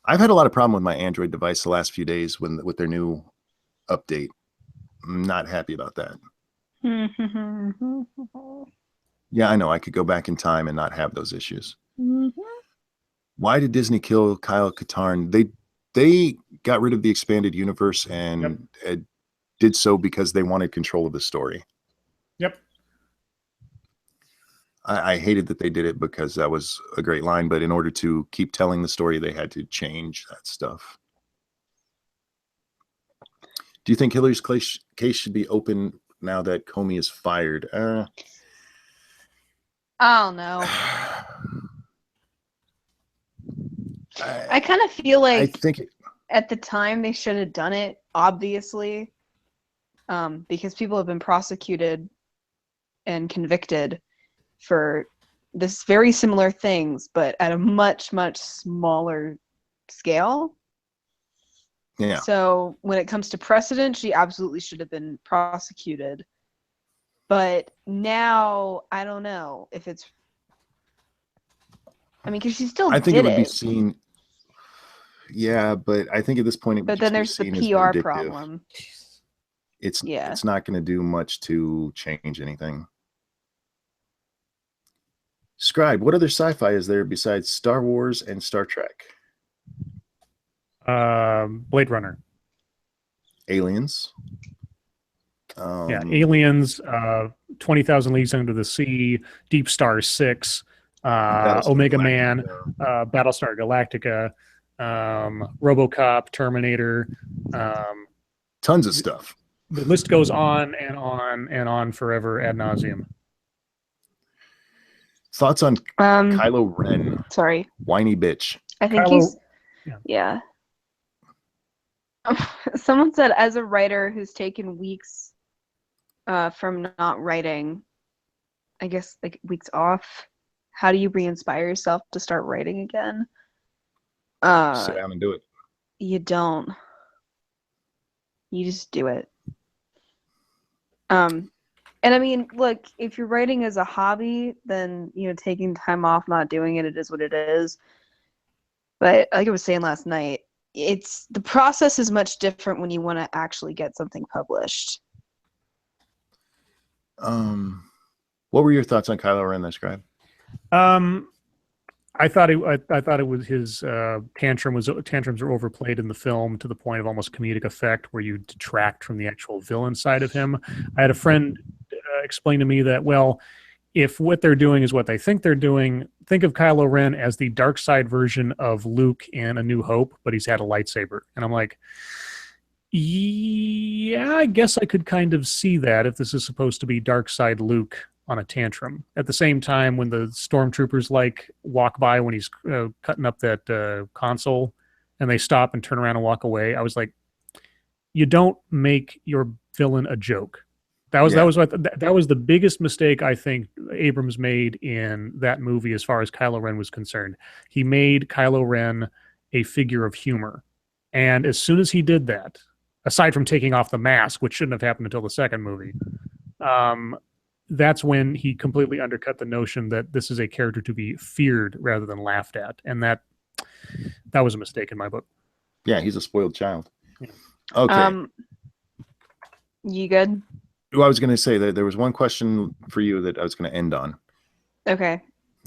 I've had a lot of problem with my Android device the last few days with their new update. I'm not happy about that. Yeah, I know. I could go back in time and not have those issues. Why did Disney kill Kyle Katarn? They got rid of the expanded universe and did so because they wanted control of the story. Yep. I hated that they did it, because that was a great line, but in order to keep telling the story, they had to change that stuff. Do you think Hillary's case should be open now that Comey is fired? I don't know. I kind of feel like I think at the time they should have done it, obviously, because people have been prosecuted and convicted for this very similar things, but at a much, much smaller scale. Yeah. So when it comes to precedent, she absolutely should have been prosecuted. But now, I don't know if it's... I mean, because she still I think did it would be seen... Yeah, but I think at this point it would But then just there's be the seen as PR vindictive. problem. It's Yeah. It's not going to do much to change anything. Scribe, what other sci-fi is there besides Star Wars and Star Trek? Blade Runner. Aliens. Aliens, 20,000 Leagues Under the Sea, Deep Star 6, Battlestar Omega Man, Galactica. Battlestar Galactica, RoboCop, Terminator. Tons of stuff. The list goes on and on and on forever ad nauseum. Thoughts on Kylo Ren? Sorry. Whiny bitch. I think Kylo- yeah. Someone said, as a writer who's taken weeks from not writing, I guess like weeks off, how do you re-inspire yourself to start writing again? Sit down and do it. You don't. You just do it. And I mean, look, if you're writing as a hobby, then, taking time off, not doing it, it is what it is. But like I was saying last night, the process is much different when you want to actually get something published. What were your thoughts on Kylo Ren, the Scribe? I thought it was his tantrums are overplayed in the film to the point of almost comedic effect, where you detract from the actual villain side of him. I had a friend explain to me that, well, if what they're doing is what they think they're doing, think of Kylo Ren as the dark side version of Luke in A New Hope, but he's had a lightsaber. And I'm like, yeah, I guess I could kind of see that if this is supposed to be dark side Luke on a tantrum. At the same time, when the stormtroopers walk by when he's cutting up that console, and they stop and turn around and walk away, I was like, you don't make your villain a joke. That was the biggest mistake I think Abrams made in that movie as far as Kylo Ren was concerned. He made Kylo Ren a figure of humor, and as soon as he did that, aside from taking off the mask, which shouldn't have happened until the second movie, that's when he completely undercut the notion that this is a character to be feared rather than laughed at. And that was a mistake in my book. Yeah, he's a spoiled child. Yeah. Okay. You good? Well, I was going to say that there was one question for you that I was going to end on. Okay.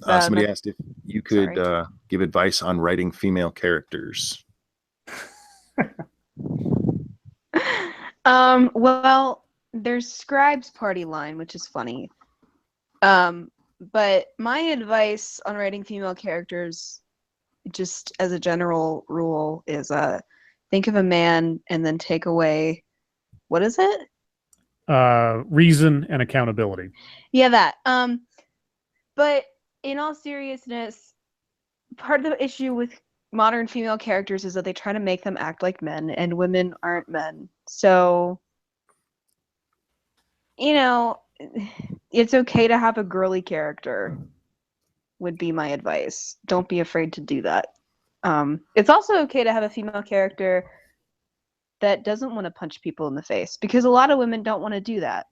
Somebody asked if you could give advice on writing female characters. Well, there's Scribe's party line, which is funny. But my advice on writing female characters, just as a general rule, is think of a man and then take away, what is it? Reason and accountability. Yeah, that. But in all seriousness, part of the issue with modern female characters is that they try to make them act like men, and women aren't men. So, it's okay to have a girly character, would be my advice. Don't be afraid to do that. It's also okay to have a female character that doesn't want to punch people in the face, because a lot of women don't want to do that.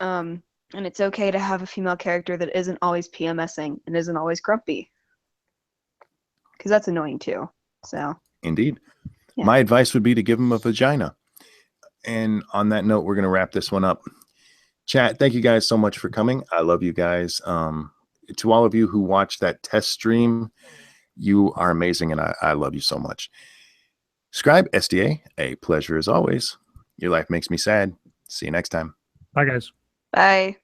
And it's okay to have a female character that isn't always PMSing and isn't always grumpy, because that's annoying too. So Indeed. Yeah. My advice would be to give him a vagina. And on that note, we're going to wrap this one up. Chat, thank you guys so much for coming. I love you guys. To all of you who watched that test stream, you are amazing, and I love you so much. Scribe, SDA, a pleasure as always. Your life makes me sad. See you next time. Bye, guys. bye.